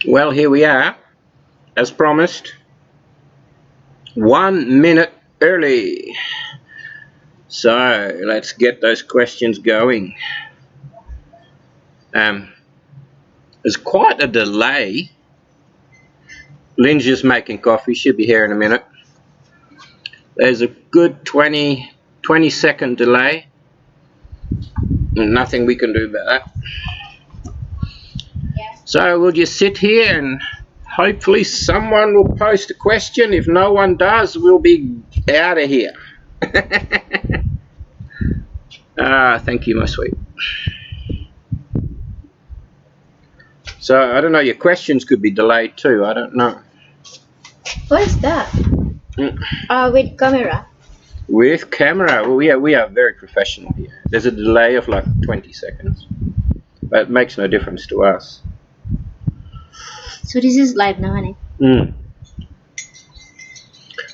Well, here we are, as promised, 1 minute early. So let's get those questions going. There's quite a delay. Lyn's just making coffee, she'll be here in a minute. There's a good 20-second delay. Nothing we can do about that. So we'll just sit here and hopefully someone will post a question. If no one does, we'll be out of here. Thank you, my sweet. So I don't know, your questions could be delayed too, I don't know. What is that? With camera. With camera, well, we are very professional here. There's a delay of like 20 seconds, but it makes no difference to us. So this is live now, honey?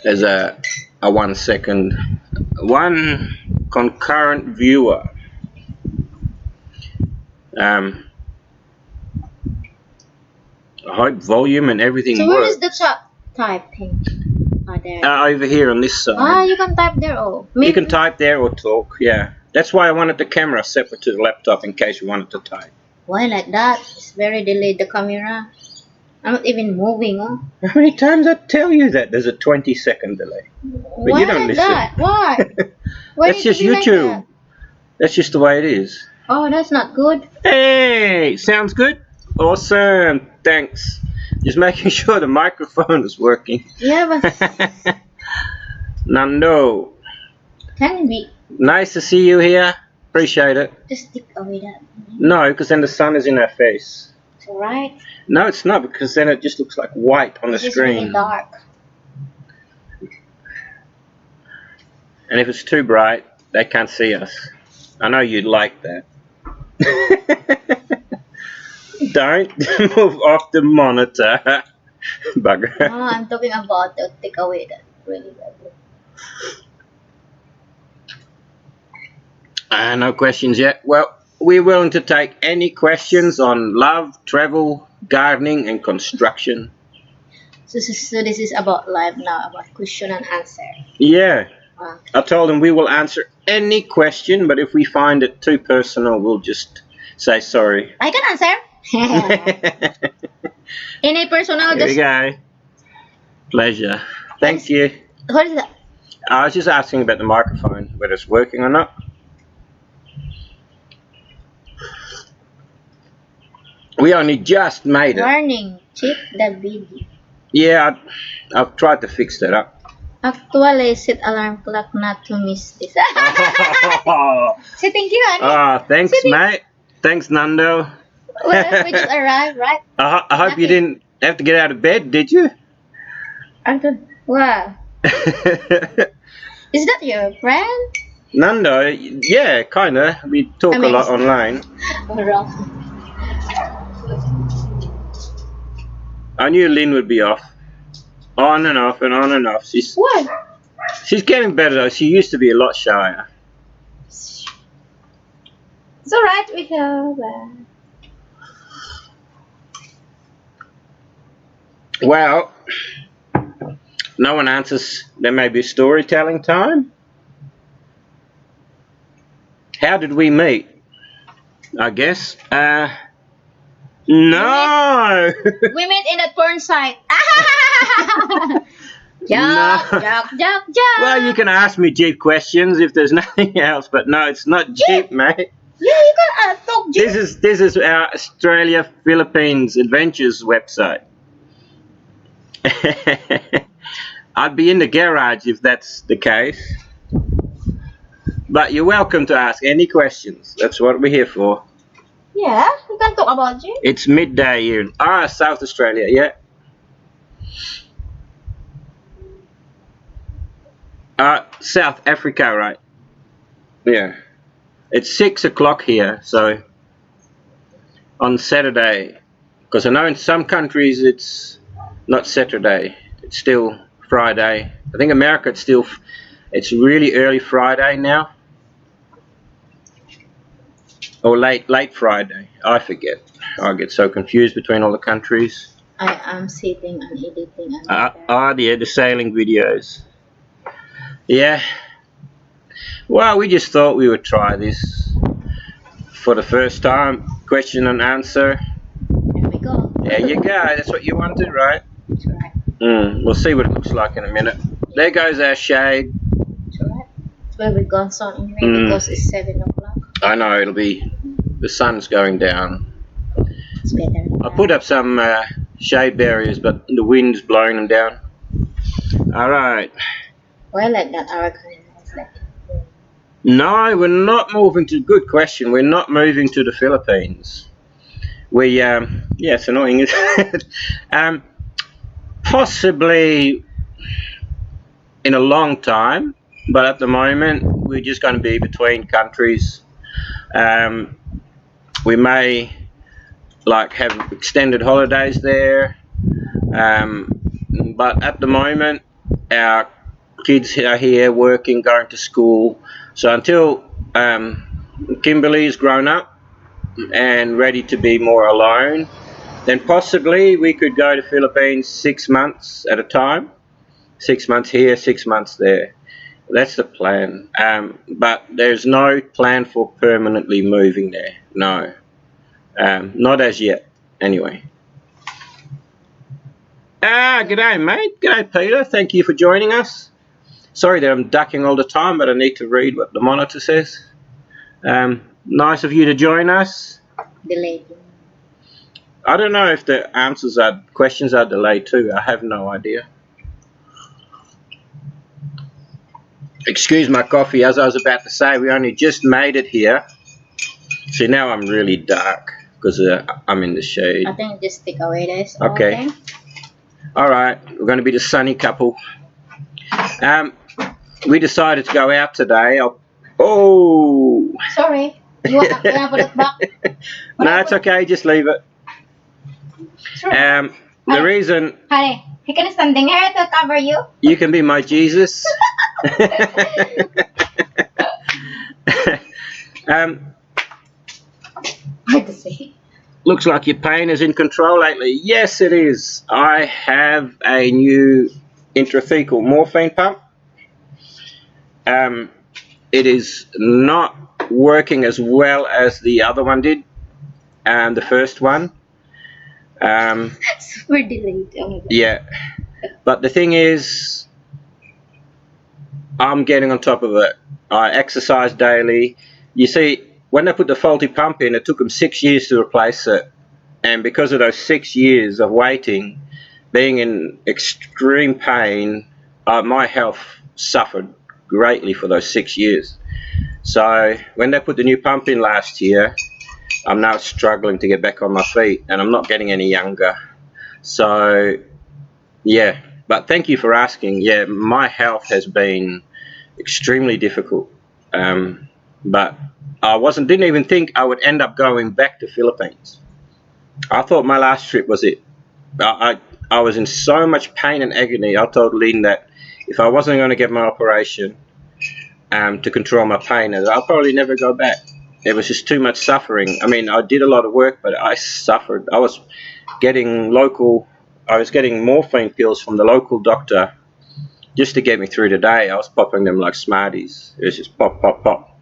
There's a 1 second, one concurrent viewer. I hope volume and everything works. So where works. is the chat type thing? There. Over here on this side. You can type there. You can type there or talk, yeah. That's why I wanted the camera separate to the laptop in case you wanted to type. Why like that? It's very delayed, the camera. I'm not even moving. How many times I tell you that? There's a 20-second delay. But why you don't like listen. That? Why? Why That's just YouTube. Like that's just the way it is. Oh, that's not good. Hey, sounds good? Awesome, thanks. Just making sure the microphone is working. Yeah, but... Nando. Can be. Nice to see you here. Appreciate it. Just stick away that. No, because then the sun is in our face. It's alright. No, it's not, because then it just looks like white on the screen. It's really dark. And if it's too bright, they can't see us. I know you'd like that. Don't move off the monitor, bugger. No, I'm talking about the take away that really bad. No questions yet. Well, we're willing to take any questions on love, travel, gardening, and construction. So this is about live now, about question and answer. Yeah. Okay. I told them we will answer any question, but if we find it too personal, we'll just say sorry. I can answer. Any personal? Here we go. Pleasure. Thank you. What is that? I was just asking about the microphone, whether it's working or not. We only just made it. Warning, check the video. Yeah, I've tried to fix that up. Actually, set alarm clock not to miss this. Say thank you, honey. Thanks, mate. Thanks, Nando. Well, we just arrived, right? I hope you didn't have to get out of bed, did you? Wow. Is that your friend? Nando, yeah, kinda. We talk a lot online. I knew Lyn would be off. On and off and on and off. She's getting better though. She used to be a lot shyer. It's alright, we have. Well, no one answers. There may be storytelling time. How did we meet? I guess. No. We met in a porn site. Joke. Well, you can ask me Jeep questions if there's nothing else, but no, it's not Jeep, mate. Yeah, you can talk Jeep. This is our Australia Philippines Adventures website. I'd be in the garage if that's the case. But you're welcome to ask any questions. That's what we're here for. Yeah, you can talk about Jeep. It's midday here in South Australia, yeah. South Africa, right? Yeah. It's 6 o'clock here, so on Saturday, because I know in some countries it's not Saturday, it's still Friday. I think America it's really early Friday now, or late Friday. I forget. I get so confused between all the countries. I am sitting and editing and yeah, the sailing videos. Yeah. Well, we just thought we would try this for the first time. Question and answer. There we go. There you go. That's what you wanted, right? That's right. We'll see what it looks like in a minute. There goes our shade. That's right. That's why we gone so anyway because it's 7 o'clock. I know, it'll be, the sun's going down. It's better. I put up some shade barriers, but the wind's blowing them down. Alright. Why like that? Our kind is like. No, we're not moving to, good question, we're not moving to the Philippines. We, yeah, it's annoying, isn't it? Possibly in a long time, but at the moment we're just going to be between countries. We may like have extended holidays there, but at the moment our kids are here working, going to school, so until Kimberly's grown up and ready to be more alone, then possibly we could go to Philippines 6 months at a time. 6 months here, 6 months there. That's the plan. But there's no plan for permanently moving there. No. Not as yet, anyway. G'day, mate. G'day, Peter. Thank you for joining us. Sorry that I'm ducking all the time, but I need to read what the monitor says. Nice of you to join us. Delayed. I don't know if the questions are delayed too. I have no idea. Excuse my coffee. As I was about to say, we only just made it here. See, now I'm really dark because I'm in the shade. I think just take away this. Okay. Alright, we're going to be the sunny couple. We decided to go out today. Oh! Sorry. You want to put it back? No, it's okay. Just leave it. Sure. The reason... Honey, you can standing here to cover you. You can be my Jesus. Hard to say. Looks like your pain is in control lately. Yes, it is. I have a new intrathecal morphine pump. It is not working as well as the other one did, the first one. Super delayed. Oh my God. Yeah, but the thing is, I'm getting on top of it. I exercise daily. You see, when they put the faulty pump in, it took them 6 years to replace it. And because of those 6 years of waiting, being in extreme pain, my health suffered greatly for those 6 years. So when they put the new pump in last year, I'm now struggling to get back on my feet, and I'm not getting any younger. So, yeah. But thank you for asking. Yeah, my health has been extremely difficult. But I didn't even think I would end up going back to Philippines. I thought my last trip was it. I was in so much pain and agony. I told Lyn that if I wasn't going to get my operation to control my pain, I'll probably never go back. It was just too much suffering. I mean, I did a lot of work, but I suffered. I was getting morphine pills from the local doctor just to get me through the day. I was popping them like Smarties. It was just pop, pop, pop.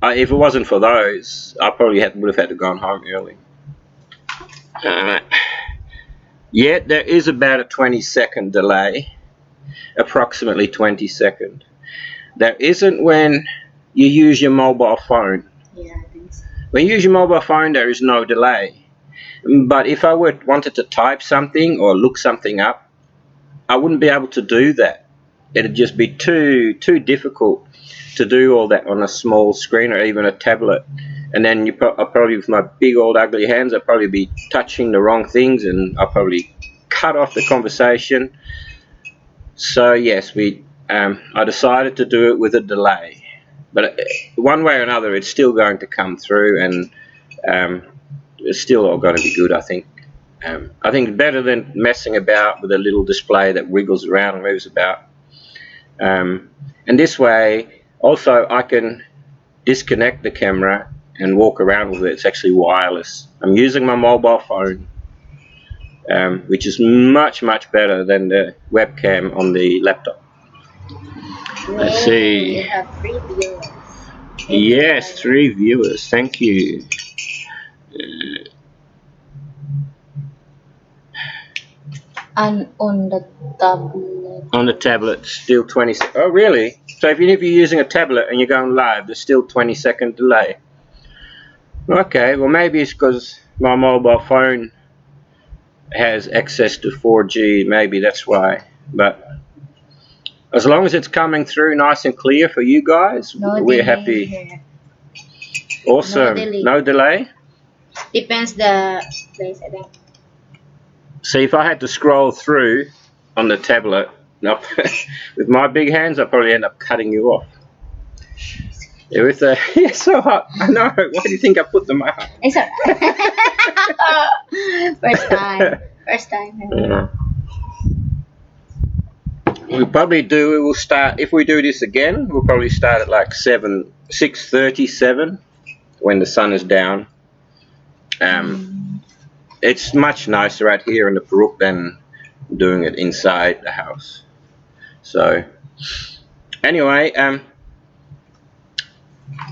If it wasn't for those, I probably would have had to go home early. Yeah, there is about a 20-second delay, approximately 20 seconds. There isn't when you use your mobile phone. Yeah, I think so. When you use your mobile phone, there is no delay. But if I wanted to type something or look something up, I wouldn't be able to do that. It'd just be too difficult to do all that on a small screen or even a tablet. And then I'll probably, with my big old ugly hands, I'll probably be touching the wrong things, and I'll probably cut off the conversation. So yes, I decided to do it with a delay. But one way or another, it's still going to come through, and it's still all going to be good, I think. I think better than messing about with a little display that wiggles around and moves about. And this way, also, I can disconnect the camera and walk around with it. It's actually wireless. I'm using my mobile phone which is much better than the webcam on the laptop. Let's see. You have 3 viewers. Yes, 3 viewers. Thank you. And on the tablet. On the tablet, still 20. Oh, really? So even if you're using a tablet and you're going live, there's still 20-second delay. Okay, well maybe it's because my mobile phone has access to 4G. Maybe that's why. But as long as it's coming through nice and clear for you guys, we're happy. Here. Awesome. No delay? Depends the place, I think. See, if I had to scroll through on the tablet, with my big hands, I'd probably end up cutting you off. Yeah, with the it's so hot. I know. Why do you think I put them out? It's alright. First time. Yeah. We will start, if we do this again, we'll probably start at like 6:37 when the sun is down. It's much nicer out here in the brook than doing it inside the house. So anyway,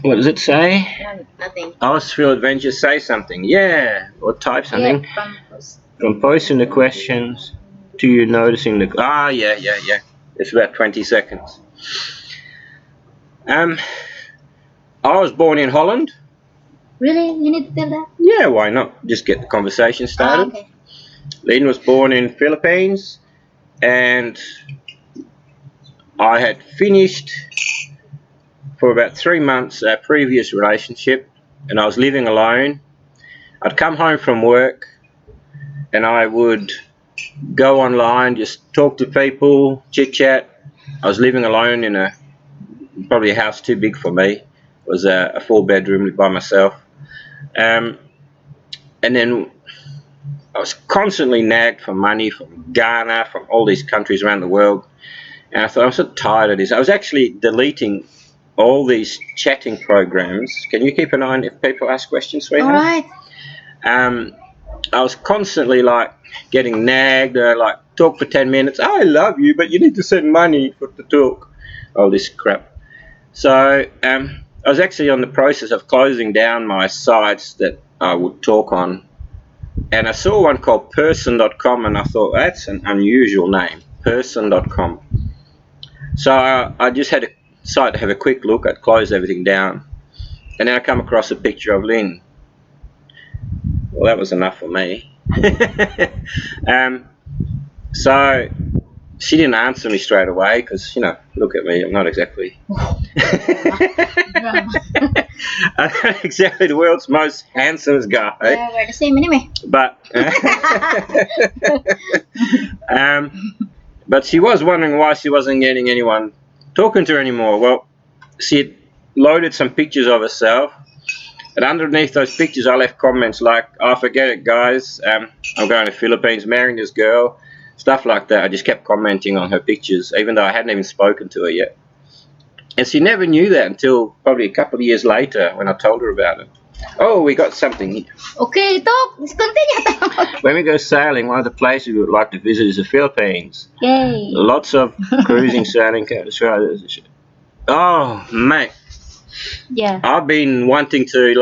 what does it say? Nothing. AusPhil Adventures, say something. Yeah, or type something. Yeah, from posting the questions to you noticing the... yeah. It's about 20 seconds. I was born in Holland. Really? You need to tell that? Yeah, why not? Just get the conversation started. Okay. Lyn was born in Philippines, and I had finished for about 3 months our previous relationship, and I was living alone. I'd come home from work and I would go online, just talk to people, chit chat. I was living alone in probably a house too big for me. It was a 4-bedroom by myself. And then I was constantly nagged for money from Ghana, from all these countries around the world. And I thought, I'm so tired of this. I was actually deleting all these chatting programs. Can you keep an eye on if people ask questions, sweetheart? All right. I was constantly like getting nagged, like talk for 10 minutes. Oh, I love you, but you need to send money for the talk. All this crap. So I was actually on the process of closing down my sites that I would talk on. And I saw one called person.com, and I thought, that's an unusual name, person.com. So I just had to decide to have a quick look. I'd closed everything down. And then I come across a picture of Lyn. Well, that was enough for me. So she didn't answer me straight away because, look at me, I'm not exactly... I'm not exactly the world's most handsome guy. Yeah, we're the same anyway. But she was wondering why she wasn't getting anyone talking to her anymore. Well, she had loaded some pictures of herself, and underneath those pictures I left comments like, oh, forget it guys, I'm going to the Philippines, marrying this girl, stuff like that. I just kept commenting on her pictures even though I hadn't even spoken to her yet. And she never knew that until probably a couple of years later when I told her about it. Oh, we got something here. Okay, talk. Let's continue. When we go sailing, one of the places we would like to visit is the Philippines. Yay. Lots of cruising, sailing. Oh, mate. Yeah. I've been wanting to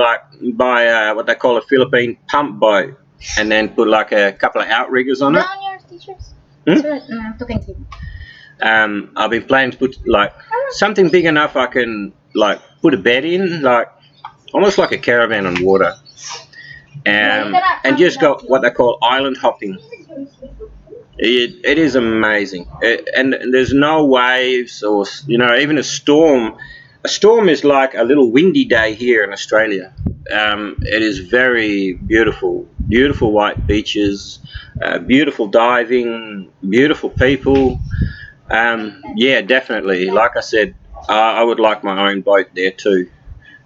buy what they call a Philippine pump boat and then put like a couple of outriggers on it. Down your t-shirts. I'm talking to you. I've been planning to put something big enough I can put a bed in, almost like a caravan on water, and just go what they call island hopping. It is amazing, and there's no waves or even a storm. A storm is like a little windy day here in Australia. It is very beautiful, beautiful white beaches, beautiful diving, beautiful people. Yeah, definitely. Like I said, I would like my own boat there too,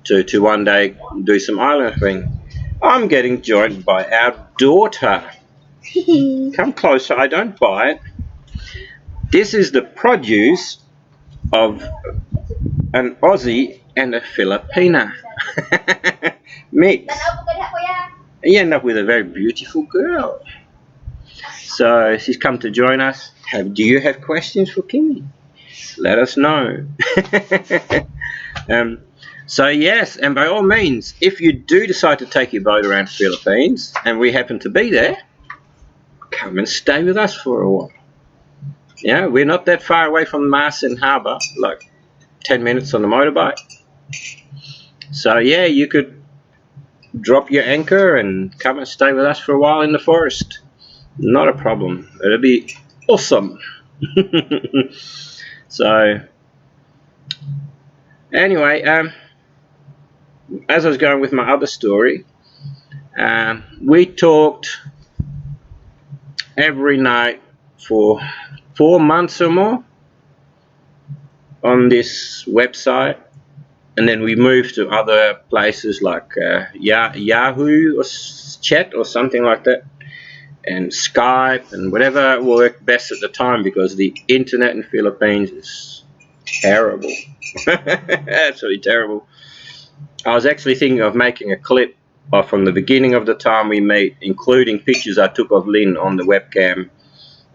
to one day do some island thing. I'm getting joined by our daughter. Come closer, I don't bite. This is the produce of an Aussie and a Filipina. Mix. You end up with a very beautiful girl. So she's come to join us. Do you have questions for Kimmy? Let us know. So yes, and by all means, if you do decide to take your boat around the Philippines and we happen to be there, come and stay with us for a while. Yeah, we're not that far away from Marsin Harbour, like 10 minutes on the motorbike. So yeah, you could drop your anchor and come and stay with us for a while in the forest. Not a problem. It'll be awesome. So anyway, as I was going with my other story, we talked every night for 4 months or more on this website, and then we moved to other places like Yahoo or Chat or something like that, and Skype and whatever worked best at the time, because the internet in the Philippines is terrible. Absolutely terrible. I was actually thinking of making a clip from the beginning of the time we met, including pictures I took of Lyn on the webcam,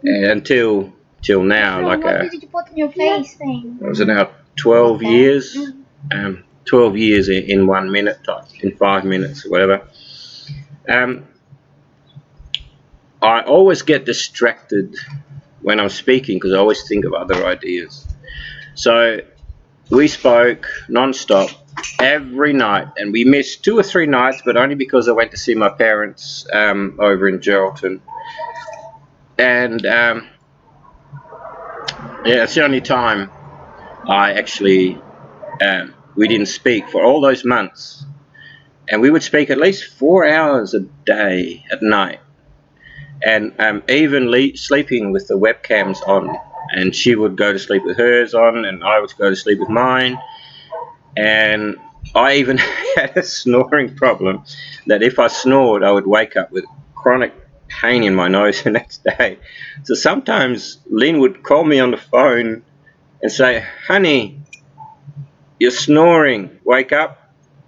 until now. What did you put in your face thing? It was about 12 years. 12 years in 1 minute, in 5 minutes, or whatever. I always get distracted when I'm speaking because I always think of other ideas. So we spoke non-stop every night, and we missed 2 or 3 nights, but only because I went to see my parents over in Geraldton. And yeah, it's the only time I actually we didn't speak for all those months. And we would speak at least 4 hours a day at night, and even sleeping with the webcams on, and she would go to sleep with hers on and I would go to sleep with mine. And I even had a snoring problem that if I snored I would wake up with chronic pain in my nose the next day. So sometimes Lyn would call me on the phone and say, "Honey, you're snoring, wake up,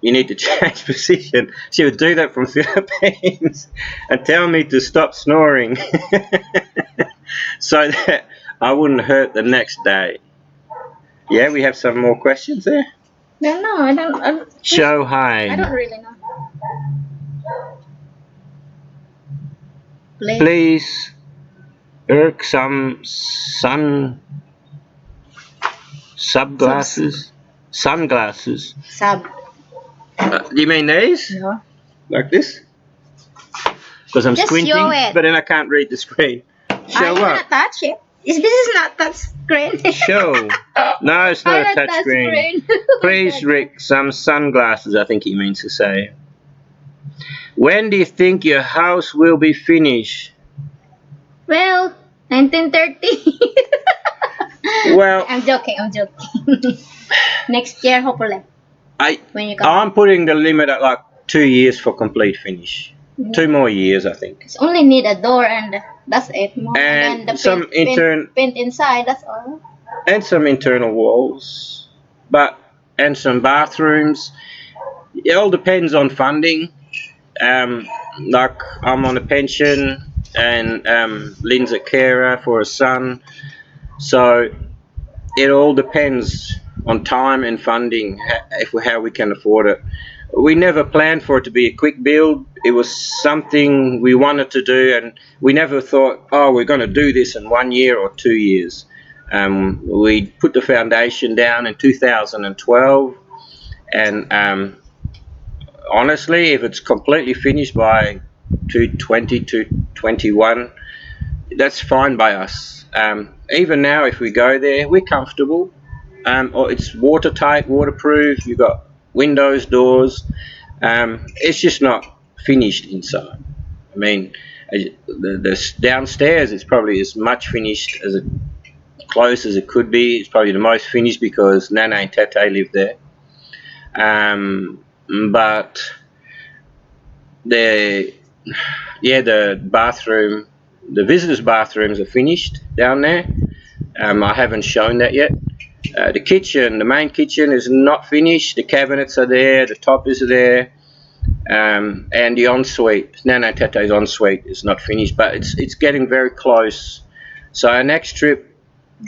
you need to change position." She would do that from Philippines and tell me to stop snoring so that I wouldn't hurt the next day. Yeah, we have some more questions there. No, I don't. Show hi. I don't really know. Please, Rik, some sunglasses. Sub. You mean these? Yeah. Like this? Because I'm Just squinting, show it. but then I can't read the screen. Show I what? cannot touch it. This is not touch screen. Show. No, it's not a touch screen. Please, Rik, some sunglasses, I think he means to say. When do you think your house will be finished? Well, 1930. Well, I'm joking. Next year, hopefully. When you come. I'm putting the limit at like 2 years for complete finish. 2 more years, I think. It's only need a door and that's it. And the some paint inside, that's all. And some internal walls, and some bathrooms. It all depends on funding. Like I'm on a pension, and Lyn's a carer for a son, so it all depends on time and funding, how we can afford it. We never planned for it to be a quick build. It was something we wanted to do, and we never thought, oh, we're going to do this in 1 year or 2 years. We put the foundation down in 2012, and honestly, if it's completely finished by 2020 to 21, that's fine by us. Even now, if we go there, we're comfortable. Or it's watertight, waterproof. You've got windows, doors. It's just not finished inside. I mean, the downstairs is probably as much finished as close as it could be. It's probably the most finished because Nana and Tate live there. But the bathroom, the visitors' bathrooms are finished down there. I haven't shown that yet. The kitchen, the main kitchen, is not finished. The cabinets are there. The top is there. and the ensuite, Nano Tete's ensuite is not finished, but it's getting very close. So our next trip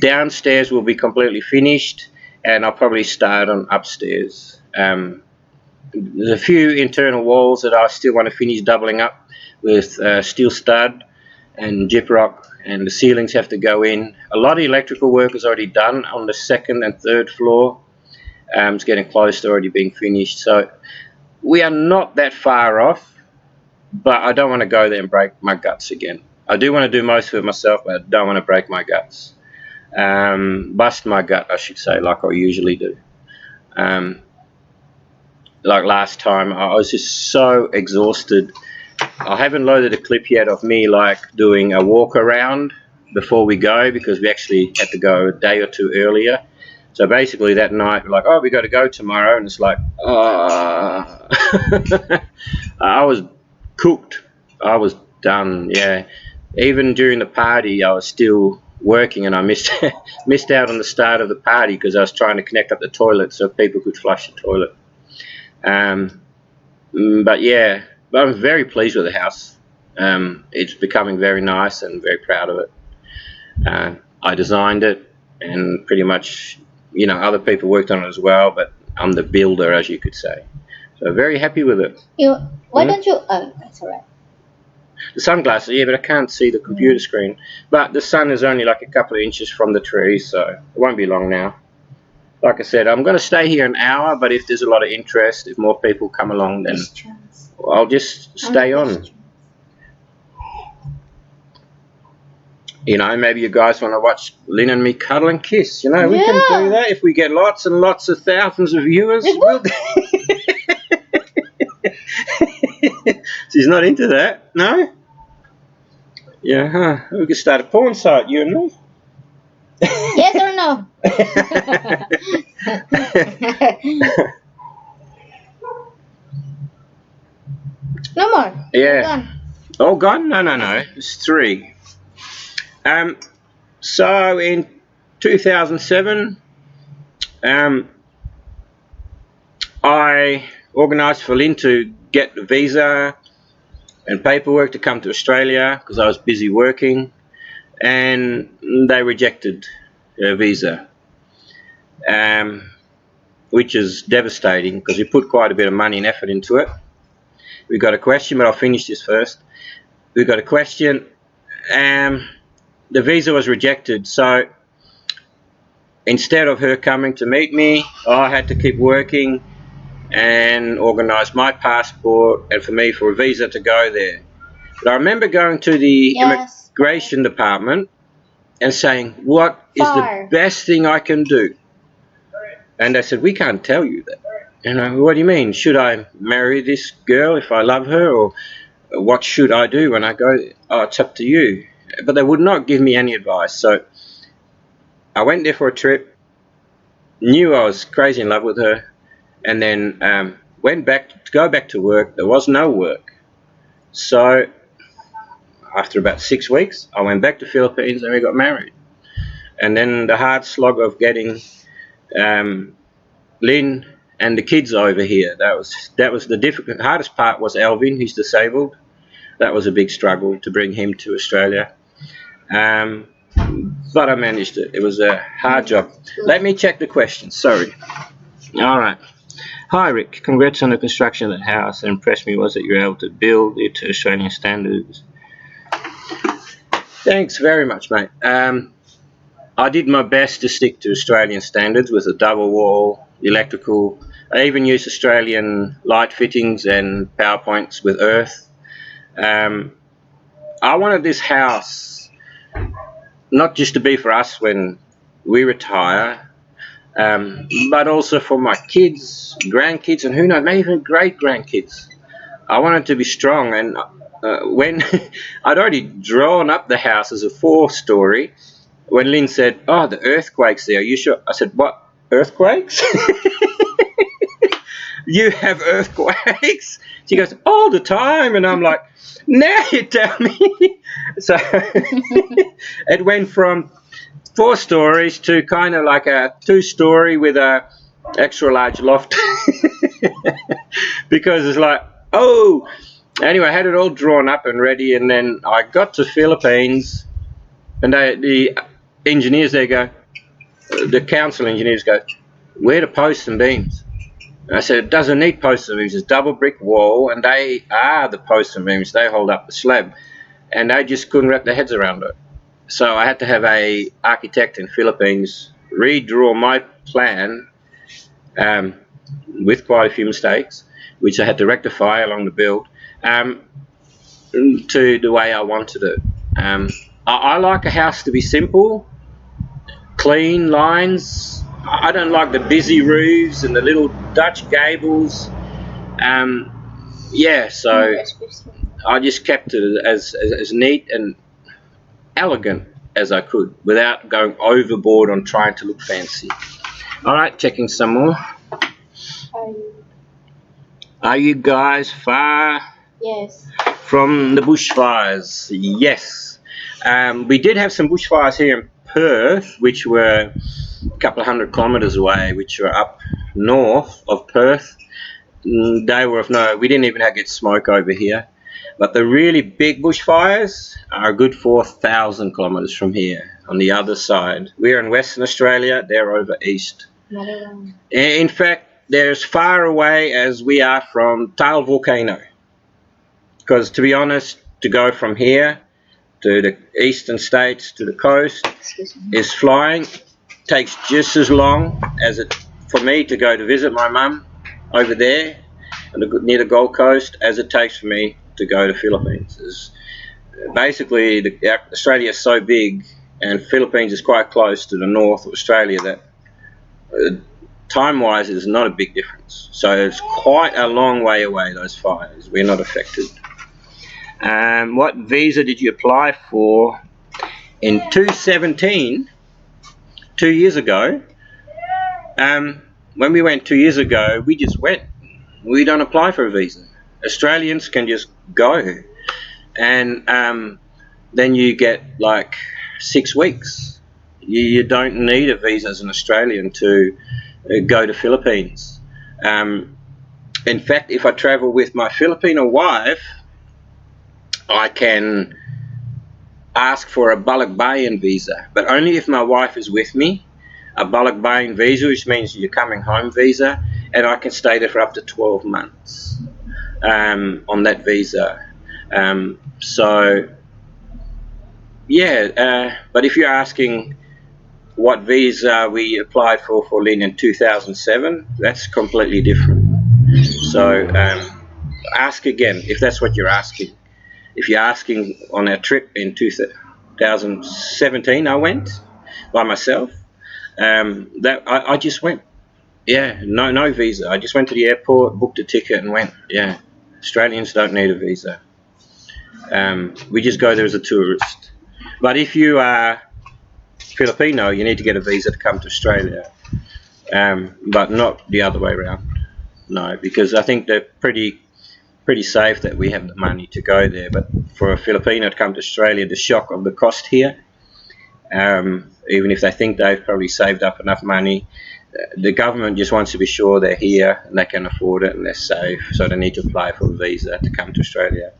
downstairs will be completely finished, and I'll probably start on upstairs. There's a few internal walls that I still want to finish doubling up with steel stud and gyprock, and the ceilings have to go in. A lot of electrical work is already done on the second and third floor. It's getting close to already being finished, so we are not that far off, but I don't want to go there and break my guts again. I do want to do most of it myself, but I don't want to break my guts. Bust my gut, I should say, like I usually do. Like last time, I was just so exhausted. I haven't loaded a clip yet of me like doing a walk around before we go, because we actually had to go a day or two earlier. So basically that night we're like, oh, we got to go tomorrow, and it's like, I was cooked. I was done. Yeah. Even during the party, I was still working, and I missed out on the start of the party because I was trying to connect up the toilet so people could flush the toilet. But yeah, I'm very pleased with the house. It's becoming very nice, and very proud of it. I designed it, and pretty much, you know, other people worked on it as well, but I'm the builder, as you could say. So very happy with it. Why don't you? Oh, that's alright. The sunglasses, yeah, but I can't see the computer screen. But the sun is only like a couple of inches from the tree, so it won't be long now. Like I said, I'm going to stay here an hour, but if there's a lot of interest, if more people come along, then I'll just stay on. You know, maybe you guys want to watch Lyn and me cuddle and kiss. You know, we can do that if we get lots and lots of thousands of viewers. She's not into that, no? Yeah, huh? We could start a porn site, you and me. Yes or no? No more. Yeah. Gone. All gone? No. It's 3. So in 2007, I organised for Lyn to get the visa and paperwork to come to Australia because I was busy working, and they rejected her visa, which is devastating because we put quite a bit of money and effort into it. We got a question, but I'll finish this first. We got a question. The visa was rejected, so instead of her coming to meet me, I had to keep working and organise my passport, and for me for a visa to go there. But I remember going to the immigration department and saying, what is the best thing I can do? And they said, we can't tell you that. You know, what do you mean? Should I marry this girl if I love her, or what should I do when I go? Oh, it's up to you. But they would not give me any advice. So I went there for a trip, knew I was crazy in love with her, and then went back to go back to work. There was no work. So after about 6 weeks, I went back to Philippines and we got married. And then the hard slog of getting Lyn and the kids over here, that was the hardest part was Alvin, he's disabled. That was a big struggle to bring him to Australia. But I managed it. It was a hard job. Let me check the questions. Sorry. All right. Hi, Rik. Congrats on the construction of the house. It impressed me was that you were able to build it to Australian standards. Thanks very much, mate. I did my best to stick to Australian standards with a double wall, electrical. I even used Australian light fittings and power points with earth. I wanted this house not just to be for us when we retire, but also for my kids, grandkids, and who knows, maybe even great-grandkids. I wanted to be strong, and when I'd already drawn up the house as a 4-story, when Lyn said, oh, the earthquakes there, are you sure? I said, what, earthquakes? You have earthquakes? She goes, all the time. And I'm like, now you tell me. So it went from 4 stories to kind of like a 2-story with a extra large loft. Because it's like, Oh, anyway, I had it all drawn up and ready, and then I got to Philippines, and the engineers there go, the council engineers go, where to post and beams? And I said, it doesn't need posts and beams. It's double brick wall, and they are the posts and beams. They hold up the slab, and they just couldn't wrap their heads around it. So I had to have a architect in Philippines redraw my plan with quite a few mistakes, which I had to rectify along the build, to the way I wanted it. I like a house to be simple, clean lines. I don't like the busy roofs and the little Dutch gables. Yeah, so I just kept it as neat and elegant as I could without going overboard on trying to look fancy. Alright, checking some more. Are you guys far Yes. from the bushfires? Yes. We did have some bushfires here in Perth, which were a couple of 100 kilometres away, which were up north of Perth. They were we didn't even get smoke over here. But the really big bushfires are a good 4,000 kilometres from here, on the other side. We're in Western Australia, they're over east. In fact, they're as far away as we are from Tail Volcano. Because to be honest, to go from here to the eastern states to the coast is flying. Takes just as long as it for me to go to visit my mum over there near the Gold Coast as it takes for me to go to Philippines. Basically, Australia is so big, and Philippines is quite close to the north of Australia that time-wise there's not a big difference. So it's quite a long way away, those fires. We're not affected. What visa did you apply for in 2017, 2 years ago? When we went 2 years ago, we just went. We don't apply for a visa. Australians can just go, and then you get like 6 weeks. You don't need a visa as an Australian to go to Philippines. In fact, if I travel with my Filipino wife, I can ask for a balikbayan visa, but only if my wife is with me. A balikbayan visa, which means you're coming home visa, and I can stay there for up to 12 months on that visa. So yeah, but if you're asking what visa we applied for Lyn in 2007, that's completely different. So ask again if that's what you're asking. If you're asking on our trip in 2017, I went by myself. I just went. Yeah, no visa. I just went to the airport, booked a ticket, and went. Yeah, Australians don't need a visa. We just go there as a tourist. But if you are Filipino, you need to get a visa to come to Australia. But not the other way around. No, because I think they're pretty safe that we have the money to go there. But for a Filipino to come to Australia, the shock of the cost here, even if they think they've probably saved up enough money, the government just wants to be sure they're here and they can afford it and they're safe, so they need to apply for a visa to come to Australia.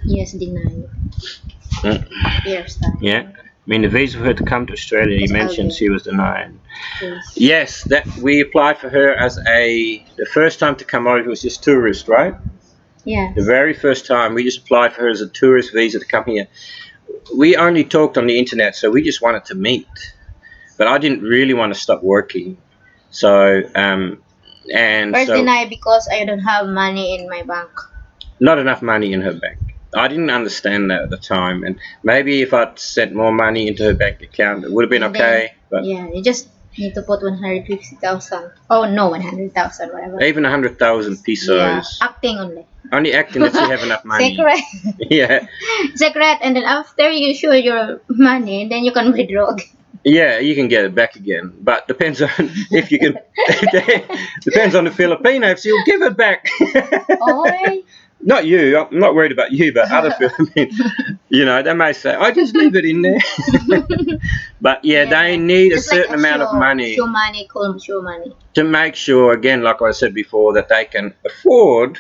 Yes, denied. Yes. Yeah. I mean, the visa for her to come to Australia, you mentioned she was denied. Yes, that we applied for her as the first time to come over was just tourist, right? Yeah. The very first time we just applied for her as a tourist visa to come here. We only talked on the internet, so we just wanted to meet. But I didn't really want to stop working. So, denied because I don't have money in my bank. Not enough money in her bank. I didn't understand that at the time, and maybe if I'd sent more money into her bank account, it would have been okay. But yeah, you just need to put 150,000. Oh no, 100,000, whatever. Even 100,000 pesos. Yeah, acting only. Only acting that you have enough money. Secret. Yeah. Secret, and then after you show your money, then you can withdraw. Yeah, you can get it back again, but depends on if you can. Depends on the Filipino if she'll give it back. Oh. Not you. I'm not worried about you, but other Filipinos. You know, they may say, "I just leave it in there." But yeah, they need a certain amount of money. Show money. To make sure, again, like I said before, that they can afford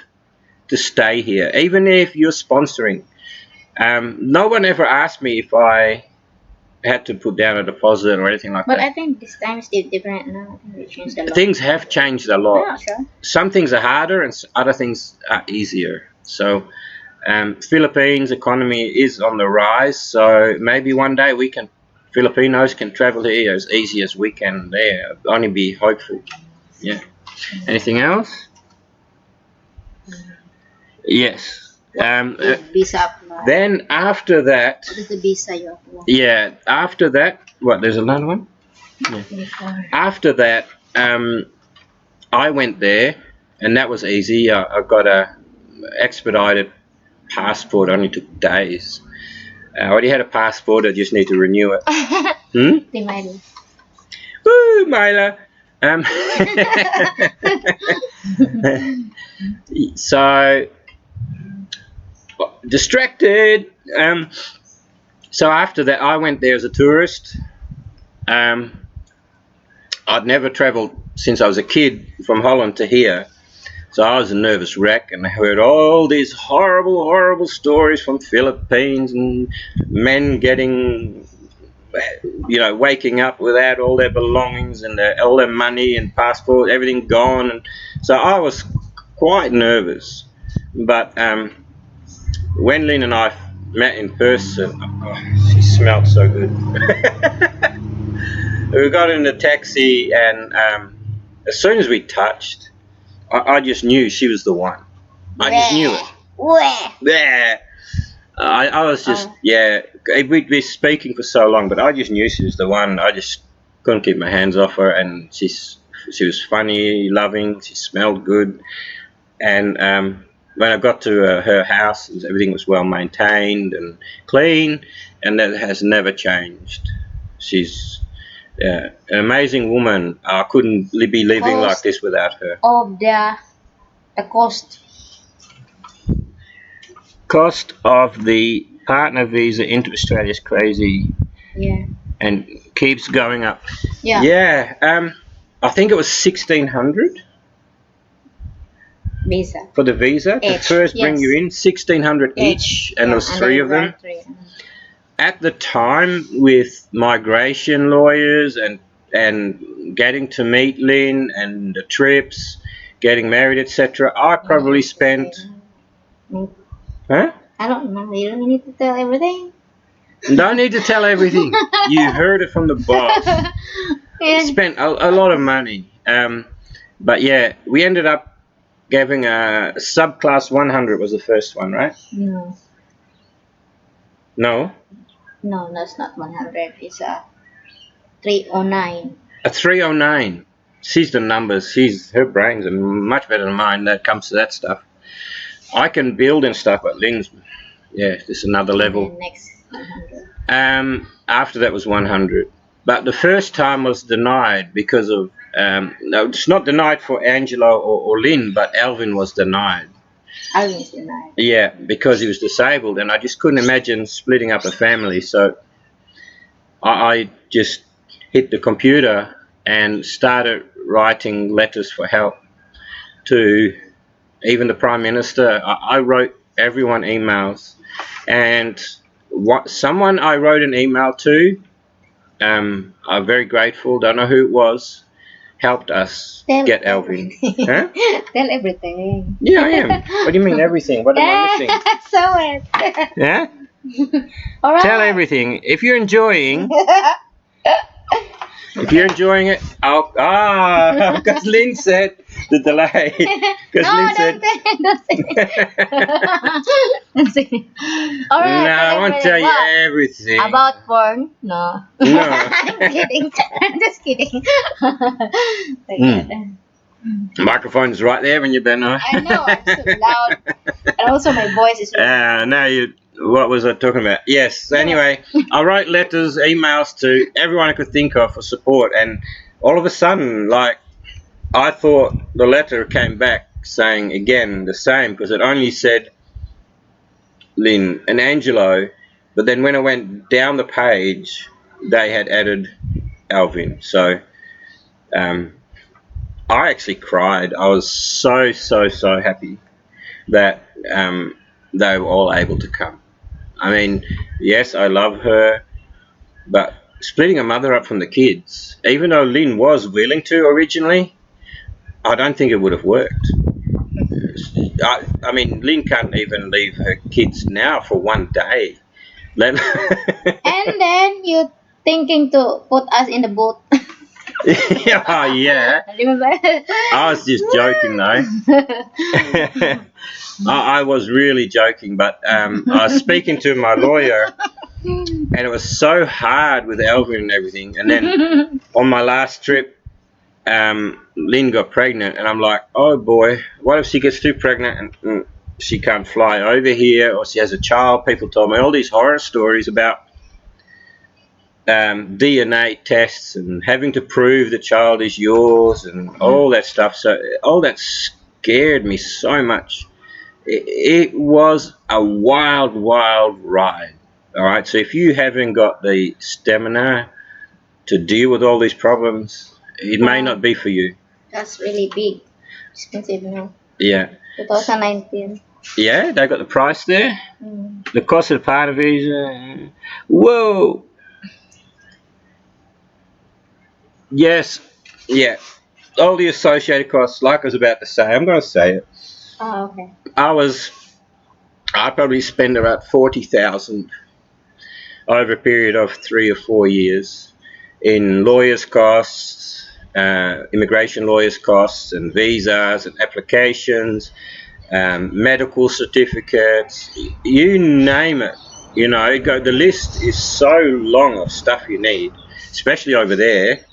to stay here, even if you're sponsoring. No one ever asked me if I had to put down a deposit or anything like But that. I think this time is different now. I think they changed a lot. Things have changed a lot. I'm not sure. Some things are harder and other things are easier. So Philippines economy is on the rise. So maybe one day Filipinos can travel here as easy as we can there. Only be hopeful. Yeah. Anything else? Yes. Visa apply. Then after that, What is the visa you apply? yeah, after that, what? There's another one. Yeah. After that, I went there, and that was easy. I got a expedited passport. Only took days. I already had a passport. I just need to renew it. Timali. Woo, Myla. So distracted. So after that, I went there as a tourist. I'd never travelled since I was a kid from Holland to here. So I was a nervous wreck, and I heard all these horrible, horrible stories from Philippines and men getting, waking up without all their belongings and all their money and passport, everything gone. And so I was quite nervous. But when Lyn and I met in person, she smelled so good. We got in the taxi, and as soon as we touched, I just knew she was the one. I just knew it. Yeah. I was just, we'd been speaking for so long, but I just knew she was the one. I just couldn't keep my hands off her, and she was funny, loving, she smelled good. And when I got to her house, everything was well maintained and clean, and that has never changed. She's an amazing woman. I couldn't be living like this without her. Of the cost. Cost of the partner visa into Australia is crazy. Yeah. And keeps going up. Yeah. Yeah. I think it was 1,600 Visa. for the visa to first bring you in. 1,600 each, and there was three of them. At the time, with migration lawyers and getting to meet Lyn and the trips, getting married, etc., I probably spent. Huh? I don't know. You don't need to tell everything. Don't need to tell everything. You heard it from the boss. Spent a lot of money. But yeah, we ended up giving a subclass 100 was the first one, right? No. No? No, that's not 100. It's a 309. A 309. She's the numbers. Her brains are much better than mine when it comes to that stuff. I can build and stuff, but Lyn's, just another level. Next 100. After that was 100. But the first time was denied because of, no, it's not denied for Angelo or Lyn, but Alvin was denied. Alvin was denied. Yeah, because he was disabled, and I just couldn't imagine splitting up a family. So I just hit the computer and started writing letters for help to even the Prime Minister. I wrote everyone emails, and someone I wrote an email to, I'm very grateful, don't know who it was, helped us get Alvin. Huh? Tell everything. Yeah, I am. What do you mean everything? What am I missing? So it. Yeah? All right. Tell everything. If you're enjoying it, because Lyn said the delay. Because Lyn said. Don't say it. All right. No, I won't tell you everything. About porn? No. No. I'm kidding. I'm just kidding. The microphone's right there when you're bent over. I know, I'm so loud. And also my voice is really what was I talking about? Yes, anyway, I wrote letters, emails to everyone I could think of for support, and all of a sudden, I thought the letter came back saying again the same, because it only said Lyn and Angelo, but then when I went down the page, they had added Alvin. So I actually cried. I was so happy. that they were all able to come. I mean, yes, I love her, but splitting a mother up from the kids, even though Lyn was willing to originally, I don't think it would have worked. I mean, Lyn can't even leave her kids now for one day. And then you thinking to put us in the boat. Yeah. Remember? I was just joking though. I was really joking, but I was speaking to my lawyer, and it was so hard with Elvin and everything. And then on my last trip, Lyn got pregnant, and I'm like, oh boy, what if she gets too pregnant and she can't fly over here, or she has a child? People told me all these horror stories about DNA tests and having to prove the child is yours and all that stuff. So all that scared me so much. It was a wild, wild ride. All right. So if you haven't got the stamina to deal with all these problems, it may not be for you. That's really big, expensive now. Yeah. 2019. Yeah, they got the price there. The cost of the partner visa. Whoa. Yes, yeah. All the associated costs, like I was about to say, I'm going to say it. Oh, okay. I probably spend about 40,000 over a period of 3 or 4 years in lawyers' costs, immigration lawyers' costs, and visas and applications, medical certificates, you name it. You know, the list is so long of stuff you need, especially over there.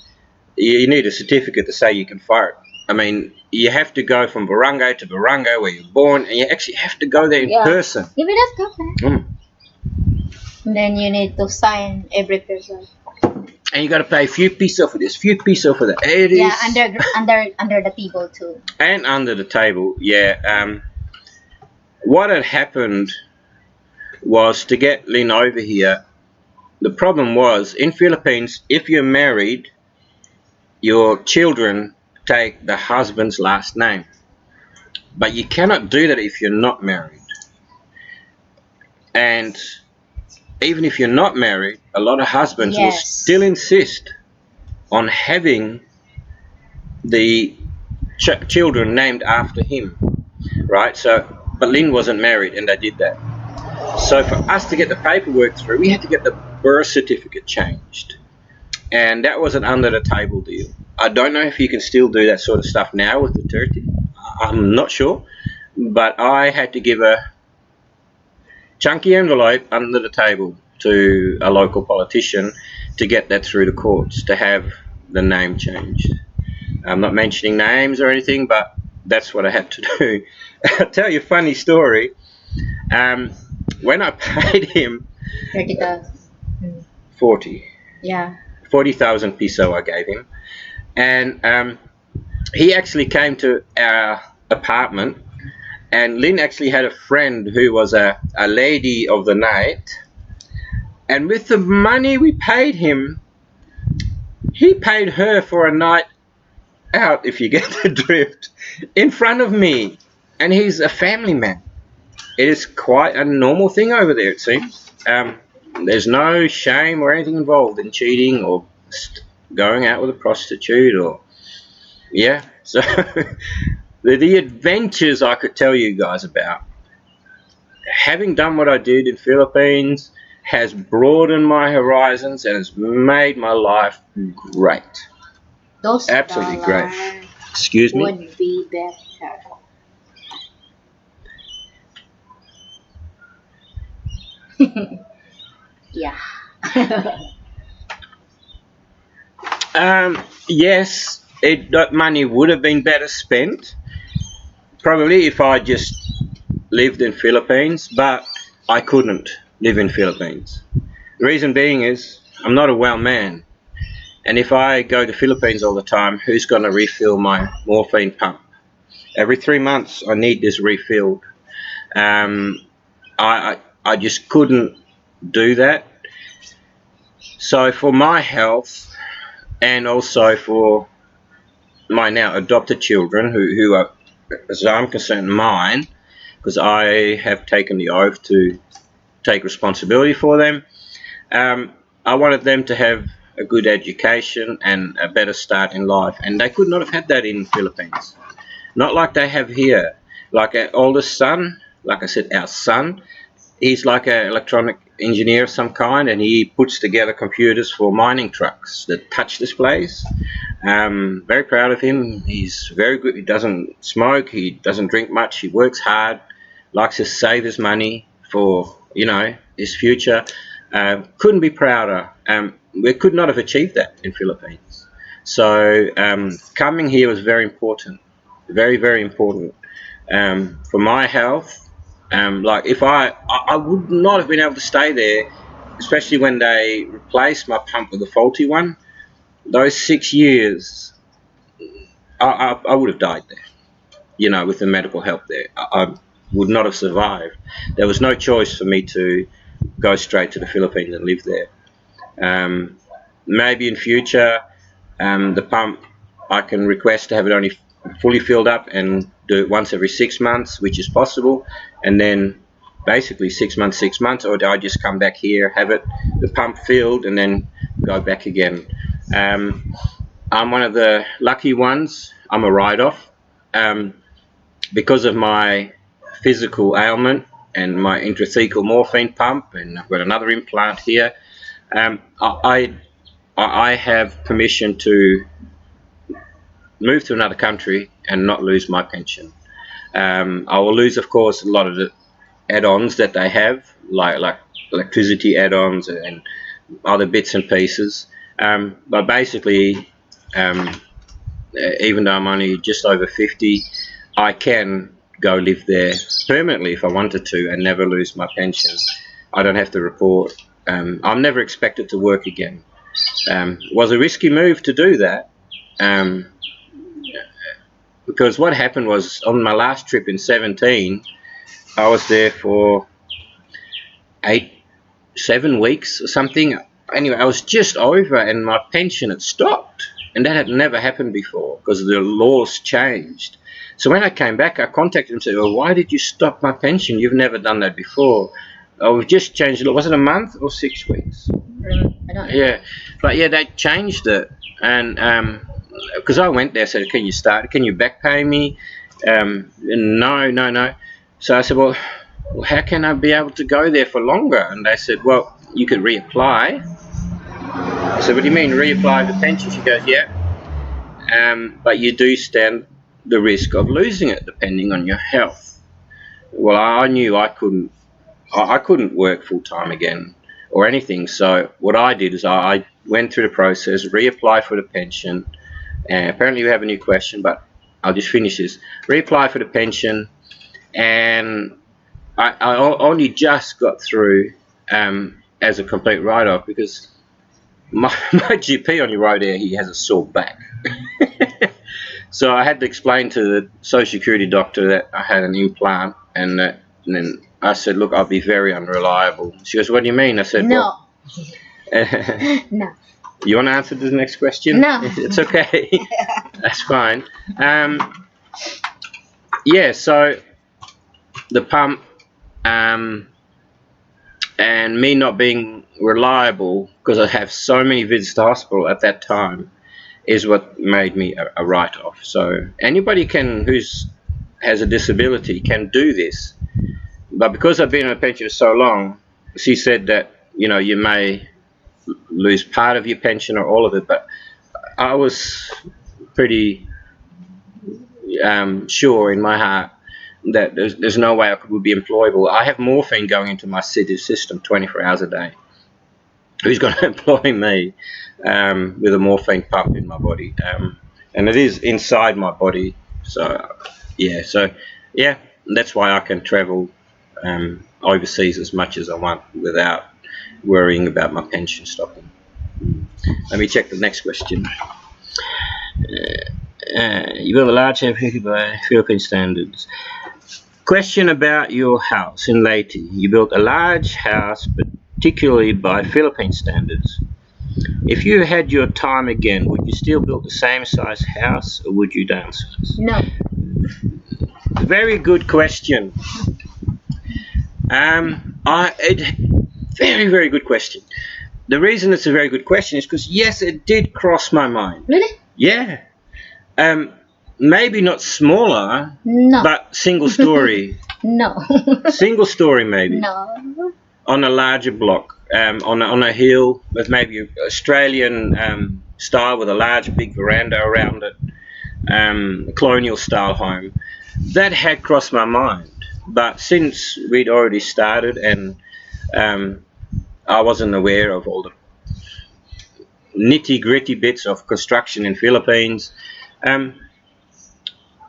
You need a certificate to say you can fart. I mean, you have to go from Barango to Barango where you're born, and you actually have to go there in person. Give me that coffee. And then you need to sign every person. And you got to pay a few pesos for this, few pesos for that. It is. Yeah, under the table too. And under the table, yeah. What had happened was to get Lyn over here. The problem was in Philippines, if you're married, your children take the husband's last name, but you cannot do that if you're not married. And even if you're not married, a lot of husbands will still insist on having the children named after him, right? So, but Lyn wasn't married, and they did that. So for us to get the paperwork through, we had to get the birth certificate changed, and that was an under the table deal. I don't know if you can still do that sort of stuff now with Duterte. I'm not sure, but I had to give a chunky envelope under the table to a local politician to get that through the courts, to have the name changed. I'm not mentioning names or anything, but that's what I had to do. I'll tell you a funny story. When I paid him 30,000. 40. Yeah. 40,000 peso I gave him. And he actually came to our apartment, and Lyn actually had a friend who was a lady of the night, and with the money we paid him, he paid her for a night out, if you get the drift, in front of me. And he's a family man. It is quite a normal thing over there, it seems. There's no shame or anything involved in cheating or going out with a prostitute, or so the adventures I could tell you guys about. Having done what I did in Philippines has broadened my horizons and has made my life great. Those absolutely great. Excuse me? Would be better. Yeah. Yes, that money would have been better spent, probably, if I just lived in Philippines, but I couldn't live in Philippines. The reason being is I'm not a well man, and if I go to Philippines all the time, who's going to refill my morphine pump? Every 3 months I need this refilled. I just couldn't do that. So for my health, and also for my now adopted children, who are, as I'm concerned, mine, because I have taken the oath to take responsibility for them. I wanted them to have a good education and a better start in life, and they could not have had that in the Philippines. Not like they have here. Like our oldest son, like I said, our son, he's like an electronic engineer of some kind, and he puts together computers for mining trucks that touch displays. Very proud of him. He's very good. He doesn't smoke. He doesn't drink much. He works hard. Likes to save his money for, his future. Couldn't be prouder. We could not have achieved that in Philippines. So coming here was very important. Very, very important. For my health, like if I would not have been able to stay there, especially when they replaced my pump with a faulty one. Those 6 years, I would have died there, with the medical help there. I would not have survived. There was no choice for me to go straight to the Philippines and live there. Maybe in future, the pump, I can request to have it only fully filled up and do it once every 6 months, which is possible, and then basically 6 months, or do I just come back here, have the pump filled, and then go back again? I'm one of the lucky ones. I'm a write-off. Because of my physical ailment and my intrathecal morphine pump, and I've got another implant here, I have permission to move to another country and not lose my pension. I will lose, of course, a lot of the add-ons that they have, like electricity add-ons and other bits and pieces. But basically, even though I'm only just over 50, I can go live there permanently if I wanted to and never lose my pension. I don't have to report. I'm never expected to work again. It was a risky move to do that, because what happened was, on my last trip in 17, I was there for 7 weeks or something. Anyway, I was just over and my pension had stopped, and that had never happened before because the laws changed. So when I came back, I contacted them and said, well, why did you stop my pension? You've never done that before. Oh, we've just changed the law. Was it a month or 6 weeks? I don't know. Yeah, but yeah, they changed it, and because I went there, I said, can you back pay me? No. So I said, well, how can I be able to go there for longer? And they said, well, you could reapply. I said, what do you mean, reapply the pension? She goes, yeah, but you do stand the risk of losing it depending on your health. Well, I knew I couldn't work full time again or anything. So what I did is I went through the process, reapplied for the pension. And apparently we have a new question, but I'll just finish this. Reapply for the pension, and I only just got through as a complete write-off because my GP only wrote out he has a sore back. So I had to explain to the Social Security doctor that I had an implant, and then I said, look, I'll be very unreliable. She goes, what do you mean? I said, No. well, No. you want to answer the next question? No. It's okay. That's fine. Yeah, so the pump and me not being reliable because I have so many visits to hospital at that time is what made me a write-off. So anybody has a disability can do this. But because I've been on a pension for so long, she said that, you may lose part of your pension or all of it, but I was pretty sure in my heart that there's no way I would be employable. I have morphine going into my system 24 hours a day. Who's going to employ me with a morphine pump in my body? And it is inside my body. So yeah, that's why I can travel overseas as much as I want without worrying about my pension stopping. Let me check the next question. You built a large house by Philippine standards. Question about your house in Leyte. You built a large house, particularly by Philippine standards. If you had your time again, would you still build the same size house, or would you downsize? No. very good question. Very, very good question. The reason it's a very good question is because yes, it did cross my mind. Really? Yeah. Maybe not smaller, No. but single story. No. Single story maybe. No. On a larger block, on a hill with maybe Australian style with a large big veranda around it, colonial style home. That had crossed my mind, but since we'd already started and I wasn't aware of all the nitty-gritty bits of construction in Philippines.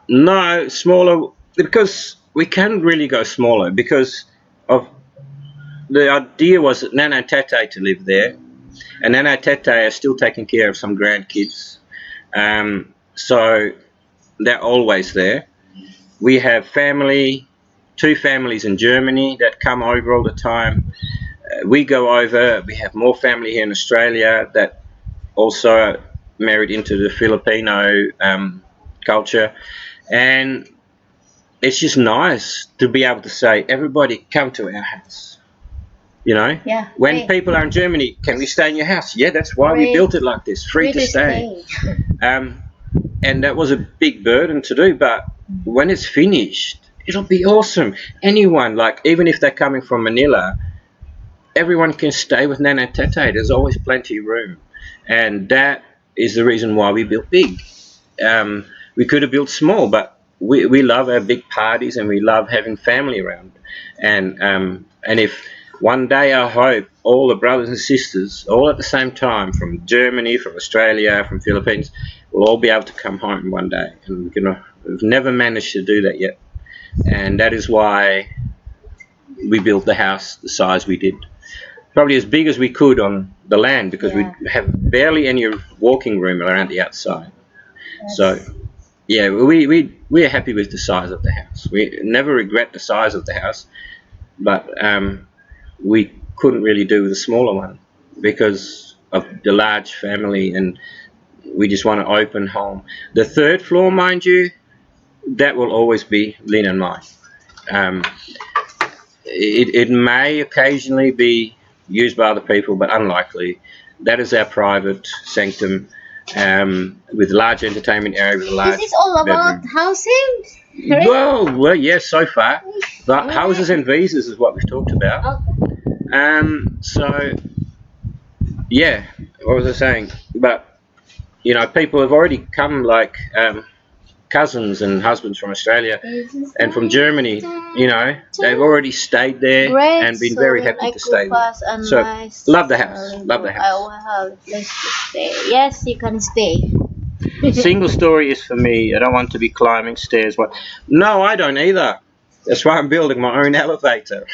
No, smaller, because we can't really go smaller because of the idea was that Nana and Tate to live there, and Nana and Tate are still taking care of some grandkids, so they're always there. We have two families in Germany that come over all the time. We go over, we have more family here in Australia that also married into the Filipino culture, and it's just nice to be able to say, everybody come to our house. You know? Yeah. When people are in Germany, can we stay in your house? Yeah, that's why we built it like this, free to stay. And that was a big burden to do, but when it's finished, it'll be awesome. Anyone, like even if they're coming from Manila, everyone can stay with Nana and Tate. There's always plenty of room. And that is the reason why we built big. We could have built small, but we love our big parties and we love having family around. And if one day I hope all the brothers and sisters, all at the same time, from Germany, from Australia, from Philippines, will all be able to come home one day. And we've never managed to do that yet. And that is why we built the house the size we did. Probably as big as we could on the land because we have barely any walking room around the outside. So, yeah, we are happy with the size of the house. We never regret the size of the house, but we couldn't really do with a smaller one because of the large family, and we just want an open home. The third floor, mind you, that will always be Lyn and mine. It may occasionally be used by other people, but unlikely. That is our private sanctum with a large entertainment area with a large This is all about bedroom. housing? Well, yes, so far. But houses and visas is what we've talked about. So, yeah, what was I saying? But, people have already come like cousins and husbands from Australia and from Germany, they've already stayed there and been very happy to stay there. So, love the house. Love the house. I will have a place to stay. Yes, you can stay. Single story is for me. I don't want to be climbing stairs. No, I don't either. That's why I'm building my own elevator.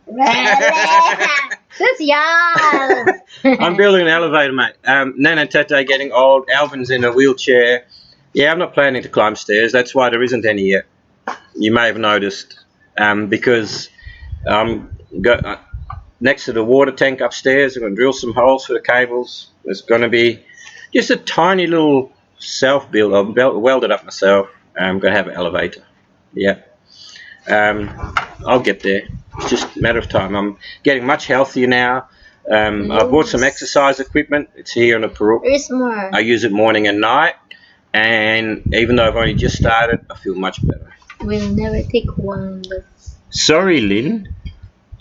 That's young. I'm building an elevator, mate. Nana and Tate getting old. Alvin's in a wheelchair. Yeah, I'm not planning to climb stairs. That's why there isn't any yet. You may have noticed. Because next to the water tank upstairs, I'm going to drill some holes for the cables. There's going to be just a tiny little self-build. I'll weld it up myself. I'm going to have an elevator. Yeah. I'll get there. It's just a matter of time. I'm getting much healthier now. I bought some exercise equipment. It's here on the Peru. There's more. I use it morning and night. And even though I've only just started, I feel much better. We'll never take one. Sorry, Lyn.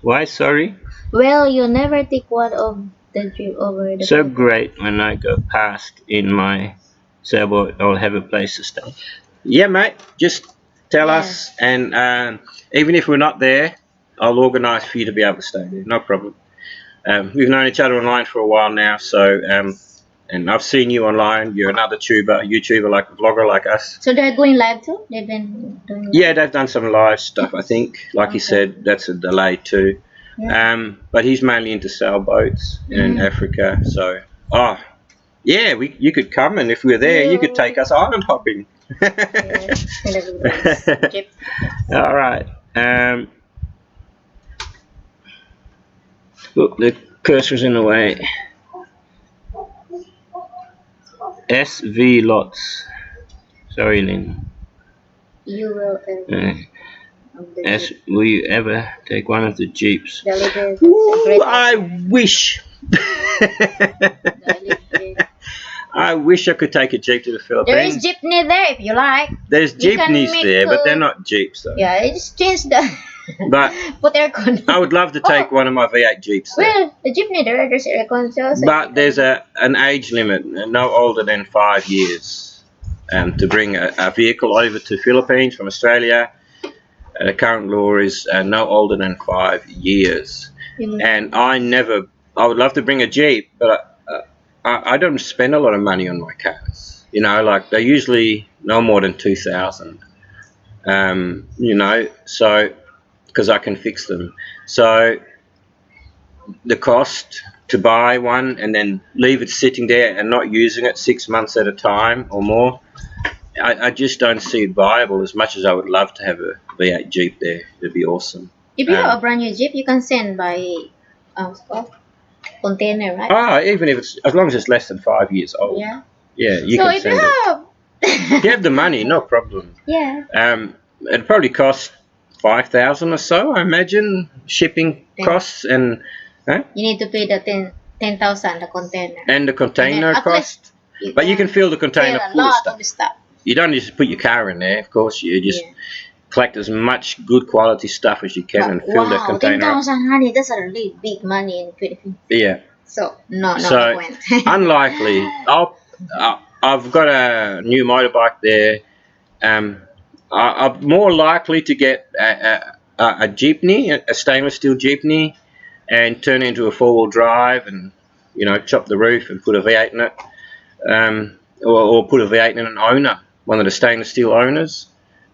Why sorry? Well, you never take one of the drip over the. So great when I go past in my sailboat, I'll have a place to stay. Yeah, mate. Just tell us, and even if we're not there, I'll organise for you to be able to stay there. No problem. We've known each other online for a while now, so and I've seen you online. You're another YouTuber, like a vlogger like us. So they're going live too? They've been doing live? Yeah, they've done some live stuff, I think. Like you said, that's a delay too. Yeah. But he's mainly into sailboats in Africa. So, yeah, you could come, and if we're there, you could take us island hopping. All right. Look, the cursor's in the way. SV Lots. Sorry, Lyn. You will Will you ever take one of the jeeps? Ooh, I wish. I wish I could take a jeep to the Philippines. There is jeepney there if you like. There's jeepneys there, but they're not jeeps though. Yeah, just change the. But put aircon. I would love to take one of my V8 jeeps there. Well, the jeepney there's aircon also. But there's an age limit, no older than 5 years, to bring a vehicle over to Philippines from Australia. The current law is no older than 5 years. And I would love to bring a Jeep, but I don't spend a lot of money on my cars. You know, like they're usually no more than 2,000. You know, so because I can fix them. So the cost to buy one and then leave it sitting there and not using it 6 months at a time or more, I just don't see it viable. As much as I would love to have a V8 Jeep there, it'd be awesome. If you have a brand new Jeep, you can send by container, right? Even if it's, as long as it's less than 5 years old. Yeah. Yeah, you so can if send you have, it. You have the money, no problem. Yeah. It'd probably cost 5,000 or so, I imagine, shipping costs and. You need to pay the 10,000 the container. And the container cost. But you can fill the container full of stuff. You don't just put your car in there, of course. You just collect as much good quality stuff as you can and fill the container. 10,000, honey, that's a really big money in Philippines. Yeah. So no point. Unlikely. I've got a new motorbike there. I'm more likely to get a jeepney, a stainless steel jeepney, and turn it into a 4-wheel drive, and chop the roof and put a V8 in it, or put a V8 in an owner, one of the stainless steel owners,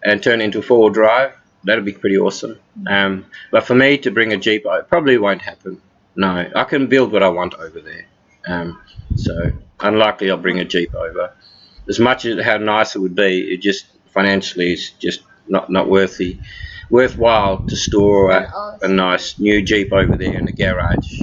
and turn it into a 4-wheel drive. That'd be pretty awesome. But for me to bring a Jeep, it probably won't happen. No, I can build what I want over there. So unlikely I'll bring a Jeep over. As much as how nice it would be, it just financially is just not worthwhile to store a nice new Jeep over there in the garage.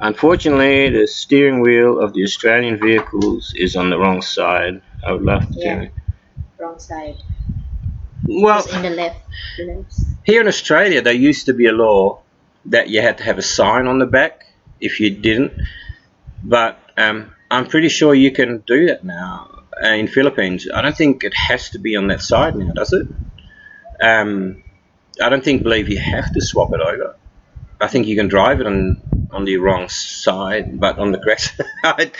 Unfortunately, the steering wheel of the Australian vehicles is on the wrong side. I would love to. Yeah, wrong side. Well, it's in the left. Here in Australia, there used to be a law that you had to have a sign on the back if you didn't. But I'm pretty sure you can do that now in Philippines. I don't think it has to be on that side now, does it? I don't believe you have to swap it over. I think you can drive it on the wrong side, but on the correct side.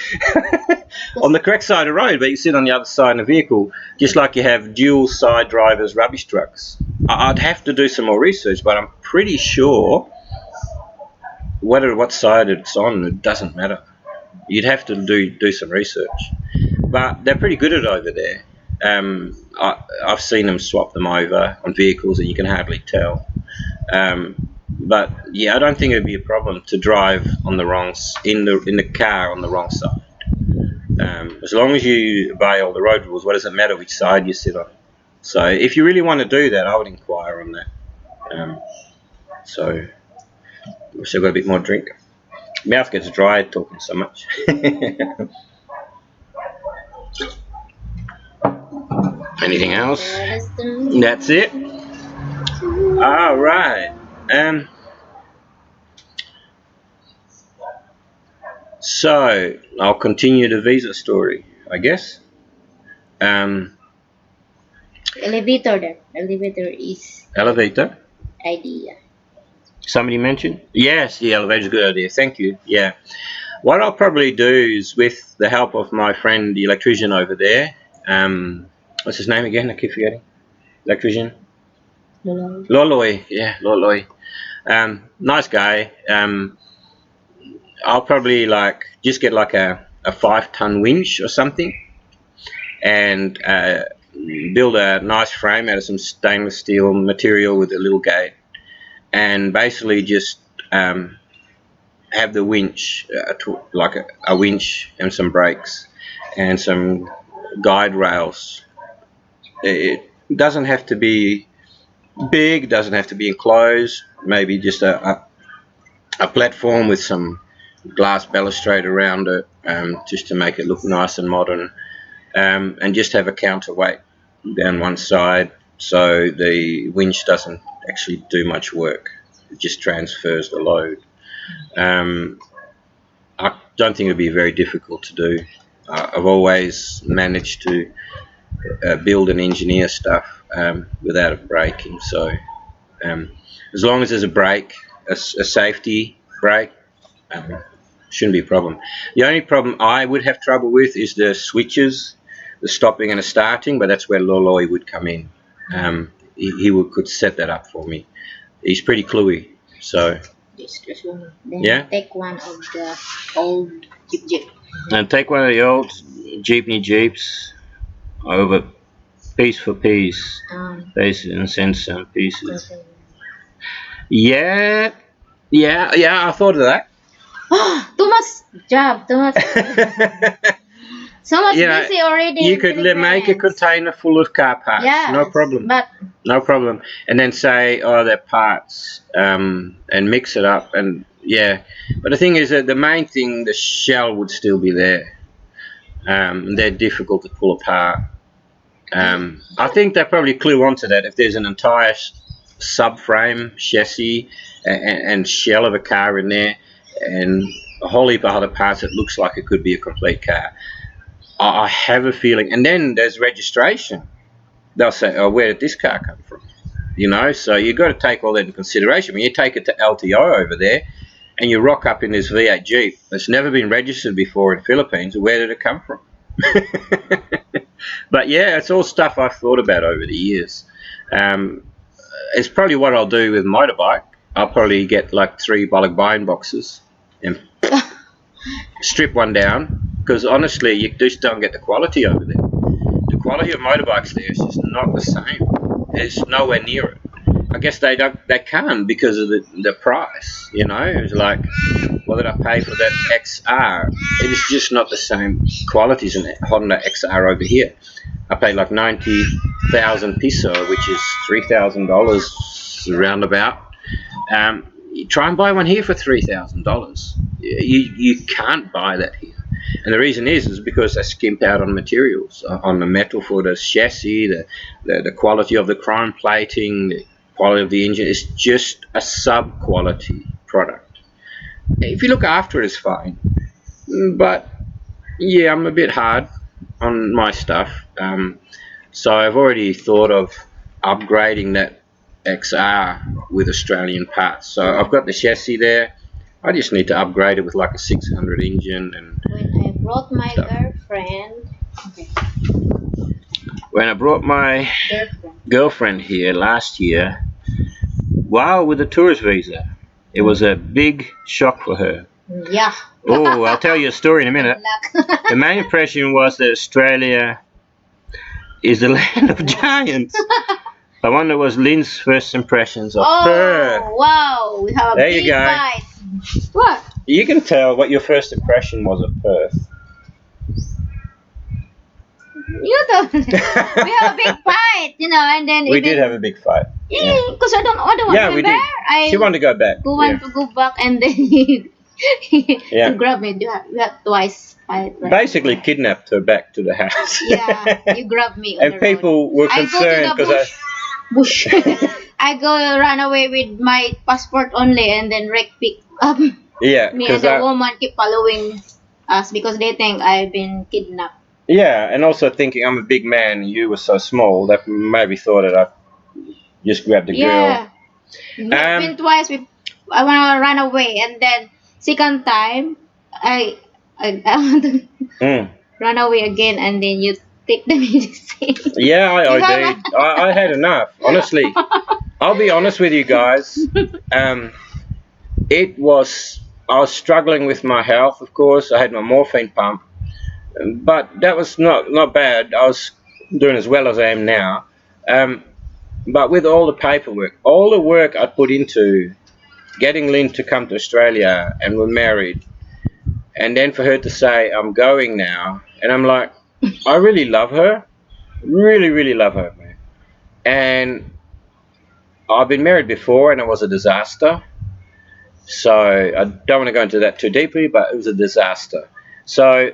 On the correct side of the road, but you sit on the other side of the vehicle, just like you have dual side drivers rubbish trucks. I'd have to do some more research, but I'm pretty sure what side it's on, it doesn't matter. You'd have to do some research, but they're pretty good at it over there. I've seen them swap them over on vehicles, and you can hardly tell. But yeah, I don't think it'd be a problem to drive on the in the car on the wrong side. As long as you obey all the road rules, what does it matter which side you sit on? So if you really want to do that, I would inquire on that. So we've still got a bit more drink. Mouth gets dry talking so much. Anything else? That's it. All right. So I'll continue the visa story, I guess. Elevator there. Elevator is Elevator. idea. Somebody mentioned? Yes, the elevator's a good idea. Thank you. Yeah. What I'll probably do is, with the help of my friend, the electrician over there, what's his name again? I keep forgetting. Electrician? Loloy. Yeah, Loloy. Nice guy. I'll probably just get a 5-ton winch or something, and build a nice frame out of some stainless steel material with a little gate, and basically just have the winch like a winch and some brakes and some guide rails. It doesn't have to be big, doesn't have to be enclosed. Maybe just a platform with some glass balustrade around it, just to make it look nice and modern, and just have a counterweight down one side, so the winch doesn't actually do much work. It just transfers the load. I don't think it would be very difficult to do. I've always managed to build and engineer stuff without it breaking. So as long as there's a brake, a safety brake, shouldn't be a problem. The only problem I would have trouble with is the switches, the stopping and the starting, but that's where Loloy would come in. He could set that up for me. He's pretty cluey, so Then yeah. take one of the old Jeep. And take one of the old Jeeps over piece for piece, pieces and send some pieces. Yeah, I thought of that. Too much job, too much. So much busy already. You could make a container full of car parts. Yeah, no problem. No problem. And then say, oh, they're parts, and mix it up. And yeah, but the thing is that the main thing, the shell would still be there. They're difficult to pull apart. I think they probably clue onto that. If there's an entire subframe, chassis, and shell of a car in there, and a whole heap of other parts, it looks like it could be a complete car. I have a feeling, and then there's registration. They'll say, oh, where did this car come from? You know, so you've got to take all that into consideration. When you take it to LTO over there, and you rock up in this V8 Jeep that's never been registered before in Philippines, where did it come from? But yeah, it's all stuff I've thought about over the years. It's probably what I'll do with motorbike. I'll probably get like 3 bine boxes and strip one down, because honestly, you just don't get the quality over there. The quality of motorbikes there is just not the same. It's nowhere near it. I guess they can't because of the price. You know, it's like, what did I pay for that XR? It is just not the same quality as a Honda XR over here. I paid like 90,000 peso, which is $3,000 roundabout. You try and buy one here for $3,000. You can't buy that here. And the reason is because they skimp out on materials, on the metal for the chassis, the quality of the chrome plating, the quality of the engine. It's just a sub-quality product. If you look after it, it's fine. But yeah, I'm a bit hard on my stuff. So I've already thought of upgrading that XR with Australian parts. So I've got the chassis there. I just need to upgrade it with like a 600 engine. And when I brought my girlfriend here last year, wow, with a tourist visa, it was a big shock for her. Yeah. Oh, I'll tell you a story in a minute. The main impression was that Australia is the land of giants. I wonder was Lyn's first impressions of Perth. Oh, wow. We have a big fight. What? You can tell what your first impression was of Perth. You don't. We have a big fight, you know, and then we did have a big fight. Yeah, because I don't want to go we back. Did. She wanted to go back. To go back, and then he grabbed me. We had twice fight. Right? Basically, kidnapped her back to the house. Yeah, you grabbed me. And people were concerned because bush. I run away with my passport only, and then Rik picked up me, and the woman keep following us because they think I've been kidnapped. Yeah, and also thinking I'm a big man and you were so small, that maybe thought that I just grabbed the girl. Yeah, been twice. I want to run away, and then second time I want to run away again, and then you take the medicine. Yeah, I did. I had enough, honestly. I'll be honest with you guys. I was struggling with my health, of course. I had my morphine pump, but that was not bad. I was doing as well as I am now. But with all the paperwork, all the work I put into getting Lyn to come to Australia, and we're married, and then for her to say, I'm going now, and I'm like, I really love her. Really, really love her, man. And I've been married before, and it was a disaster. So I don't want to go into that too deeply, but it was a disaster. So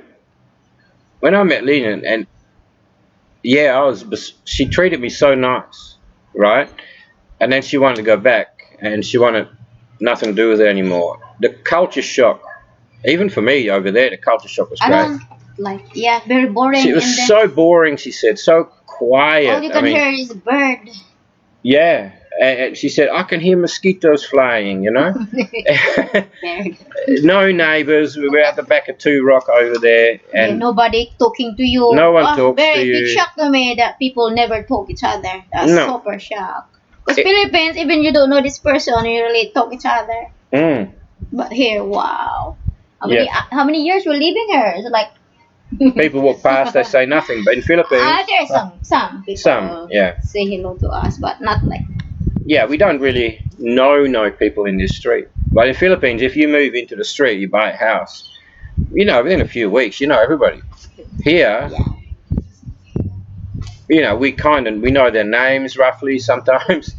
when I met Lyn, and yeah, she treated me so nice, right? And then she wanted to go back, and she wanted nothing to do with it anymore. The culture shock, even for me over there, the culture shock was I great. don't like, yeah, very boring. It was so boring, she said, so quiet. All you can hear is a bird. Yeah, and she said, I can hear mosquitos flying, you know. No neighbours. We were at the back of Two Rock over there, and nobody talking to you. No one talks to you. Very big shock to me that people never talk each other. That's super shock. Because Philippines, even you don't know this person, you really talk each other. But here, wow. How many years we're living here? It's like people walk past, they say nothing. But in Philippines, there's some people say hello to us, but not like. Yeah, we don't really know people in this street. But in Philippines, if you move into the street, you buy a house, you know, within a few weeks, you know everybody. Here, you know, we know their names roughly sometimes,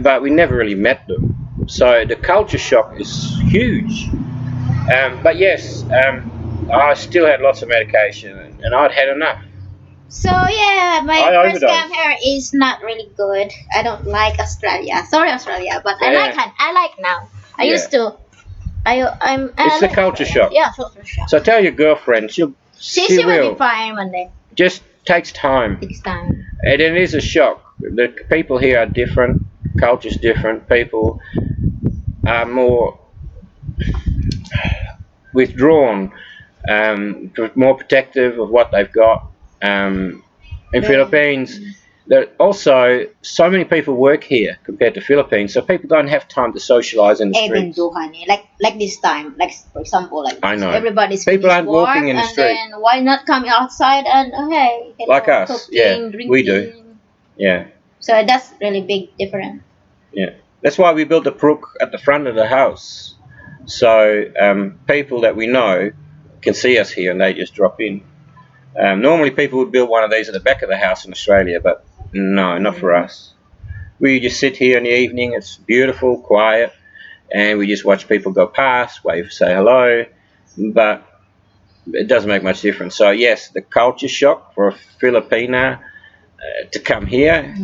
but we never really met them. So the culture shock is huge. But yes, I still had lots of medication, and I'd had enough. So yeah, my first camp here is not really good. I don't like Australia. Sorry, Australia, but I like now. I used to. It's the culture shock. Yeah, culture shock. So tell your girlfriend she will be fine one day. Just takes time. And it is a shock. The people here are different. Culture's different. People are more withdrawn, more protective of what they've got. In Philippines, there also so many people work here compared to Philippines, so people don't have time to socialize in the streets. Like this time, like for example, like I know everybody's people aren't walking in the street. And then why not come outside and hey, like us, cooking, drinking. We do, yeah. So that's really big difference. Yeah, that's why we built a brook at the front of the house, so people that we know can see us here and they just drop in. Normally people would build one of these at the back of the house in Australia, but no, not for us. We just sit here in the evening, it's beautiful, quiet, and we just watch people go past, wave, say hello, but it doesn't make much difference. So yes, the culture shock for a Filipina to come here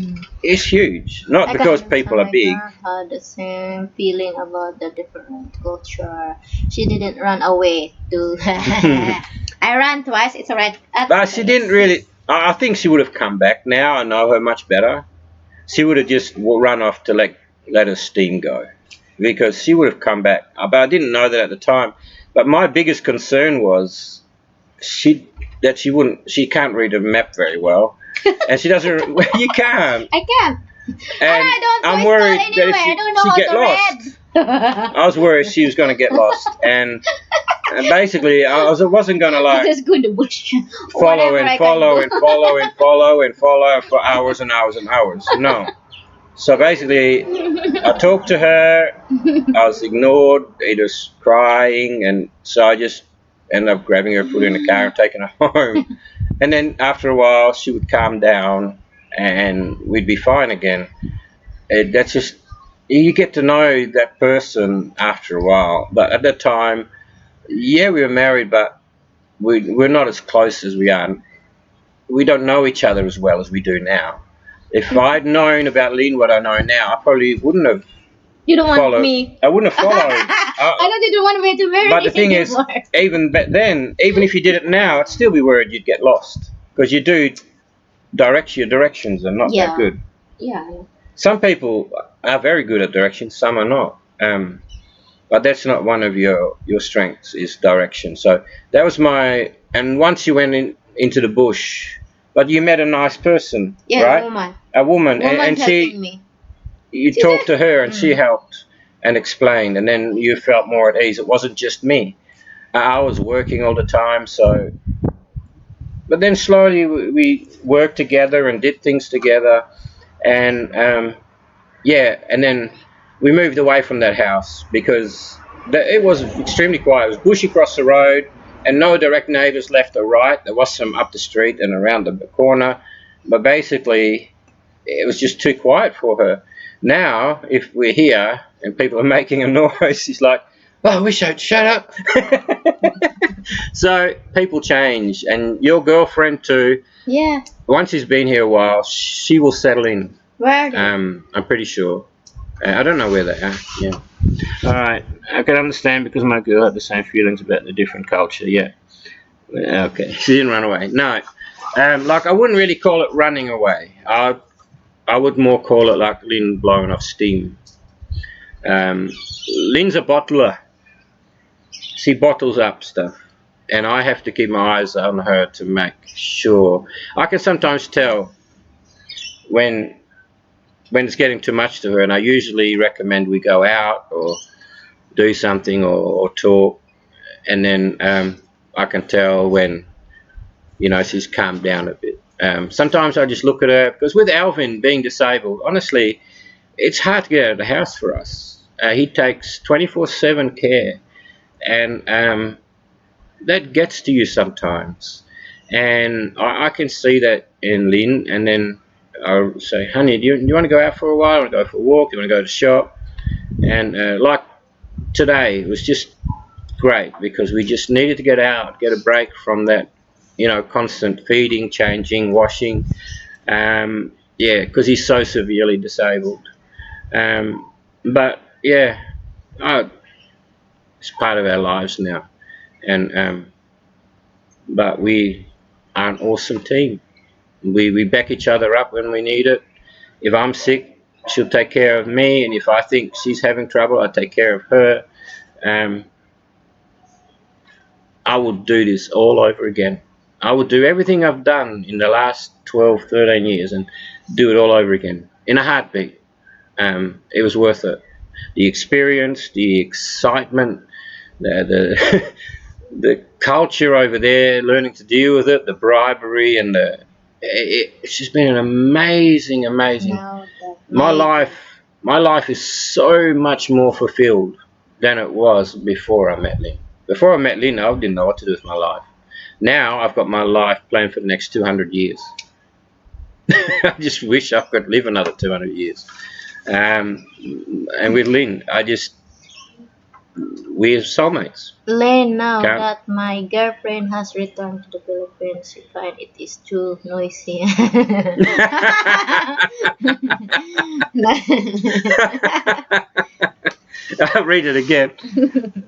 is huge. Not because people are big. I had the same feeling about the different culture. She didn't run away to. I ran twice. It's alright. But she didn't really. I think she would have come back. Now I know her much better. She would have just run off to let her steam go, because she would have come back. But I didn't know that at the time. But my biggest concern was she can't read a map very well. And she doesn't. You can't. I can't. And I'm worried that if she get lost. I was worried she was going to get lost, and basically I wasn't going to follow for hours and hours and hours. No. So basically, I talked to her. I was ignored. It was crying, and so I just ended up grabbing her, put her in the car, and taking her home. And then after a while, she would calm down, and we'd be fine again. That's just, you get to know that person after a while. But at that time, yeah, we were married, but we're not as close as we are. We don't know each other as well as we do now. If I'd known about Lyn what I know now, I probably wouldn't have. You don't want me. I wouldn't have followed. I know you don't want me to marry. But the thing is, even back then, even if you did it now, I'd still be worried you'd get lost, because your directions are not that good. Yeah. Some people are very good at directions, some are not. But that's not one of your strengths, is direction. So that was and once you went into the bush, but you met a nice person, right? A woman, and you talked to her, and she helped and explained, and then you felt more at ease. It wasn't just me. I was working all the time, so. But then slowly we worked together and did things together, and and then we moved away from that house because it was extremely quiet. It was bush across the road, and no direct neighbours left or right. There was some up the street and around the corner, but basically it was just too quiet for her. Now, if we're here, and people are making a noise, he's like, oh, I wish I'd shut up. So people change, and your girlfriend too. Yeah. Once she's been here a while, she will settle in. Where? I'm pretty sure. I don't know where they are. Yeah. All right. I can understand because my girl had the same feelings about the different culture. Yeah. Okay. She didn't run away. No. Like I wouldn't really call it running away. I would more call it like Lyn blowing off steam. Lyn's a bottler. She bottles up stuff, and I have to keep my eyes on her to make sure. I can sometimes tell when it's getting too much to her, and I usually recommend we go out or do something or talk, and then I can tell when she's calmed down a bit. Sometimes I just look at her, because with Alvin being disabled, honestly, it's hard to get out of the house for us. He takes 24/7 care, and that gets to you sometimes. And I can see that in Lyn, and then I'll say, honey, do you want to go out for a while? Do you want to go for a walk? Do you want to go to the shop? And like today, it was just great because we just needed to get out, get a break from that, constant feeding, changing, washing. Yeah, because he's so severely disabled. But yeah, it's part of our lives now. And but we are an awesome team. We back each other up when we need it. If I'm sick, she'll take care of me, and if I think she's having trouble, I take care of her. I would do this all over again. I would do everything I've done in the last 12, 13 years and do it all over again in a heartbeat. It was worth it. The experience, the excitement, the the culture over there, learning to deal with it, the bribery, and it's just been an amazing. My life is so much more fulfilled than it was before I met Lyn. Before I met Lyn, I didn't know what to do with my life. Now I've got my life planned for the next 200 years. I just wish I could live another 200 years. And with Lyn, we're soulmates. Lyn, now that my girlfriend has returned to the Philippines, she finds it is too noisy. I'll read it again.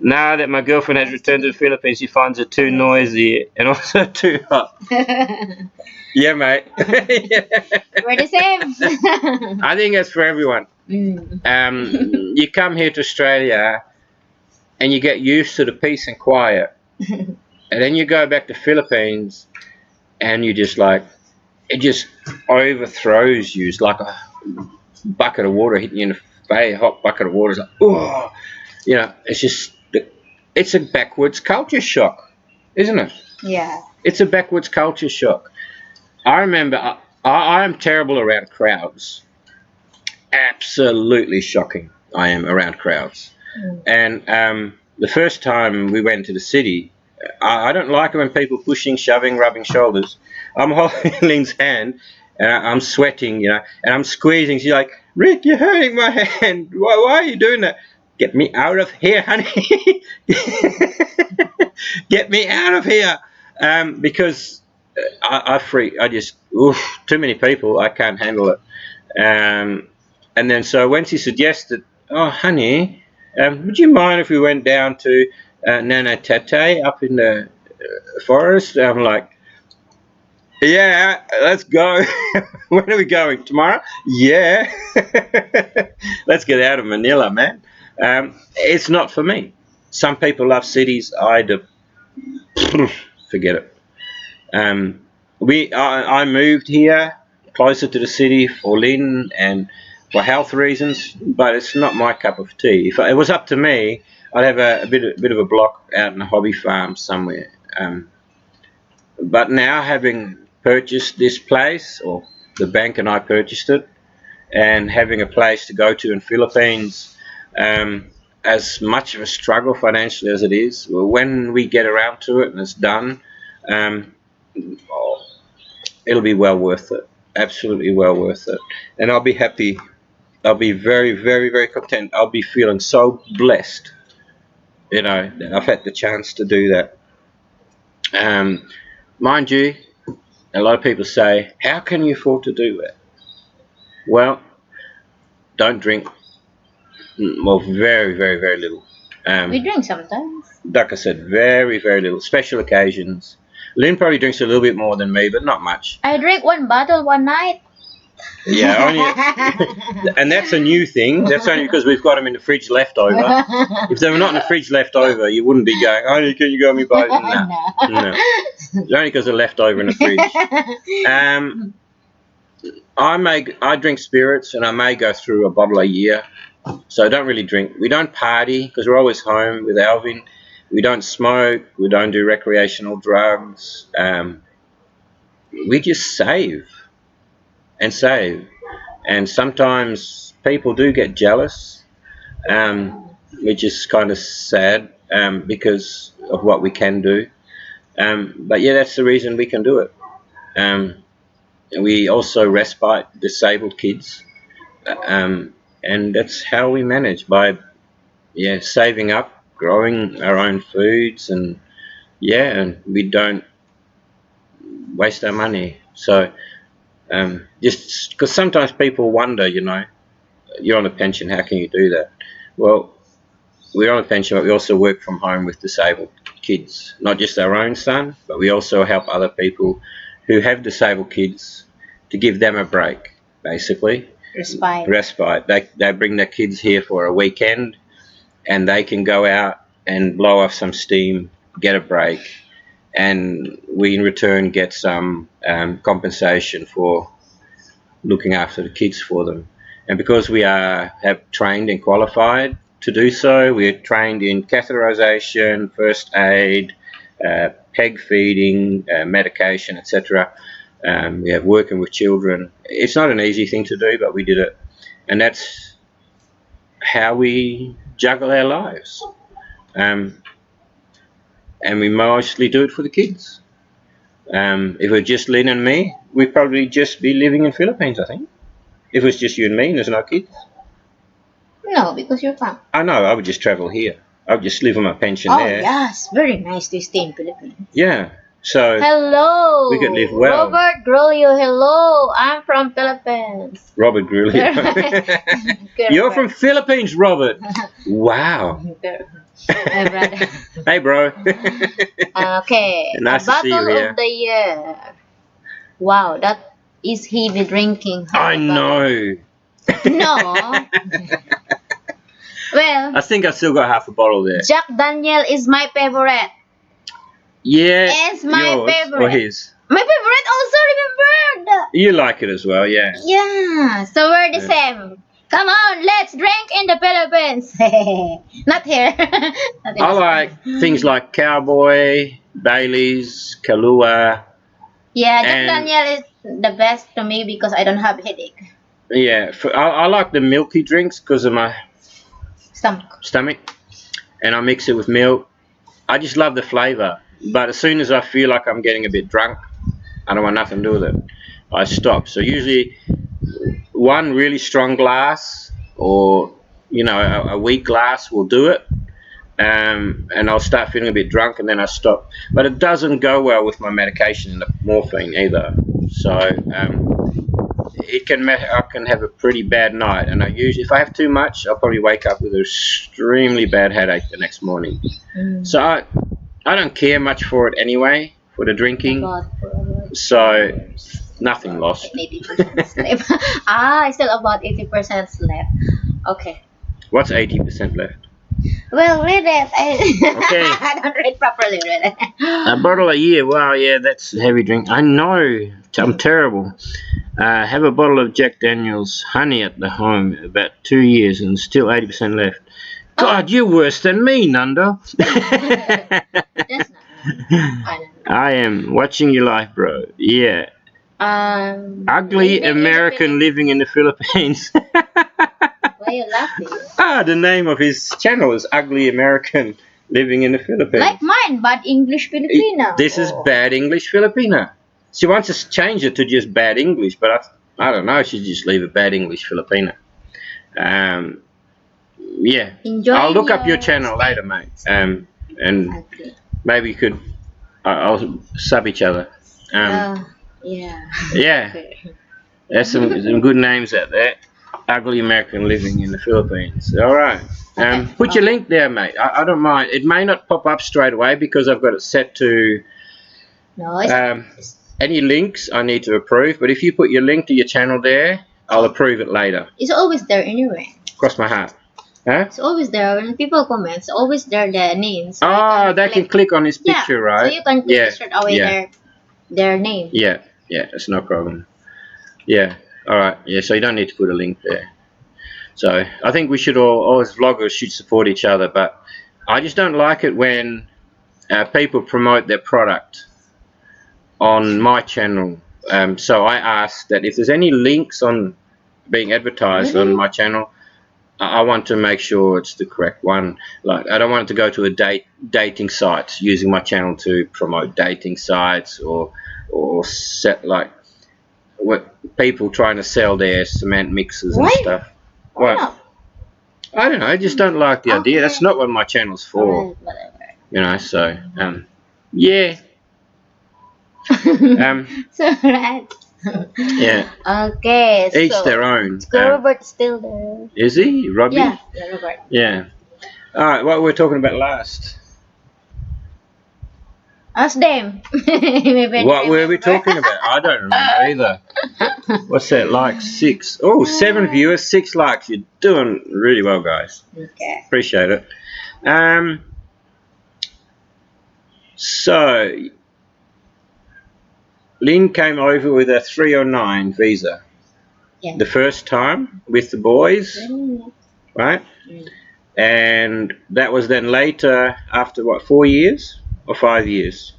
Now that my girlfriend has returned to the Philippines, she finds it too noisy and also too hot. Yeah, mate. We're the same. I think that's for everyone. You come here to Australia and you get used to the peace and quiet, and then you go back to Philippines and you just it just overthrows you. It's like a bucket of water hitting you in the face. A hot bucket of water is like, oh, it's a backwards culture shock, isn't it? Yeah. It's a backwards culture shock. I remember I am terrible around crowds. Absolutely shocking I am around crowds. And the first time we went to the city, I don't like it when people pushing, shoving, rubbing shoulders. I'm holding Lyn's hand and I'm sweating, and I'm squeezing. She's like, Rik, you're hurting my hand. Why are you doing that? Get me out of here, honey. Get me out of here. Because I freak. Too many people. I can't handle it. And then so when she suggested, oh, honey, would you mind if we went down to Nana Tate up in the forest? I'm like, yeah, let's go. When are we going? Tomorrow? Yeah. Let's get out of Manila, man. It's not for me. Some people love cities. Forget it. I moved here closer to the city for Lyn and for health reasons, but it's not my cup of tea. If it was up to me, I'd have a bit of a block out in a hobby farm somewhere. But now, having purchased this place, or the bank and I purchased it, and having a place to go to in Philippines, as much of a struggle financially as it is, when we get around to it and it's done, it'll be well worth it. Absolutely well worth it. And I'll be happy I'll be very, very, very content. I'll be feeling so blessed, you know, that I've had the chance to do that. Mind you, a lot of people say, how can you afford to do that? Well, don't drink. Well, very, very, very little. We drink sometimes. Like I said, very, very little. Special occasions. Lynn probably drinks a little bit more than me, but not much. I drink 1 bottle one night. Yeah, only, and that's a new thing. That's only because we've got them in the fridge left over. If they were not in the fridge left over, you wouldn't be going, oh, can you go me both? No. It's only because they're left over in the fridge. I drink spirits, and I may go through a bottle a year. So I don't really drink. We don't party because we're always home with Alvin. We don't smoke. We don't do recreational drugs. We just save and save. And sometimes people do get jealous, which is kind of sad because of what we can do. But yeah, that's the reason we can do it. We also respite disabled kids. And that's how we manage, by saving up, growing our own foods, and we don't waste our money. So just because sometimes people wonder, you know, you're on a pension, how can you do that? Well, we're on a pension, but we also work from home with disabled kids, not just our own son, but we also help other people who have disabled kids to give them a break, basically. Respite. They bring their kids here for a weekend, and they can go out and blow off some steam, get a break, and we in return get some compensation for looking after the kids for them. And because we have trained and qualified to do so, we're trained in catheterization, first aid, peg feeding, medication, etc. We have working with children. It's not an easy thing to do, but we did it. And that's how we juggle our lives. And we mostly do it for the kids. If it was just Lynn and me, we'd probably just be living in Philippines, I think. If it was just you and me and there's no kids. No, because you're fine. I know, I would just travel here. I would just live on my pension there. Oh, yes. Very nice to stay in Philippines. Yeah. So hello, we could live well. Robert Grolio, hello. I'm from Philippines. Robert Grolio. You're from Philippines, Robert. Wow. Hey, brother. Hey, bro. Okay. Nice to see you here. Bottle of the year. Wow, that is heavy drinking. I know. No. Well, I think I still got half a bottle there. Jack Daniel is my favorite. Yeah. It's my favorite. Or his. My favorite also, remembered. You like it as well, yeah. Yeah, so we're the same. Come on, let's drink in the Philippines. Not here. I like things like Cowboy, Bailey's, Kahlua. Yeah, Jack Daniel is the best to me because I don't have headache. Yeah, I like the milky drinks because of my stomach. And I mix it with milk. I just love the flavour. But as soon as I feel like I'm getting a bit drunk, I don't want nothing to do with it. I stop. So usually one really strong glass or, you know, a weak glass will do it. And I'll start feeling a bit drunk and then I stop. But it doesn't go well with my medication and the morphine either. So I can have a pretty bad night. And I usually, if I have too much, I'll probably wake up with an extremely bad headache the next morning. So I don't care much for it anyway, for the drinking. So nothing lost. 80% left. I still about 80% left. Okay. What's 80% left? Well, read it. Okay. I don't read properly. Read it. A bottle a year. Wow, yeah, that's a heavy drink. I know. I'm terrible. Have a bottle of Jack Daniel's honey at the home about 2 years and still 80% left. God, you're worse than me, Nando. I am watching your life, bro. Yeah. Ugly American living in the Philippines. Why are you laughing? The name of his channel is Ugly American Living in the Philippines. Like mine, Bad English Filipina. This is Bad English Filipina. She wants to change it to just Bad English, but I don't know. She just leave it Bad English Filipina. Yeah, I'll look up your channel later, mate. And Okay. maybe you could. I'll sub each other. Yeah. Yeah, Okay. there's some good names out there. Ugly American living in the Philippines. All right. Okay. Put your link there, mate. I don't mind. It may not pop up straight away because I've got it set to. No, Any links I need to approve, but if you put your link to your channel there, I'll approve it later. it's always there anyway. Cross my heart. Huh? It's always there when people comment. It's always there the names. So they can click on his picture, right? So you can click straight away their name. Yeah, it's no problem. Yeah, all right. Yeah, so you don't need to put a link there. So I think we should all as vloggers should support each other, but I just don't like it when people promote their product on my channel. So I ask that if there's any links on being advertised on my channel, I want to make sure it's the correct one. Like, I don't want it to go to a dating sites using my channel to promote dating sites or set like what people trying to sell their cement mixers and stuff. Why not? I don't know. I just don't like the idea. That's not what my channel's for. Whatever. You know. So yeah. So right. Yeah. Okay. Each their own. Robert's still there. Is he? Robbie? Yeah, Robert. Yeah. All right. What were we talking about last? Ask them. What were we talking about? I don't remember either. What's that like? 6. Oh, 7 viewers, 6 likes. You're doing really well, guys. Okay. Appreciate it. So Lyn came over with a 309 visa. Yeah. The first time with the boys, right? And that was then later, after what, 4 years or 5 years?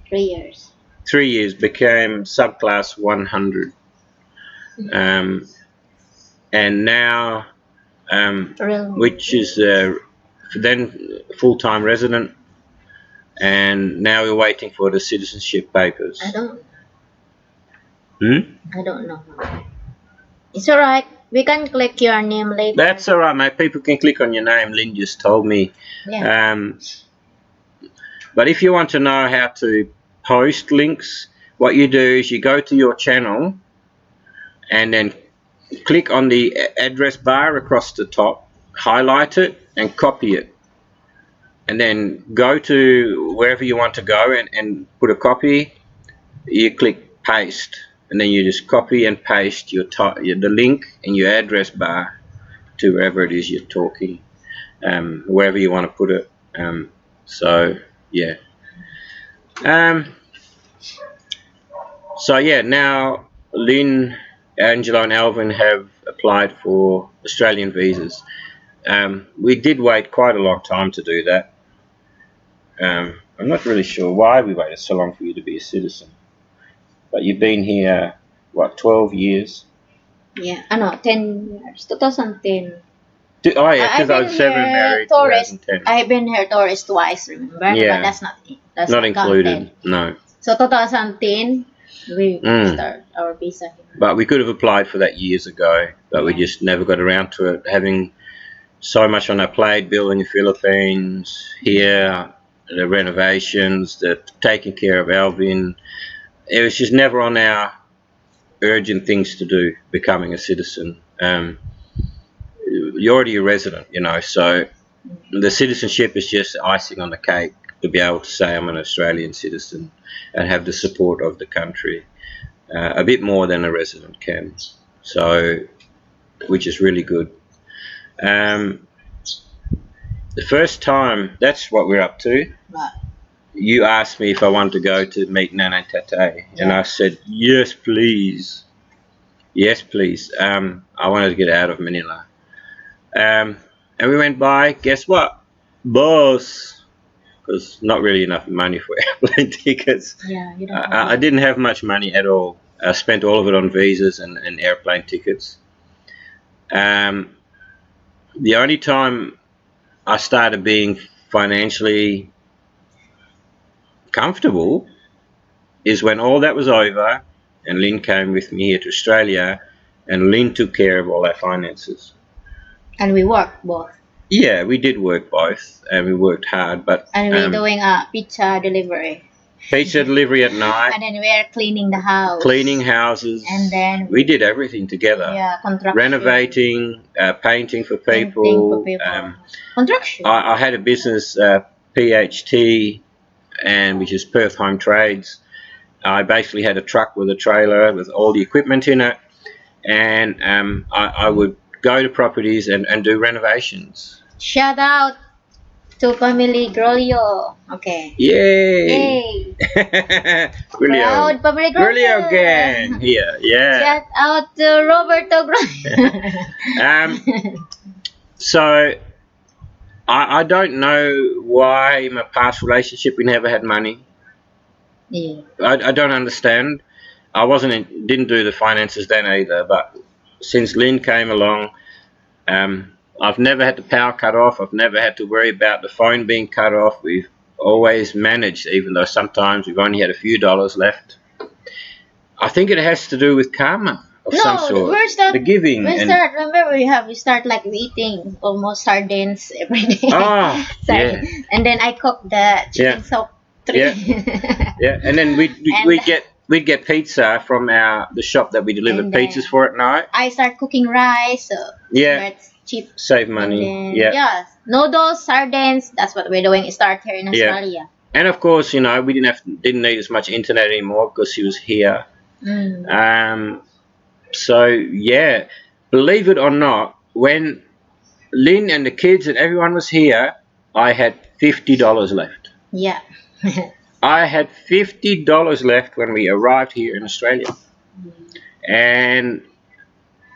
3 years. 3 years became subclass 100. And now, which is then full-time resident, and now we're waiting for the citizenship papers. I don't. I don't know. It's alright. We can click your name later. That's alright, mate. People can click on your name. Lyn just told me. Yeah. But if you want to know how to post links, what you do is you go to your channel and then click on the address bar across the top, highlight it and copy it. And then go to wherever you want to go and put a copy. You click paste, and then you just copy and paste the link in your address bar to wherever it is you're talking, wherever you want to put it. So yeah. So yeah, now Lyn, Angelo and Alvin have applied for Australian visas. We did wait quite a long time to do that. I'm not really sure why we waited so long for you to be a citizen. But you've been here, what, 12 years? Yeah, I know, 10 years. 2010. Oh yeah, 2007 married, tourist. 2010. I've been here tourist twice, remember? Yeah. But that's not included, counted. no. So 2010, we start our visa here. But we could have applied for that years ago, but we just never got around to it. Having so much on our plate, building the Philippines, here, the renovations, the taking care of Alvin. It was just never on our urgent things to do, becoming a citizen. You're already a resident, you know, so the citizenship is just icing on the cake to be able to say I'm an Australian citizen and have the support of the country, a bit more than a resident can, so, which is really good. The first time, that's what we're up to. Right. You asked me if I wanted to go to meet Nana and Tate, and I said, yes, please. Yes, please. I wanted to get out of Manila. And we went by, guess what? Boss. Because not really enough money for airplane tickets. Yeah, you don't I didn't have much money at all. I spent all of it on visas and airplane tickets. The only time I started being financially comfortable is when all that was over and Lyn came with me here to Australia and Lyn took care of all our finances. And we work both. Yeah, we did work both, and we worked hard. But And we're doing a pizza delivery. Pizza delivery at night. And then we're cleaning the house. Cleaning houses. And then we did everything together. Yeah, construction. Renovating, painting for people. Painting for people. Construction. I had a business, PHT, and which is Perth Home Trades. I basically had a truck with a trailer with all the equipment in it, and I would go to properties and do renovations. Shout out to family Grolio. Okay. Yay! Proud family Grolio gang here. Yeah. Shout out to Roberto Grolio. So I don't know why in my past relationship we never had money. Yeah. I don't understand. I didn't do the finances then either, but since Lyn came along, I've never had the power cut off. I've never had to worry about the phone being cut off. We've always managed, even though sometimes we've only had a few dollars left. I think it has to do with karma of some sort. The giving. We start like eating almost sardines every day. Oh, yeah. And then I cook the chicken soup. Yeah. Yeah, and then we'd get pizza from the shop that we delivered pizzas for at night. I start cooking rice. So it's cheap. Save money. Yeah. Noodles, sardines. That's what we're doing. Start here in Australia. Yeah. And of course, we didn't need as much internet anymore because he was here. So yeah, believe it or not, when Lyn and the kids and everyone was here, I had $50 left. Yeah. I had $50 left when we arrived here in Australia, and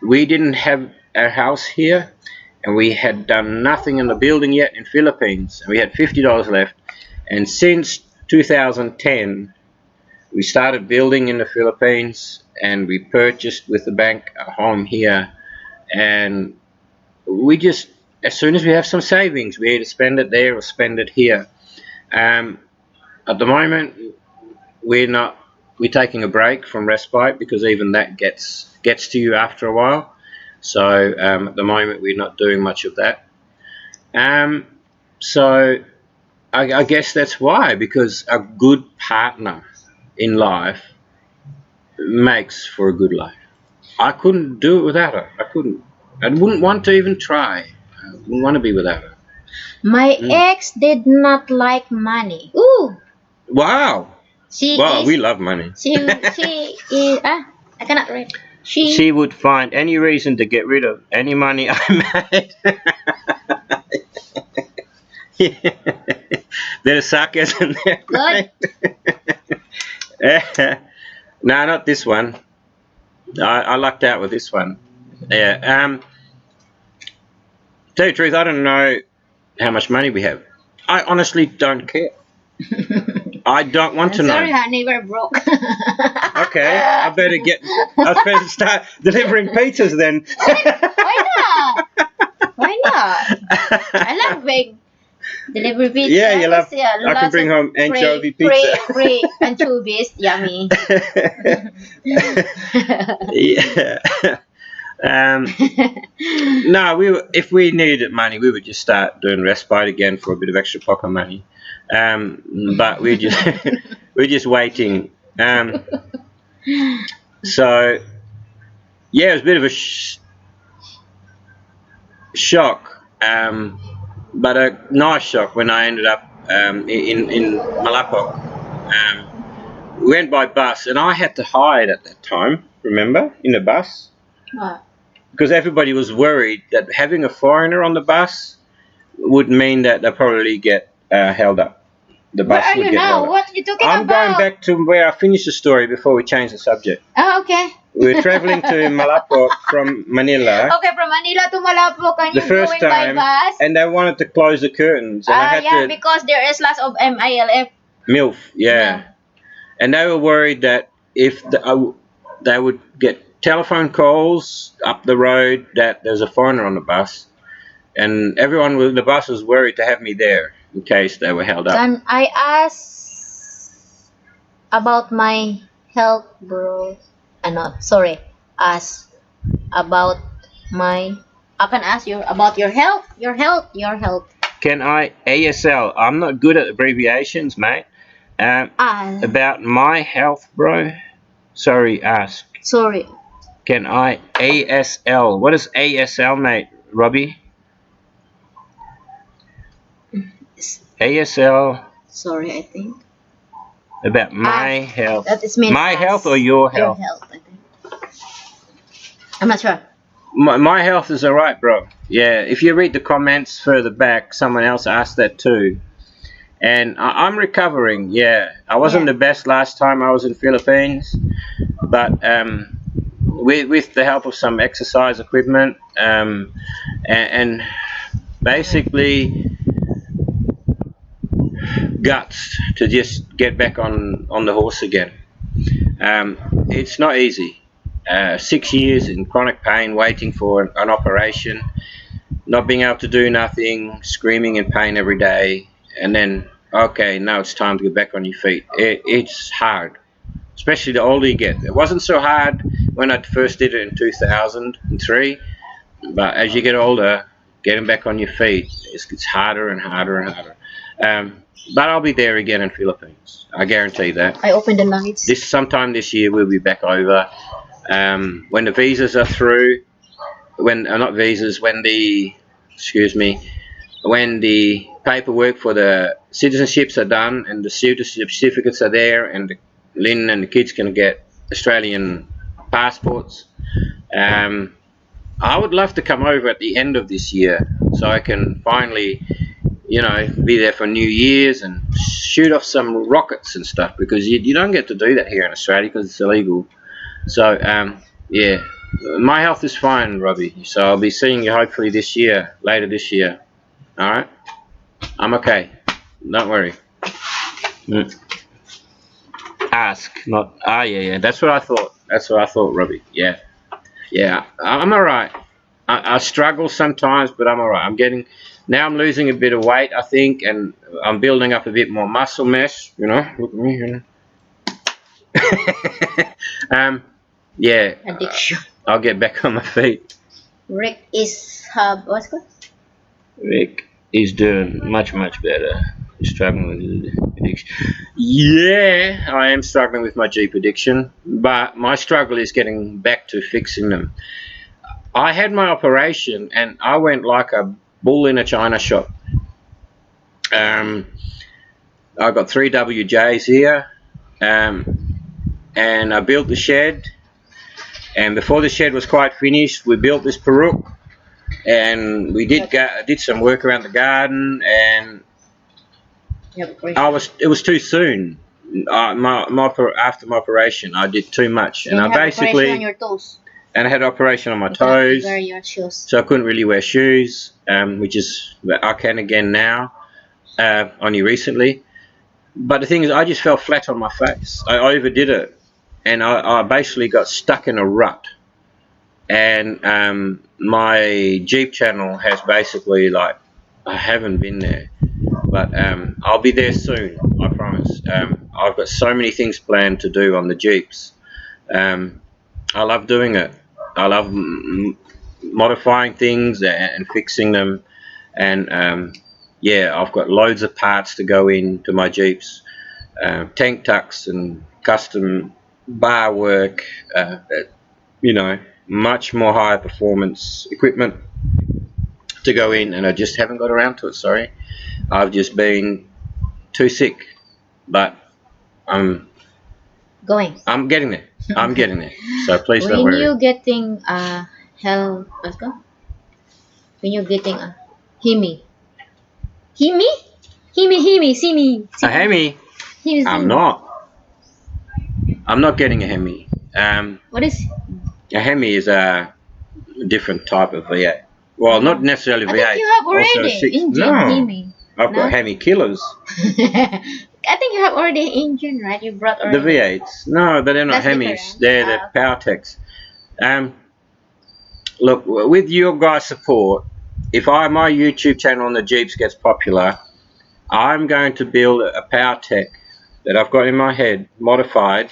we didn't have a house here, and we had done nothing in the building yet in Philippines, and we had $50 left. And since 2010, we started building in the Philippines, and we purchased with the bank a home here, and we just, as soon as we have some savings, we either spend it there or spend it here. At the moment, we're taking a break from respite because even that gets to you after a while. So at the moment, we're not doing much of that. So I guess that's why, because a good partner in life makes for a good life. I couldn't do it without her. I couldn't. I wouldn't want to even try. I wouldn't want to be without her. My ex did not like money. Ooh. Wow. We love money. She is. I cannot read. She would find any reason to get rid of any money I made. Yeah. There's sarcasm there. Good. No, not this one. I lucked out with this one. Yeah. Tell you the truth, I don't know how much money we have. I honestly don't care. I don't want to know. Sorry, honey, we're broke. Okay, I better start delivering pizzas then. Why not? Why not? I love big delivery pizza. Yeah, you love. I can bring home anchovy pizza. Free anchovies, yummy. Yeah. No, if we needed money, we would just start doing respite again for a bit of extra pocket money. But we're just waiting. So yeah, it was a bit of a shock, but a nice shock when I ended up in Malapok. We went by bus, and I had to hide at that time. Remember, in the bus. What? Because everybody was worried that having a foreigner on the bus would mean that they'll probably get held up. The bus Where are would you get now? held up. What are you talking about? I'm going back to where I finished the story before we change the subject. Oh, okay. We were traveling to Malapok from Manila. Okay, from Manila to Malapok, and The you're first going by time, bus. and they wanted to close the curtains. And I had because there is lots of MILF. MILF, yeah. And they were worried that if they would get telephone calls up the road that there's a foreigner on the bus, and everyone with the bus was worried to have me there in case they were held up. Can I ask about my health, bro? Ask about my I can ask you about your health. Your health. Can I ASL? I'm not good at abbreviations, mate. About my health, bro. Sorry, ask. Sorry. Can I ASL? What is ASL, mate? Robbie? ASL. Sorry, I think. About my health. That is mean my health or your health? Your health, I think. I'm not sure. My health is alright, bro. Yeah, if you read the comments further back, someone else asked that too. And I'm recovering, yeah. I wasn't the best last time I was in Philippines, but with the help of some exercise equipment and basically guts to just get back on the horse again. It's not easy. 6 years in chronic pain, waiting for an operation, not being able to do nothing, screaming in pain every day, and then, okay, now it's time to get back on your feet. It's hard, especially the older you get. It wasn't so hard when I first did it in 2003, but as you get older, getting back on your feet, it's harder and harder and harder. But I'll be there again in Philippines. I guarantee that. I opened the lights. Sometime this year we'll be back over. When the visas are through, when the paperwork for the citizenships are done and the citizenship certificates are there, and Lynn and the kids can get Australian passports. I would love to come over at the end of this year so I can finally, be there for New Year's and shoot off some rockets and stuff, because you don't get to do that here in Australia because it's illegal. So, yeah, my health is fine, Robbie. So I'll be seeing you hopefully later this year. All right? I'm okay. Don't worry. Ask, not, yeah. That's what I thought, Robbie. Yeah. I'm all right. I struggle sometimes, but I'm all right. I'm losing a bit of weight, I think, and I'm building up a bit more muscle mass, Look at me, yeah. Addiction. I'll get back on my feet. Rik is what's it called? Rik is doing much better. He's struggling with addiction. Yeah, I am struggling with my Jeep addiction, but my struggle is getting back to fixing them. I had my operation and I went like a bull in a china shop. I got 3 WJs here, and I built the shed. And before the shed was quite finished, we built this Peruk, and we did some work around the garden, and it was too soon. After my operation, I did too much, and I basically on your toes. And I had an operation on my toes, so I couldn't really wear shoes, which is I can again now, only recently. But the thing is, I just fell flat on my face. I overdid it. And I basically got stuck in a rut, and my Jeep channel has basically, I haven't been there, but I'll be there soon, I promise. I've got so many things planned to do on the Jeeps. I love doing it. I love modifying things and fixing them, and yeah, I've got loads of parts to go into my Jeeps, tank tucks and custom bar work, much more high performance equipment to go in, and I just haven't got around to it. Sorry, I've just been too sick, but I'm getting there. I'm getting there. So please don't worry. When you're getting let's go. When you're getting a hemi, see me. A hemi? I'm not getting a hemi. What is? A hemi is a different type of V8. Well, not necessarily V8. I think you have already engine hemi. I've got hemi killers. I think you have already engine, right? You brought already. The V8s. No, but they're not hemis. They're the PowerTechs. Look, with your guys' support, if my YouTube channel on the Jeeps gets popular, I'm going to build a PowerTech that I've got in my head, modified.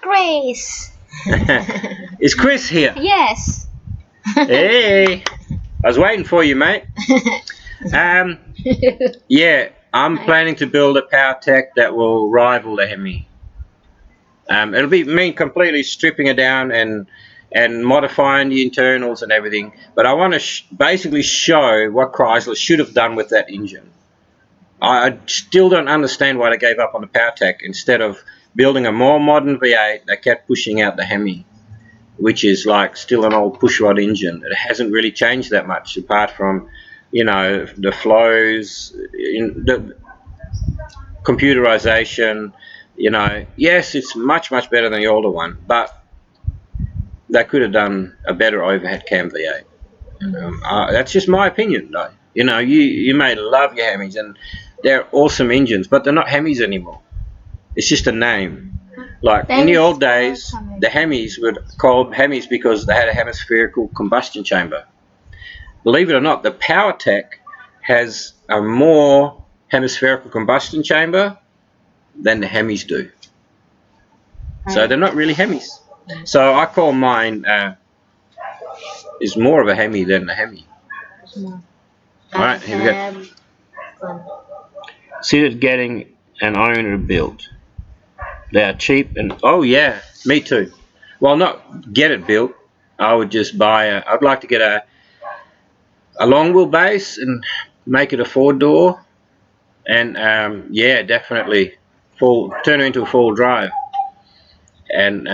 Chris. Is Chris here? Yes. Hey. I was waiting for you, mate. Yeah, I'm planning to build a PowerTech that will rival the Hemi. It'll be me completely stripping it down and modifying the internals and everything. But I want to basically show what Chrysler should have done with that engine. I still don't understand why they gave up on the PowerTech instead of building a more modern V8 that kept pushing out the Hemi, which is like still an old pushrod engine. It hasn't really changed that much apart from, you know, the flows, the computerization. You know, yes, it's much better than the older one, but they could have done a better overhead cam V8. That's just my opinion, though. You know, you may love your Hemis, and they're awesome engines, but they're not Hemis anymore. It's just a name. Like in the old days, the Hemis were called Hemis because they had a hemispherical combustion chamber. Believe it or not, the PowerTech has a more hemispherical combustion chamber than the Hemis do. So they're not really Hemis. So I call mine is more of a Hemi than a Hemi. Alright, here we go. See it getting an owner built. They are cheap and oh yeah, me too. Well, not get it built. I would just buy I'd like to get a long wheelbase and make it a 4-door, and yeah, definitely turn it into a 4-wheel drive, and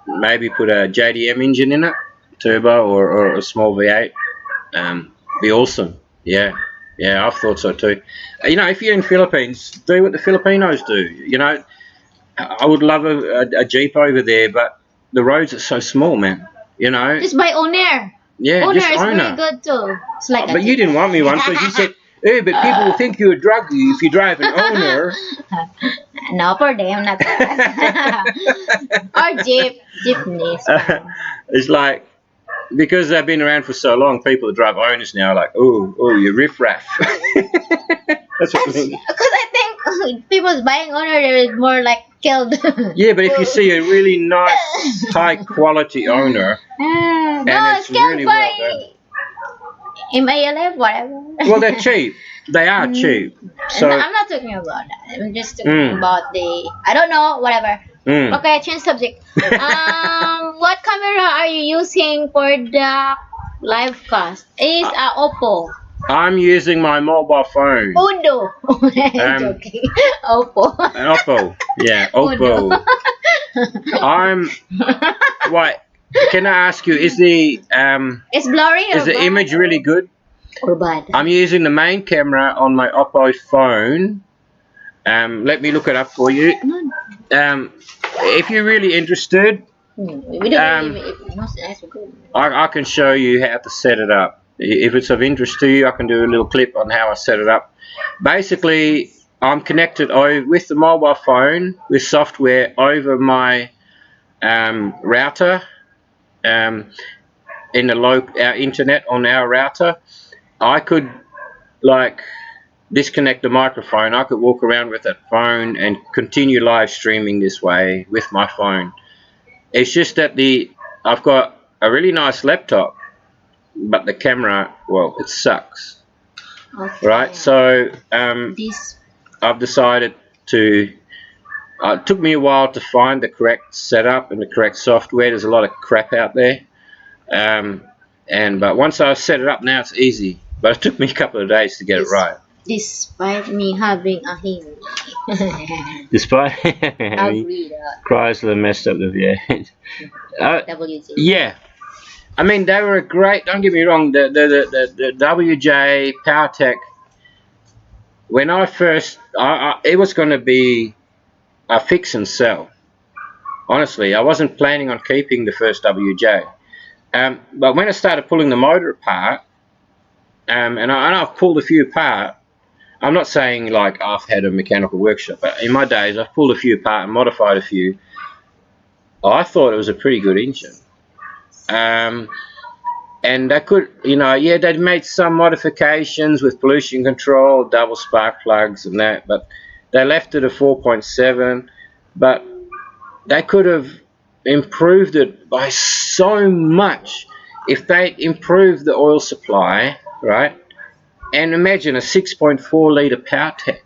maybe put a JDM engine in it, turbo or a small V8. Be awesome. Yeah, I thought so too. You know, if you're in Philippines, do what the Filipinos do. You know, I would love a Jeep over there, but the roads are so small, man. You know, just buy Owner. Yeah, Owner just is Owner. Very good too. It's like but you didn't want me one because you said, "Hey, but people will think you're a druggie if you drive an Owner." No, for them, not that. Or jeepneys. It's like, because they've been around for so long, people that drive Owners now are like, oh, you riffraff. That's what I mean. Because I think people buying Owner is more like killed. Yeah, but if you see a really nice, high quality Owner, and it's really well done. MALF, whatever. Well, they're cheap. They are cheap. So I'm not talking about that. I'm just talking about the. I don't know. Whatever. Okay, change subject. What camera are you using for the live cast? Is Oppo. I'm using my mobile phone. Udo. I'm joking. Oppo. An Oppo. Yeah, Oppo. What? Can I ask you? Is the it's blurry. Is the image really good? Or bad? I'm using the main camera on my Oppo phone. Let me look it up for you. If you're really interested, I can show you how to set it up. If it's of interest to you, I can do a little clip on how I set it up. Basically, I'm connected with the mobile phone with software over my router, in the our internet on our router. I could like disconnect the microphone. I could walk around with that phone and continue live streaming this way with my phone. It's just that I've got a really nice laptop, but the camera, well, it sucks. Okay. Right, so I've decided to. It took me a while to find the correct setup and the correct software. There's a lot of crap out there, but once I set it up, now it's easy. But it took me a couple of days to get it right. Despite me having a Hemi. Despite Chrysler messed up the V8. Yeah. I mean, they were great. Don't get me wrong. The WJ PowerTech. When I first, it was going to be a fix and sell. Honestly, I wasn't planning on keeping the first WJ. But when I started pulling the motor apart, and I've pulled a few apart. I'm not saying like I've had a mechanical workshop, but in my days I've pulled a few apart and modified a few. I thought it was a pretty good engine. And they could, yeah, they'd made some modifications with pollution control, double spark plugs and that, but they left it at 4.7, but they could have improved it by so much if they improve the oil supply, right, and imagine a 6.4 litre power tech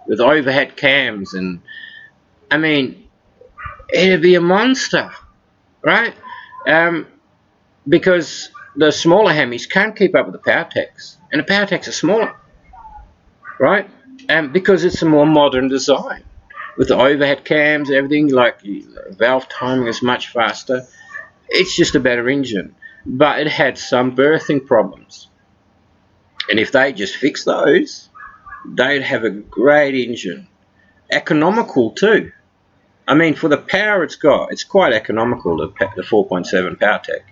with overhead cams, and I mean, it'd be a monster, right? Because the smaller Hemis can't keep up with the power techs, and the power techs are smaller, right? Because it's a more modern design with the overhead cams, everything, like valve timing is much faster. It's just a better engine, but it had some berthing problems, and if they just fix those, they'd have a great engine, economical too. I mean, for the power it's got, it's quite economical, the 4.7 PowerTech.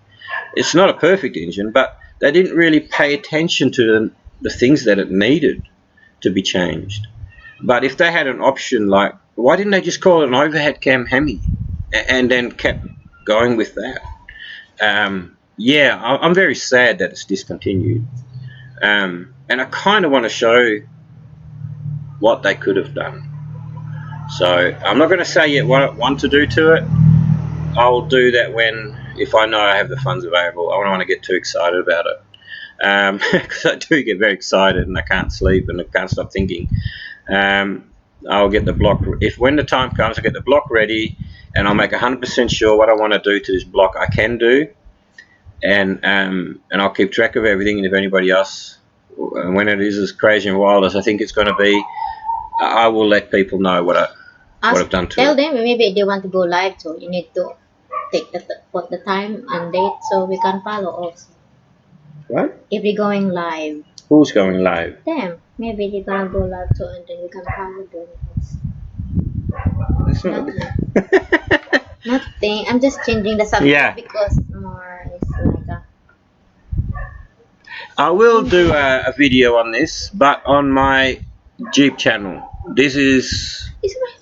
It's not a perfect engine, but they didn't really pay attention to the things that it needed to be changed. But if they had an option like, why didn't they just call it an overhead cam Hemi and then kept going with that? Yeah, I'm very sad that it's discontinued. And I kind of want to show what they could have done. So I'm not going to say yet what I want to do to it. I'll do that if I know I have the funds available. I don't want to get too excited about it, because I do get very excited and I can't sleep and I can't stop thinking. I'll get the block, when the time comes, I'll get the block ready, and I'll make 100% sure what I want to do to this block I can do, and I'll keep track of everything, and if anybody else, when it is as crazy and wild as I think it's going to be, I will let people know what I've done to tell it. them maybe they want to go live, so you need to put the time and date so we can follow also. What? If we're going live. Who's going live? Them. Maybe they're gonna go live too, and then we can follow them. That's not Nothing. I'm just changing the subject, yeah, because more is like a... I will do a video on this, but on my Jeep channel. This is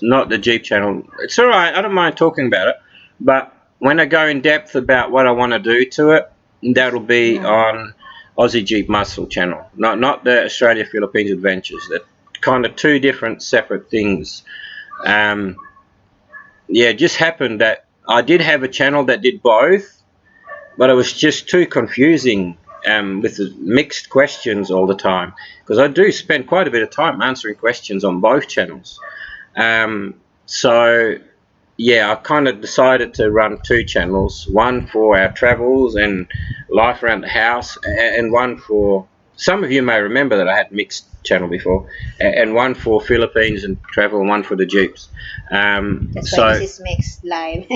not the Jeep channel. It's alright, I don't mind talking about it, but when I go in depth about what I want to do to it, that'll be on Aussie Jeep Muscle channel, not the Australia Philippines Adventures. They're kind of two different separate things. Yeah, it just happened that I did have a channel that did both, but it was just too confusing with the mixed questions all the time, because I do spend quite a bit of time answering questions on both channels. So yeah, I kind of decided to run two channels, one for our travels and life around the house, and one for, some of you may remember that I had mixed channel before, and one for Philippines and travel, and one for the Jeeps. That's why this is mixed live.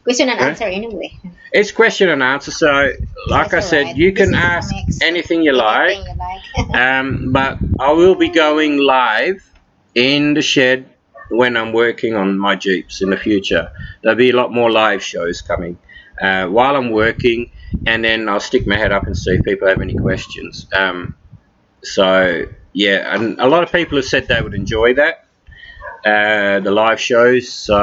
Question and answer anyway. It's question and answer, so like I said, you can ask anything you like. But I will be going live in the shed when I'm working on my Jeeps in the future. There'll be a lot more live shows coming while I'm working, and then I'll stick my head up and see if people have any questions. So yeah, and a lot of people have said they would enjoy that, the live shows, so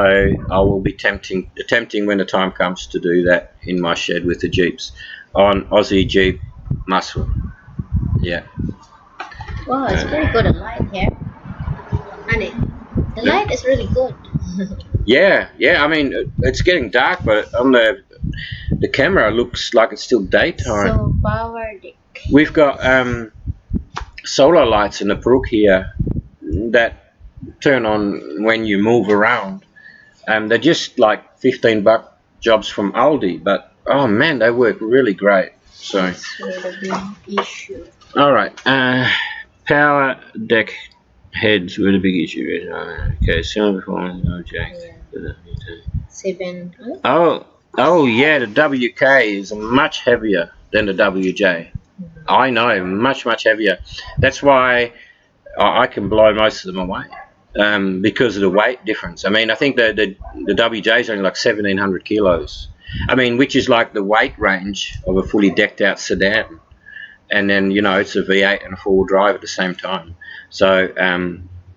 I will be attempting when the time comes to do that in my shed with the Jeeps on Aussie Jeep Muscle. Yeah. Wow, it's very good at light here. Honey, the light is really good. Yeah, I mean, it's getting dark, but on the camera it looks like it's still daytime. So powered. We've got solar lights in the brook here that turn on when you move around. They're just like $15 jobs from Aldi, but oh man, they work really great. So that's really big issue. All right, power deck heads were the big issue. Okay, cylinder performance, no jack. Yeah. 7. Oh yeah, the WK is much heavier than the WJ. I know, much heavier. That's why I can blow most of them away, because of the weight difference. I mean, I think the WJ is only like 1,700 kilos. I mean, which is like the weight range of a fully decked out sedan. And then, you know, it's a V8 and a four-wheel drive at the same time. So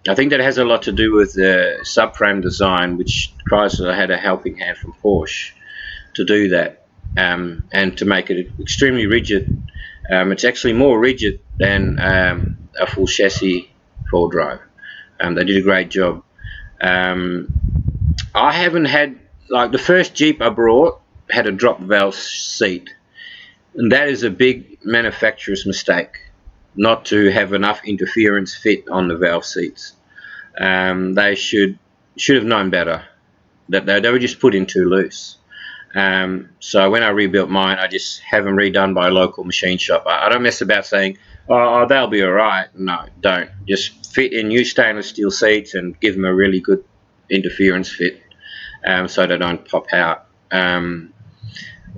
I think that has a lot to do with the subframe design, which Chrysler had a helping hand from Porsche to do that, and to make it extremely rigid. It's actually more rigid than a full chassis four-wheel drive. They did a great job. I haven't had, like, the first Jeep I brought had a drop valve seat, And that is a big manufacturer's mistake, not to have enough interference fit on the valve seats. They should have known better. That they were just put in too loose. So when I rebuilt mine, I just have them redone by a local machine shop. I don't mess about saying, oh, they'll be all right. No, don't. Just fit in new stainless steel seats and give them a really good interference fit, so they don't pop out.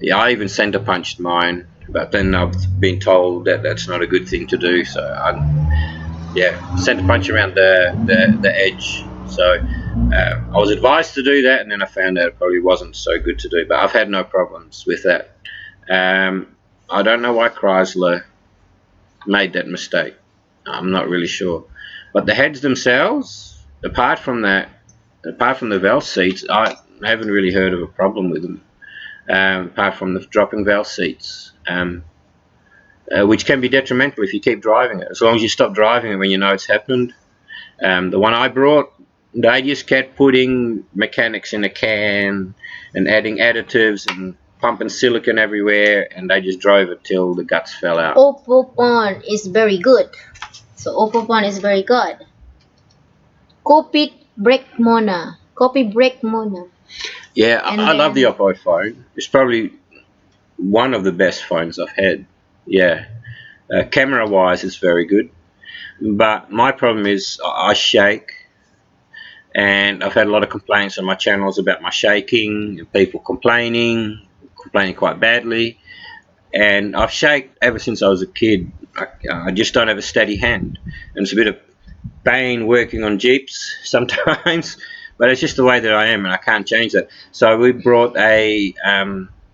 Yeah, I even center punched mine, but then I've been told that that's not a good thing to do. So center punch around the edge. So I was advised to do that, and then I found out it probably wasn't so good to do. But I've had no problems with that. I don't know why Chrysler made that mistake. I'm not really sure. But the heads themselves, apart from the valve seats, I haven't really heard of a problem with them. Apart from the dropping valve seats, which can be detrimental if you keep driving it. As long as you stop driving it when you know it's happened. The one I brought, they just kept putting mechanics in a can and adding additives and pumping silicone everywhere, and they just drove it till the guts fell out. Opopon is very good. So Opopon is very good. Copy Break Mona. Yeah, I love the Oppo phone. It's probably one of the best phones I've had. Yeah, camera wise it's very good, but my problem is I shake, and I've had a lot of complaints on my channels about my shaking and people complaining quite badly, and I've shaked ever since I was a kid. I just don't have a steady hand, and it's a bit of pain working on Jeeps sometimes, but it's just the way that I am, and I can't change that. So we brought a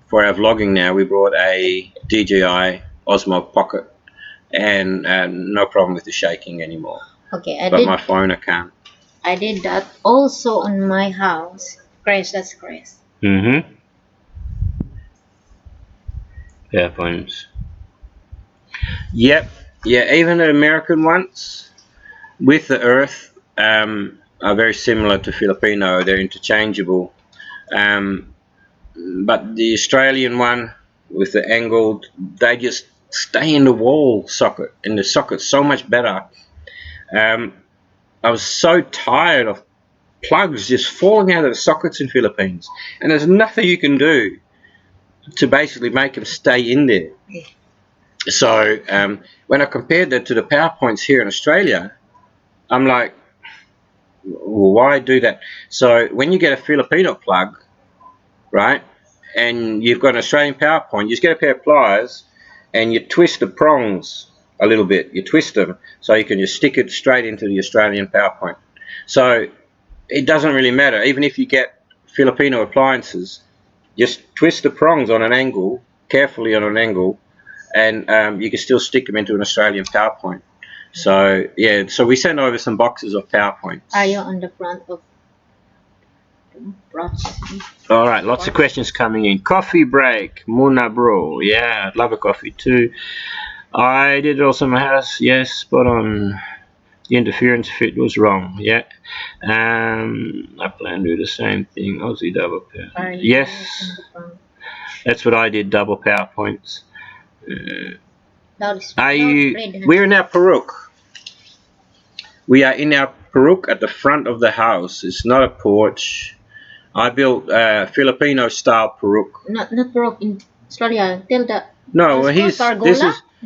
for our vlogging now, we brought a DJI Osmo Pocket, and no problem with the shaking anymore. Okay, but my phone I can't. I did that also on my house. That's crash. Yeah, phones. Yep. Yeah, even the American ones with the Earth are very similar to Filipino. They're interchangeable. But the Australian one with the angled, they just stay in the wall socket, and the socket's so much better. I was so tired of plugs just falling out of the sockets in Philippines, and there's nothing you can do to basically make them stay in there. So when I compared that to the PowerPoints here in Australia, I'm like, well, why do that? So when you get a Filipino plug, right, and you've got an Australian PowerPoint, you just get a pair of pliers and you twist the prongs a little bit. You twist them so you can just stick it straight into the Australian PowerPoint. So it doesn't really matter. Even if you get Filipino appliances, just twist the prongs on an angle, carefully on an angle, and you can still stick them into an Australian PowerPoint. So yeah, so we sent over some boxes of PowerPoints. Are you on the front of all right, lots of questions coming in. Coffee break, Muna bro. Yeah, I'd love a coffee too. I did it also in my house. Yes, spot on. The interference fit was wrong. Yeah. I plan to do the same thing. Aussie double power. Yes. That's what I did, double PowerPoints. We're in our Peruk. We are in our Peruk at the front of the house. It's not a porch. I built Filipino style Peruk. Not Peruk in Australia. Tell that. No, this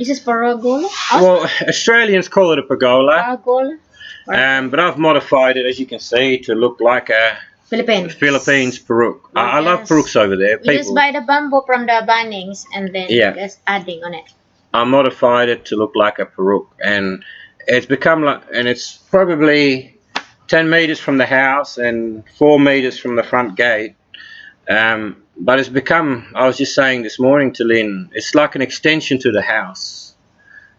is pergola. Well, Australians call it a pergola. Pergola. But I've modified it, as you can see, to look like a Philippines Peruk. I love Peruks over there. We just buy the bamboo from the Bunnings and then just adding on it. I modified it to look like a Peruk, and it's become like, and it's probably 10 meters from the house and 4 meters from the front gate. But it's become, I was just saying this morning to Lynn, it's like an extension to the house.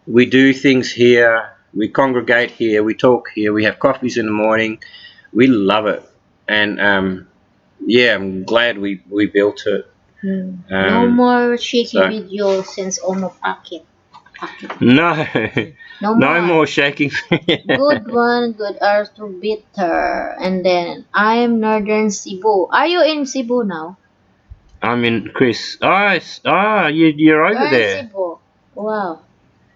We do things here, we congregate here, we talk here, we have coffees in the morning. We love it. And yeah, I'm glad we built it. No more shaky video since Omo Pocket. No. No more shaking. Good one, good Arthur Bitter. And then I'm Northern Cebu. Are you in Cebu now? I'm in Chris. You're over there. Cebu. Wow.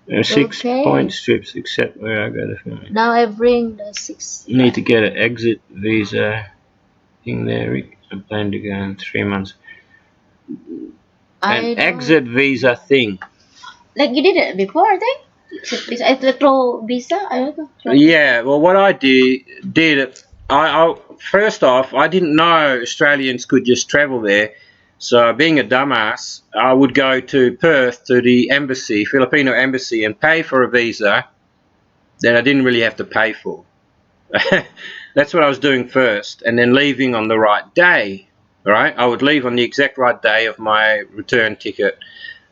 6 Okay. point strips, except where I go to film. Now I bring the 6. You need to get an exit visa thing there, Rik. I plan to go in 3 months. An exit visa thing. Like you did it before, I think. Electro visa. I don't know. Yeah. Well, what I did I first off, I didn't know Australians could just travel there. So being a dumbass, I would go to Perth to the embassy, Filipino embassy, and pay for a visa that I didn't really have to pay for. That's what I was doing first, and then leaving on the right day. Right, I would leave on the exact right day of my return ticket.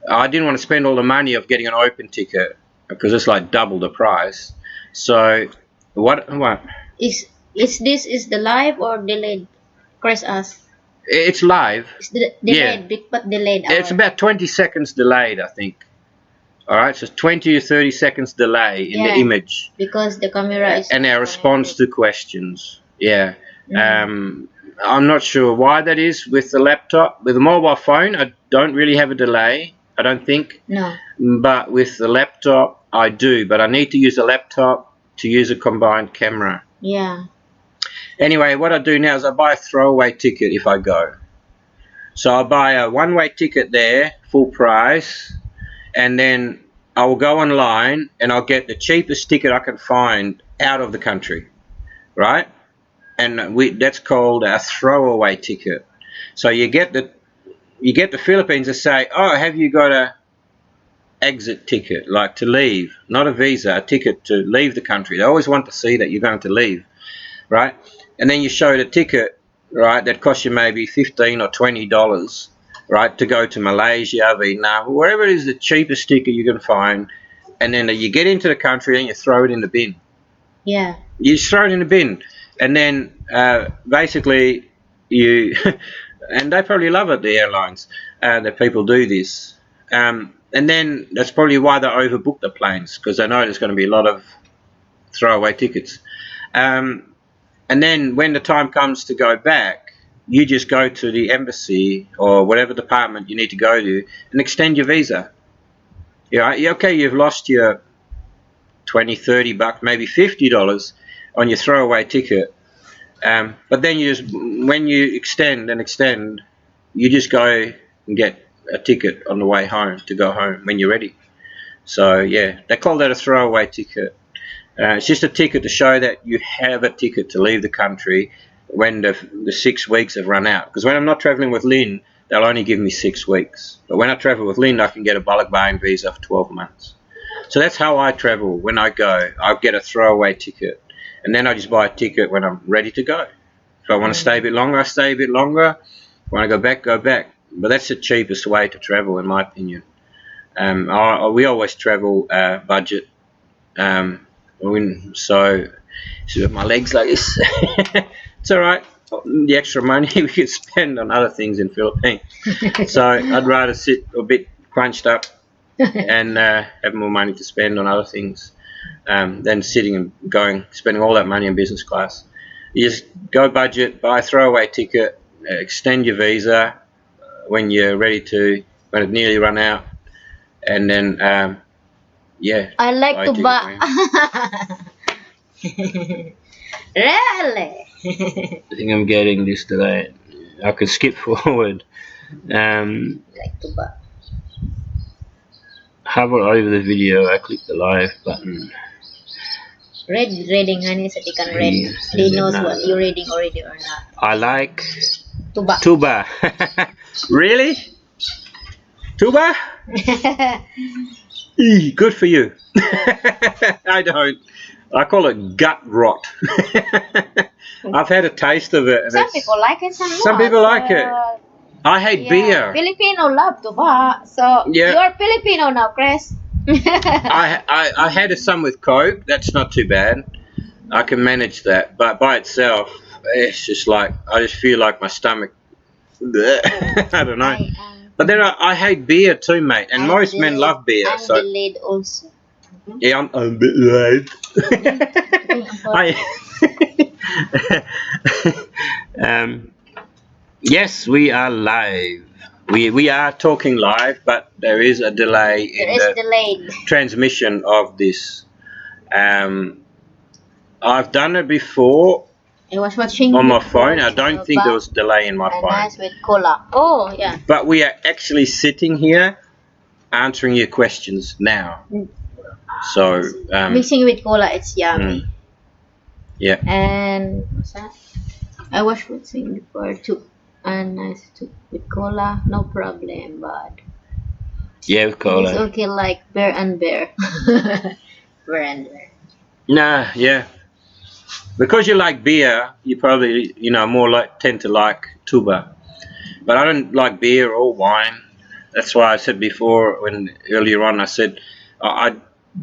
I didn't want to spend all the money of getting an open ticket because it's like double the price. So what? Is this the live or delayed? Press us. It's live. It's delayed, yeah. But delayed. It's about 20 seconds delayed, I think. All right, so 20 or 30 seconds delay in the image. Because the camera is. And our response to questions. Yeah. I'm not sure why that is with the laptop. With the mobile phone, I don't really have a delay, I don't think. No. But with the laptop, I do. But I need to use a laptop to use a combined camera. Yeah. Anyway, what I do now is I buy a throwaway ticket if I go. So I buy a one-way ticket there, full price, and then I will go online and I'll get the cheapest ticket I can find out of the country, right? And that's called a throwaway ticket. So you get the Philippines to say, oh, have you got a exit ticket, like to leave, not a visa, a ticket to leave the country. They always want to see that you're going to leave, right? And then you show the ticket, right, that costs you maybe $15 or $20, right, to go to Malaysia, Vietnam, wherever it is the cheapest ticket you can find, and then you get into the country and you throw it in the bin. Yeah. You just throw it in the bin, and then basically you, and they probably love it, the airlines, that people do this. And then that's probably why they overbook the planes, because they know there's going to be a lot of throwaway tickets. And then when the time comes to go back, you just go to the embassy or whatever department you need to go to and extend your visa. Okay, you've lost your $20, $30, maybe $50 on your throwaway ticket. But then when you extend, you just go and get a ticket on the way home to go home when you're ready. So yeah, they call that a throwaway ticket. It's just a ticket to show that you have a ticket to leave the country when the 6 weeks have run out. Because when I'm not traveling with Lyn, they'll only give me 6 weeks. But when I travel with Lyn, I can get a Balikbayan visa for 12 months. So that's how I travel. When I go, I'll get a throwaway ticket. And then I just buy a ticket when I'm ready to go. If I want to stay a bit longer, I stay a bit longer. If I want to go back, go back. But that's the cheapest way to travel, in my opinion. We always travel budget. So with my legs like this, it's all right. The extra money we could spend on other things in Philippines. So I'd rather sit a bit crunched up and have more money to spend on other things than sitting and spending all that money in business class. You just go budget, buy a throwaway ticket, extend your visa when you're ready to, when it nearly run out, and then yeah. I like to buy. Really? I think I'm getting this today. I could skip forward. Like to buy. Hover over the video. I click the live button. Reading, honey, so they can read. They knows what you're reading already or not. I like tuba. Tuba. Really? Tuba? Good for you. I don't. I call it gut rot. I've had a taste of it. And some people like it, some people like it. I hate beer. Filipino love tuba. So you're Filipino now, Chris. I had some with Coke. That's not too bad. I can manage that. But by itself, it's just like, I just feel like my stomach. I don't know. But then I hate beer too, mate. And most men love beer. I'm delayed also. Yeah, I'm a bit late. Yes, we are live. We are talking live, but there is a delay in the delayed transmission of this. I've done it before I was watching on my before phone. I don't think there was delay in my phone. nice with cola. Oh yeah. But we are actually sitting here answering your questions now. So Mixing with cola, it's yummy. Yeah. And what's that? I was watching before too. And nice too with cola, no problem. But Yeah, with cola. it's okay, like bear and bear. Bear and bear. Nah, yeah. Because you like beer, you probably more tend to like tuba. But I don't like beer or wine. That's why I said before, when earlier on, I said I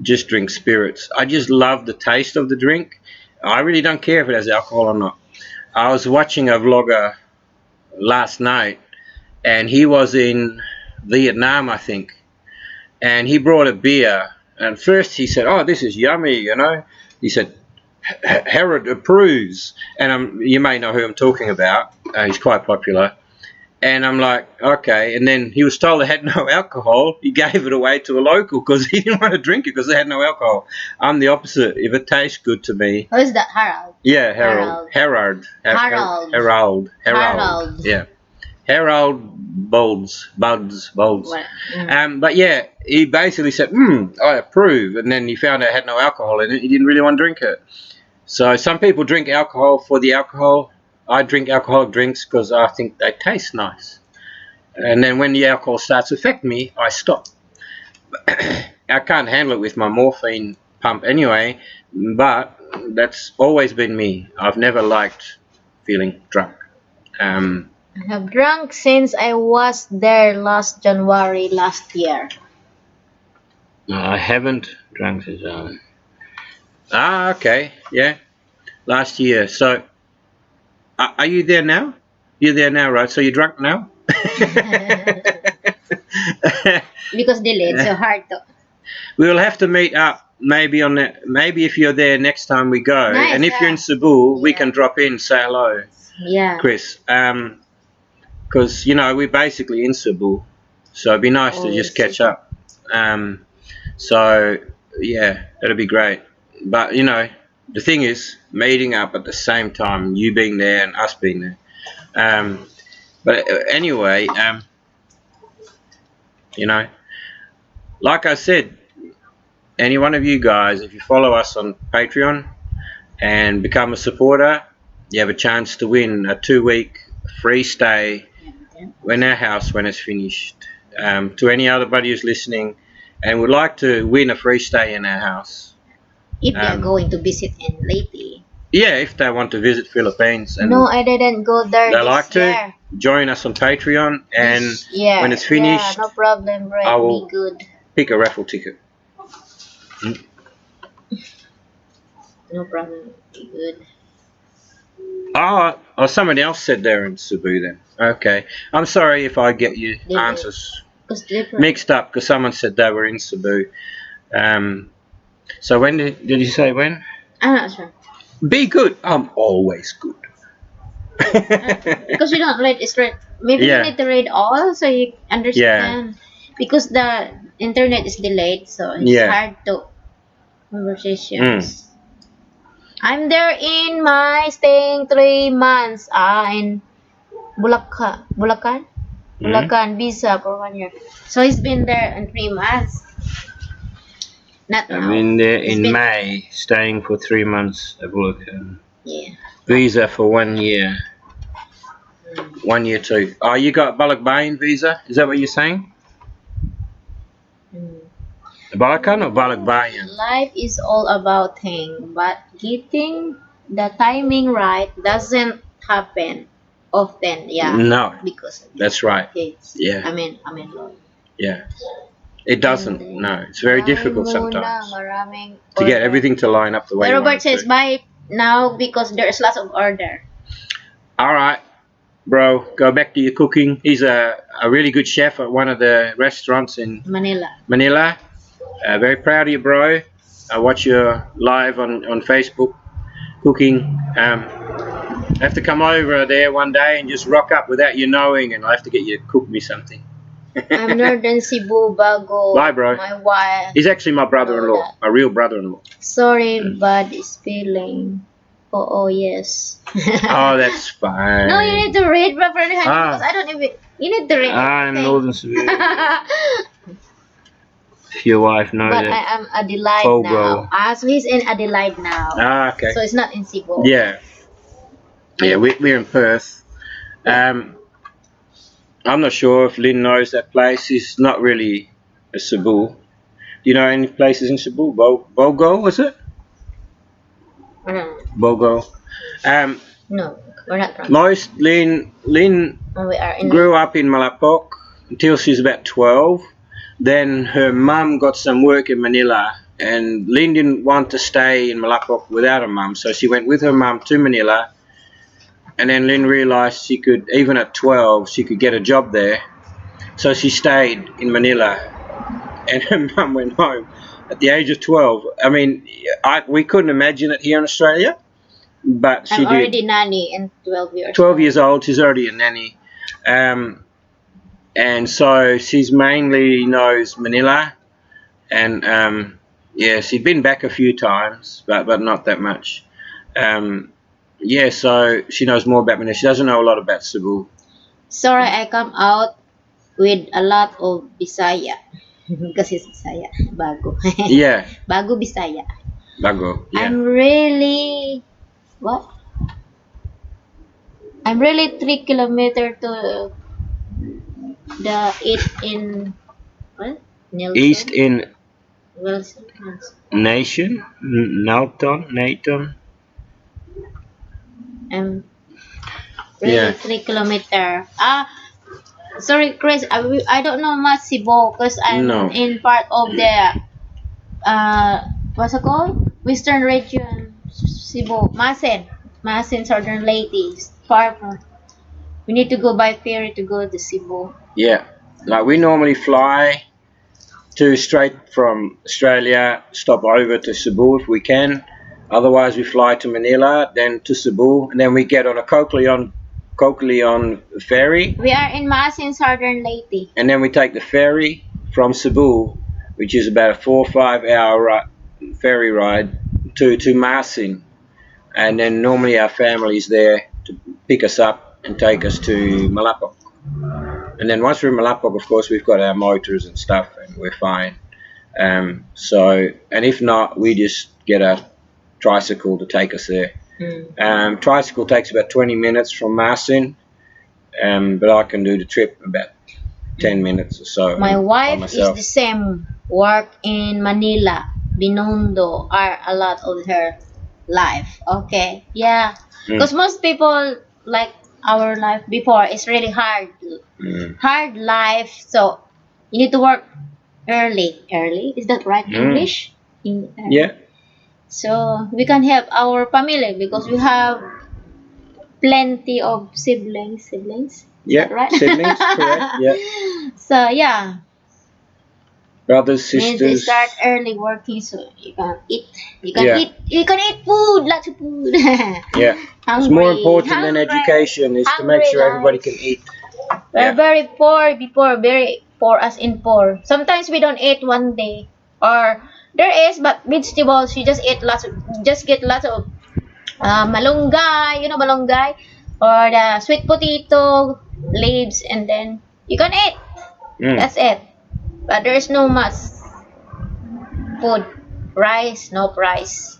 just drink spirits. I just love the taste of the drink. I really don't care if it has alcohol or not. I was watching a vlogger last night, and he was in Vietnam, I think, and he brought a beer. And first he said, "Oh, this is yummy," He said, "Herod approves," and you may know who I'm talking about. He's quite popular. And I'm like, okay. And then he was told it had no alcohol. He gave it away to a local because he didn't want to drink it because it had no alcohol. I'm the opposite. If it tastes good to me. Who is that? Harold? Yeah, Harold. Harold. Yeah. Harold Buds. What? But yeah, he basically said, I approve. And then he found out it had no alcohol in it. He didn't really want to drink it. So some people drink alcohol for the alcohol. I drink alcoholic drinks because I think they taste nice. And then when the alcohol starts to affect me, I stop. I can't handle it with my morphine pump anyway, but that's always been me. I've never liked feeling drunk. I have drunk since I was there last January last year. I haven't drunk since okay, yeah, last year. So, are you there now? You're there now, right? So you're drunk now? Because delayed, so hard to. We'll have to meet up maybe if you're there next time we go. Nice, and if you're in Cebu, we can drop in, say hello. Yeah. Chris. Because we're basically in Cebu, so it'd be nice to just catch up. So yeah, that'd be great. But the thing is, meeting up at the same time, you being there and us being there. But anyway, like I said, any one of you guys, if you follow us on Patreon and become a supporter, you have a chance to win a 2-week free stay in our house when it's finished. To any other buddy who's listening and would like to win a free stay in our house. If they're going to visit in lately. Yeah, if they want to visit Philippines. And no, I didn't go there they this like year. to join us on Patreon, and when it's finished, no problem, right? I will be good. pick a raffle ticket. No problem, be good. Oh, someone else said they're in Cebu then. Okay. I'm sorry if I get your answers mixed up because someone said they were in Cebu. So when did you say when? I'm not sure. Be good. I'm always good. Because you don't read it straight. Maybe you need to read all so you understand. Because the internet is delayed, so it's hard to conversations. I'm there in my staying 3 months. In Bulacan visa for 1 year. So he's been there in 3 months. Not now. I'm in there in May, staying for 3 months at Bulacan. Yeah. Visa for 1 year. 1 year too. Oh, you got Balikbayan visa? Is that what you're saying? Bulacan or Balikbayan? Life is all about thing, but getting the timing right doesn't happen often. Yeah. No. Because that's right. Kids. Yeah. I mean, Lord. Yeah. It doesn't. No, it's very difficult sometimes to get everything to line up the way. Robert says bye now because there's lots of order. All right, bro, go back to your cooking. He's a really good chef at one of the restaurants in Manila. Very proud of you, bro. I watch you live on Facebook cooking. I have to come over there one day and just rock up without you knowing, and I have to get you to cook me something. I'm Northern Cebu, Bago. Bye, bro. My wife. He's actually my brother-in-law, my real brother-in-law. Sorry, bad spelling. Oh, yes. Oh, that's fine. No, you need to read properly, honey, because I don't even. You need to read. I'm Northern Cebu. If your wife knows but it. I am Adelaide now. So he's in Adelaide now. Okay. So it's not in Cebu. Yeah. Yeah, we're in Perth. I'm not sure if Lyn knows that place. It's not really a Cebu. Do you know any places in Cebu? Bogo, was it? Bogo. No, we're not from. Most Lyn grew up in Malapok until she's about 12. Then her mum got some work in Manila, and Lyn didn't want to stay in Malapok without her mum, so she went with her mum to Manila. And then Lyn realised she could, even at 12, she could get a job there. So she stayed in Manila, and her mum went home at the age of 12. I mean, we couldn't imagine it here in Australia, but she did. I'm already nanny and 12 years. 12 years old, she's already a nanny. And so she's mainly knows Manila, and yeah, she's been back a few times, but not that much. Yeah, so she knows more about Manila. She doesn't know a lot about Cebu. Sorry, I come out with a lot of Bisaya. Because it's Bisaya. Bago. Yeah. Bago Bisaya. Bago, yeah. I'm really... What? I'm really 3 kilometers to the East in Wilson. Nation? Naton? I'm really 3 kilometers. Sorry, Chris. I don't know much Cebu because I'm in part of the what's it called? Western region, Cebu, Masin, Southern Leyte. Far from. We need to go by ferry to go to Cebu. Yeah, like we normally fly straight from Australia, stop over to Cebu if we can. Otherwise, we fly to Manila, then to Cebu, and then we get on a Coqueleon ferry. We are in Masin, Southern Leyte. And then we take the ferry from Cebu, which is about a 4 or 5 hour ferry ride to Masin. And then normally our family's there to pick us up and take us to Malapok. And then once we're in Malapok, of course, we've got our motors and stuff, and we're fine. And if not, we just get a tricycle to take us there. Tricycle takes about 20 minutes from Masin, but I can do the trip about 10 minutes or so. My wife is the same. Work in Manila, Binondo are a lot of her life. Okay, yeah, because most people like our life before is really hard life. So you need to work early. Is that right? English? Yeah. So we can help our family because we have plenty of siblings. Yeah, right? Siblings, correct. Yeah. So yeah. Brothers, sisters. Need to start early working so you can eat. You can eat food, lots of food. Yeah. It's more important than education is to make sure everybody can eat. We're very poor before, very poor as in poor. Sometimes we don't eat one day, or there is, but vegetables you just get lots of malunggay, malunggay, or the sweet potato leaves, and then you can eat. That's it. But there's no much food. Rice, no rice.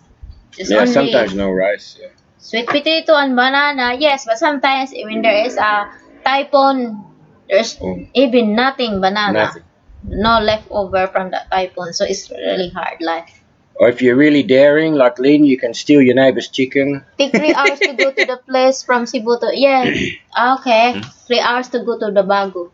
Just only sometimes no rice. Yeah. Sweet potato and banana, yes, but sometimes when there is a typhoon, there's even nothing banana. No leftover from that typhoon, so it's really hard life. Or if you're really daring, like Lyn, you can steal your neighbor's chicken. Take 3 hours to go to the place from Cebu to 3 hours to go to the Bago.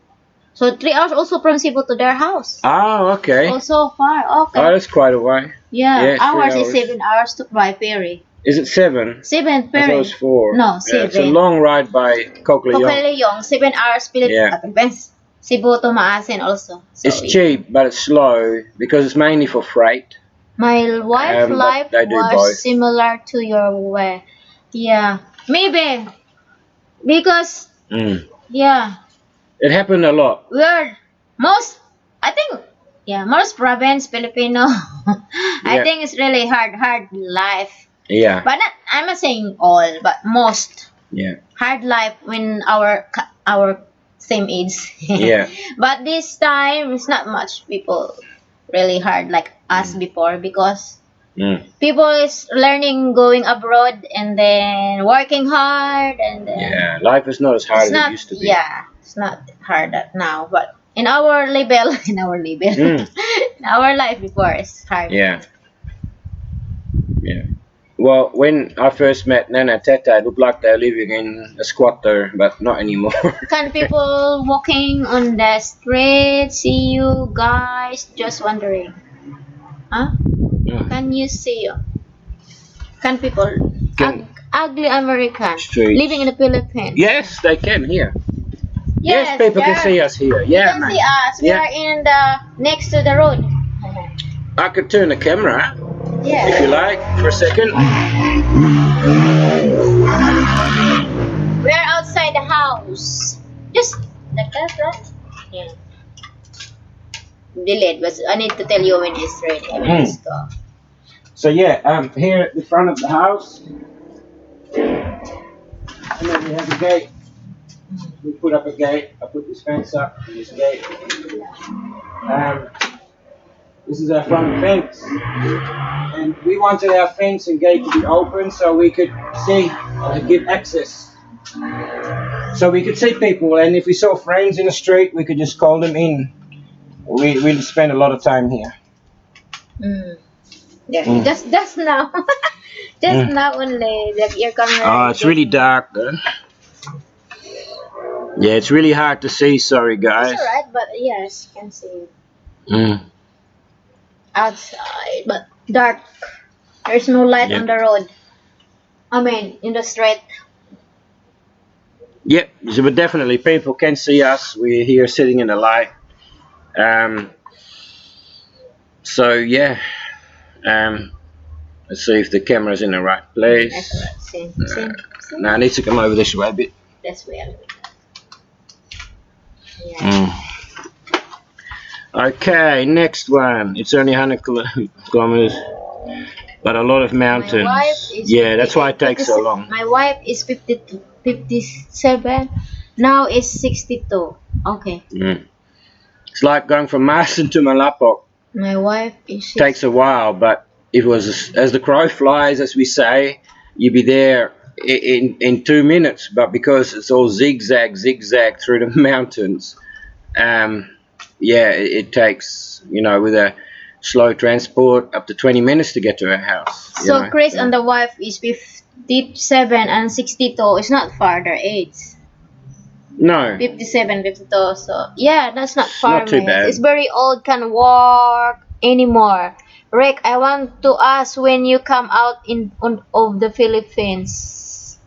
So 3 hours also from Cebu to their house. Oh, okay. Oh, so far. Okay. Oh, that's quite a way. Yeah, ours is 7 hours to by ferry. Is it 7? 7 ferry. I thought it was 4. No, 7. It's a long ride by Coqueleon. 7 hours Philippines. Cebu to Maasin also. So it's cheap, but it's slow because it's mainly for freight. My wife's life was similar to your way. Yeah. Maybe because yeah, it happened a lot. we're I think most province Filipino. I think it's really hard life. Yeah. But I'm not saying all, but most. Yeah. Hard life when our same age. Yeah. But this time it's not much people really hard like us before because people is learning going abroad and then working hard and then life is not as hard as it used to be. Yeah, it's not hard now, but in our level, in our life before it's hard. Yeah. Yeah. Well, when I first met Nana Teta, it looked like they're living in a squatter, but not anymore. Can people walking on the street see you guys? Just wondering. Huh? Can you see you? Can people ugly American living in the Philippines? Yes, they can here. Yes, people can see us here. Yeah, you can see us. We are in the next to the road. I could turn the camera Yeah. if you like for a second. We are outside the house. Just like that, right? Yeah. Delete, but I need to tell you when it's ready. When it's gone. So here at the front of the house, and then we have a gate. We put up a gate. I put this fence up and this gate. This is our front fence, and we wanted our fence and gate to be open so we could see and give access. So we could see people, and if we saw friends in the street, we could just call them in. We spend a lot of time here. Yeah, just now, now only that you're coming. Oh, it's really dark though. Yeah, it's really hard to see. Sorry, guys. It's alright, but yes, you can see outside, but dark. There's no light on the road. I mean, in the street. Yep, so but definitely people can see us. We're here sitting in the light. So yeah. Let's see if the camera's in the right place. That's right. See. Now I need to come over this way a bit. That's where. Yeah. Okay, next one. It's only 100 kilometers, but a lot of mountains. My wife is that's why it takes so long. My wife is 57. Now it's 62. Okay. It's like going from Marsden to Malapok. My wife is. Takes a while, but it was as the crow flies, as we say. You'd be there in 2 minutes, but because it's all zigzag through the mountains, it takes, with a slow transport up to 20 minutes to get to our house. So Chris and the wife is 57 and 62. It's not far their age. No. 57, 52. So yeah, that's not far. Not too bad. It's very old, can't walk anymore. Rik, I want to ask when you come out of the Philippines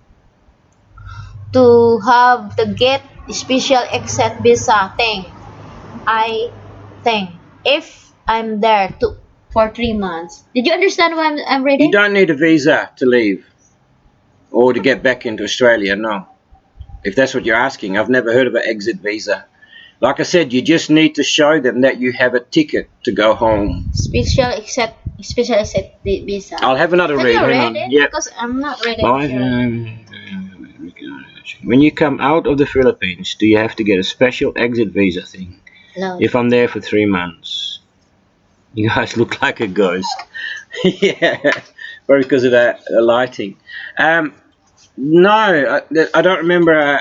to have the get special exit visa thing. I think if I'm there for 3 months. Did you understand what I'm reading? You don't need a visa to leave or to get back into Australia, no. If that's what you're asking, I've never heard of an exit visa. Like I said, you just need to show them that you have a ticket to go home. Special exit visa. I'll have another read. Hang on. Yep. Because I'm not reading. When you come out of the Philippines, do you have to get a special exit visa thing? No. If I'm there for 3 months. You guys look like a ghost. Yeah, probably because of that lighting. No, I don't remember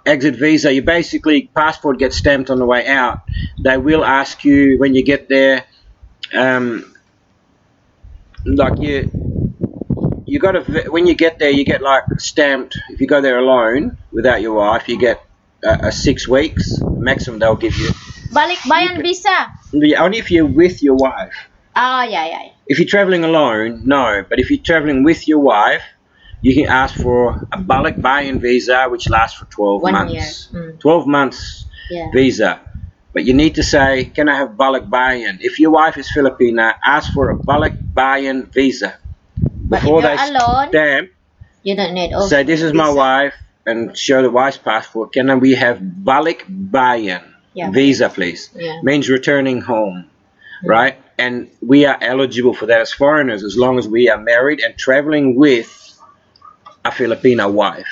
exit visa. You basically, passport gets stamped on the way out. They will ask you when you get there, like you got to, when you get there, you get like stamped. If you go there alone without your wife, you get 6 weeks maximum. They'll give you balik bayan visa. Only if you're with your wife. Oh yeah. If you're traveling alone, no. But if you're traveling with your wife, you can ask for a balik bayan visa, which lasts for 12 months. 12 months visa. But you need to say, can I have balik bayan? If your wife is Filipina, ask for a balik bayan visa. Before they stamp, You don't need. Say this is my wife, and show the wife's passport. Can we have balik bayan visa, please? Yeah. Means returning home, right? And we are eligible for that as foreigners as long as we are married and traveling with a Filipino wife.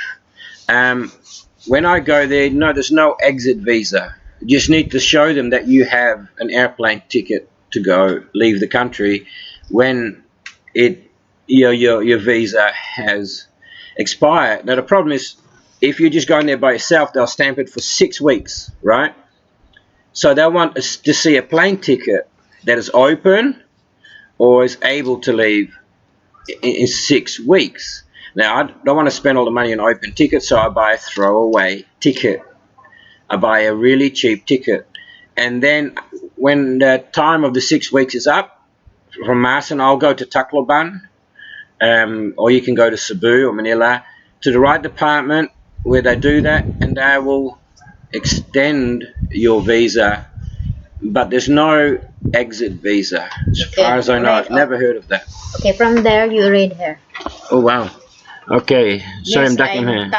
When I go there, no, there's no exit visa. You just need to show them that you have an airplane ticket to go leave the country when your visa has expired. Now the problem is, if you're just going there by yourself, they'll stamp it for 6 weeks, right? So they want us to see a plane ticket that is open or is able to leave in 6 weeks. Now I don't want to spend all the money on open tickets, so I buy a throwaway ticket. I buy a really cheap ticket, and then when the time of the 6 weeks is up from Masan, I'll go to Tacloban, or you can go to Cebu or Manila to the right department where they do that, and they will extend your visa, but there's no exit visa as far as I know. I've never heard of that. Okay, from there you read here. Oh wow. Okay, so I'm ducking here.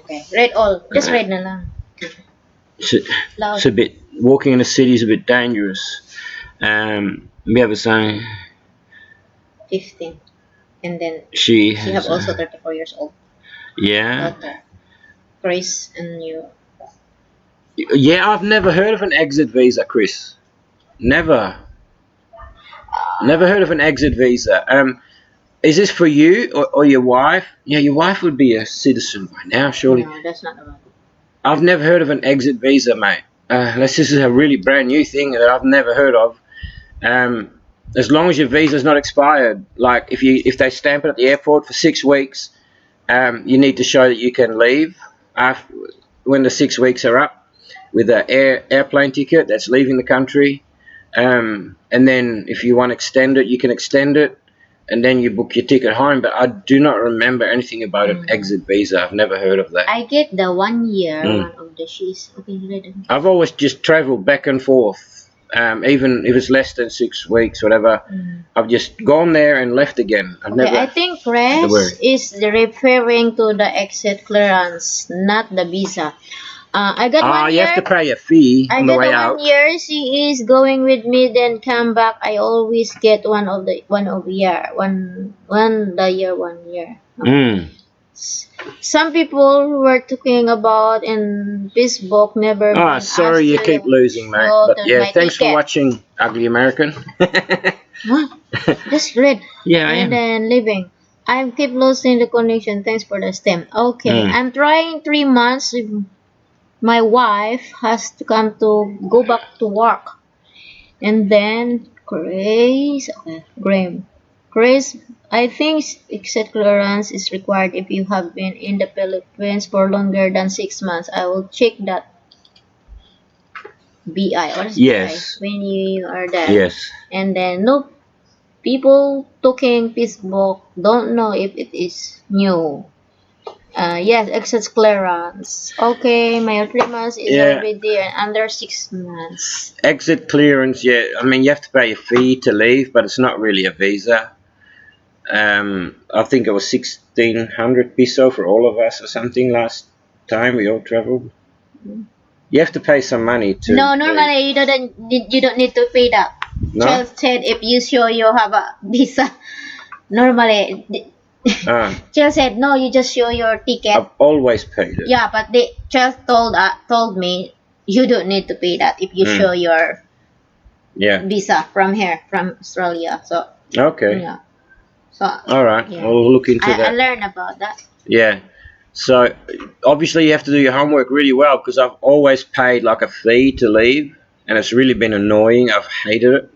Okay, read all. Just read na lang. It's a bit, walking in the city is a bit dangerous. We have a sign. 15. And then she have also 34 years old. Yeah. Daughter. Chris and you. Yeah, I've never heard of an exit visa, Chris. Never. Never heard of an exit visa. Is this for you or your wife? Yeah, your wife would be a citizen by now, surely. No, that's not about it. I've never heard of an exit visa, mate. This is a really brand new thing that I've never heard of. As long as your visa's not expired, like if they stamp it at the airport for 6 weeks, you need to show that you can leave when the 6 weeks are up with an airplane ticket that's leaving the country. And then if you want to extend it, you can extend it, and then you book your ticket home. But I do not remember anything about an exit visa. I've never heard of that. I get the 1 year one of the she's. Okay, I've always just traveled back and forth, even if it's less than 6 weeks, whatever. I've just gone there and left again. I think Chris is referring to the exit clearance, not the visa. I got 1 year. You have to pay a fee on the way out. 1 year. She is going with me, then come back. I always get one year. Some people were talking about in Facebook never. Sorry, you keep losing, mate. But yeah, thanks for watching, Ugly American. What? Just read. Yeah, I am. And then leaving. I keep losing the connection. Thanks for the stem. Okay, I'm trying 3 months. My wife has to come to go back to work, and then Grace, I think exit clearance is required if you have been in the Philippines for longer than 6 months. I will check that. BI, what is yes. BI? When you are there. Yes. And then no people talking Facebook don't know if it is new. Yes, exit clearance. Okay, my 3 months is already there, under 6 months. Exit clearance, yeah. I mean, you have to pay a fee to leave, but it's not really a visa. I think it was 1,600 peso for all of us or something last time we all traveled. You have to pay some money to. No, normally you don't need to pay that. No? Just said if you show you have a visa, normally. Child said no, you just show your ticket. I've always paid it. Yeah, but they just told me you don't need to pay that if you show your visa from here, from Australia. So okay. Yeah. So all right, we'll look into that. I learned about that. Yeah. So obviously you have to do your homework really well, because I've always paid like a fee to leave, and it's really been annoying. I've hated it.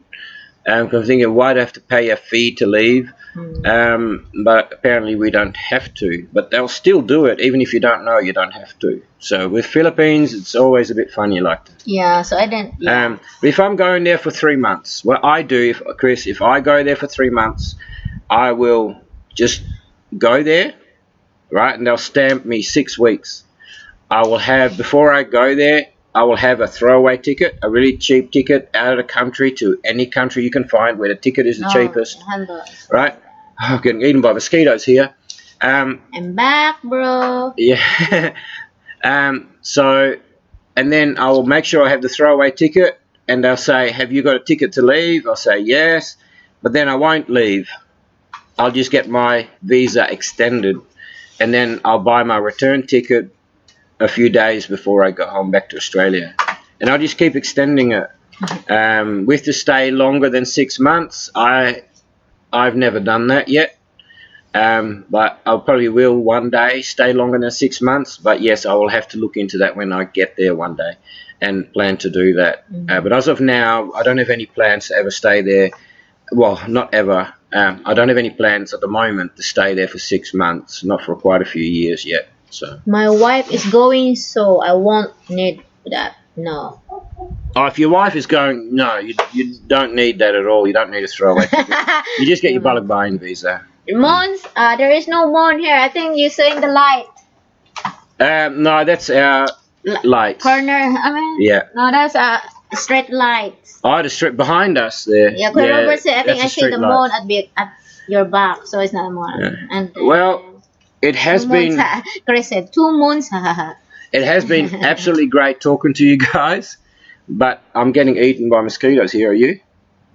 Because I'm thinking, why do I have to pay a fee to leave? But apparently we don't have to. But they'll still do it, even if you don't know you don't have to. So with Philippines, it's always a bit funny like that. Yeah, so I didn't. Yeah. If I'm going there for 3 months, what I do, Chris, if I go there for 3 months, I will just go there, right? And they'll stamp me 6 weeks. I will have, before I go there, I will have a throwaway ticket, a really cheap ticket out of the country to any country you can find where the ticket is the cheapest. Right? I'm getting eaten by mosquitoes here. I'm back, bro. Yeah. So, and then I'll make sure I have the throwaway ticket, and they'll say, have you got a ticket to leave? I'll say yes, but then I won't leave. I'll just get my visa extended, and then I'll buy my return ticket a few days before I go home back to Australia, and I'll just keep extending it. With to stay longer than 6 months, I've never done that yet, but I probably will one day stay longer than 6 months. But yes, I will have to look into that when I get there one day, and plan to do that. But as of now, I don't have any plans to ever stay there. Well, not ever. I don't have any plans at the moment to stay there for 6 months, not for quite a few years yet. So my wife is going, so I won't need that. No. Oh, if your wife is going, no, you don't need that at all. You don't need a throwaway ticket. You just get your Balabayan visa. Moons? There is no moon here. I think you're seeing the light. No, that's our light. Corner. Yeah. No, that's straight lights. Oh, the strip behind us there. Yeah, I think I see the moon at your back, so it's not a moon. Yeah. And well, it has been. Chris said 2 moons. It has been absolutely great talking to you guys, but I'm getting eaten by mosquitoes here. Are you?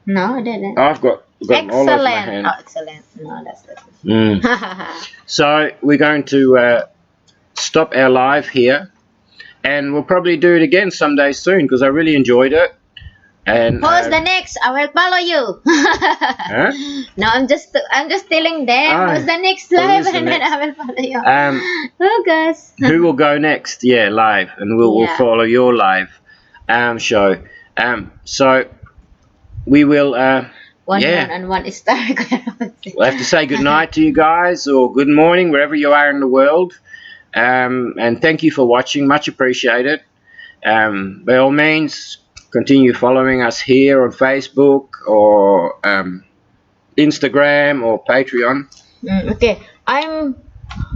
No, I didn't. I've got them all over my hand. Oh, excellent. No, that's good. So we're going to stop our live here, and we'll probably do it again someday soon because I really enjoyed it. And who's the next? I will follow you. Huh? No, I'm just telling them who's the next live, and then I will follow you. Oh, guys. Who will go next? Yeah, live, and we'll follow your live show. So we will. One and one star. We'll have to say good night to you guys, or good morning wherever you are in the world. And thank you for watching. Much appreciated. By all means, continue following us here on Facebook or Instagram or Patreon. Okay, I'm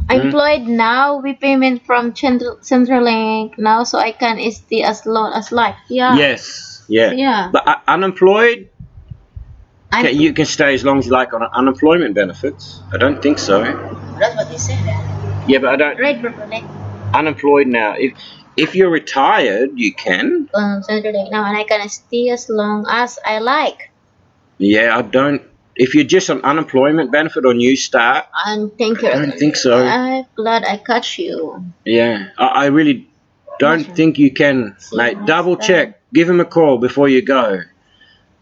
employed now. We payment from Centrelink now, so I can stay as long as life. Yeah. Yes. Yeah. Yeah. But unemployed, you can stay as long as you like on unemployment benefits. I don't think so. That's what they said. Yeah, but I don't. Right, properly. Unemployed now. If you're retired, you can. Centrelink now, and I can stay as long as I like. Yeah, I don't. If you're just on unemployment benefit or New Start, I don't think so. I'm glad I caught you. Yeah, I really don't think you can, mate. Double check. Give him a call before you go.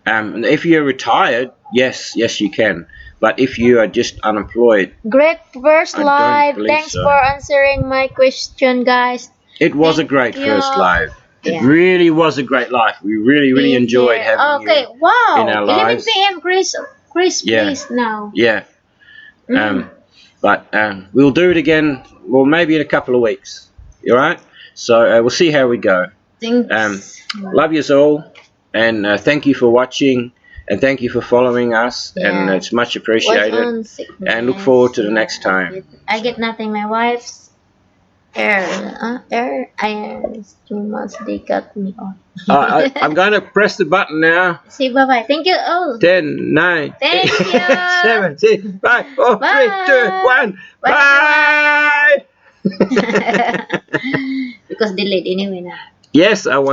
And if you're retired, yes, you can. But if you are just unemployed, great first live. Thanks for answering my question, guys. It was a great first live. It really was a great live. We really enjoyed having you in our lives. 11 p.m. Chris, please now. Yeah. But we'll do it again. Well, maybe in a couple of weeks. All right. So we'll see how we go. Thanks. Love yous all, and thank you for watching, and thank you for following us, and it's much appreciated. And look forward to the next time. I get nothing. My wife's air too much. They cut me off. I'm going to press the button now. Say bye-bye. Thank you all. 10, 9, Thank 8, you. 7, 6, 5, 4, 3, 2, 1. Bye. Because delayed anyway now. Yes, I want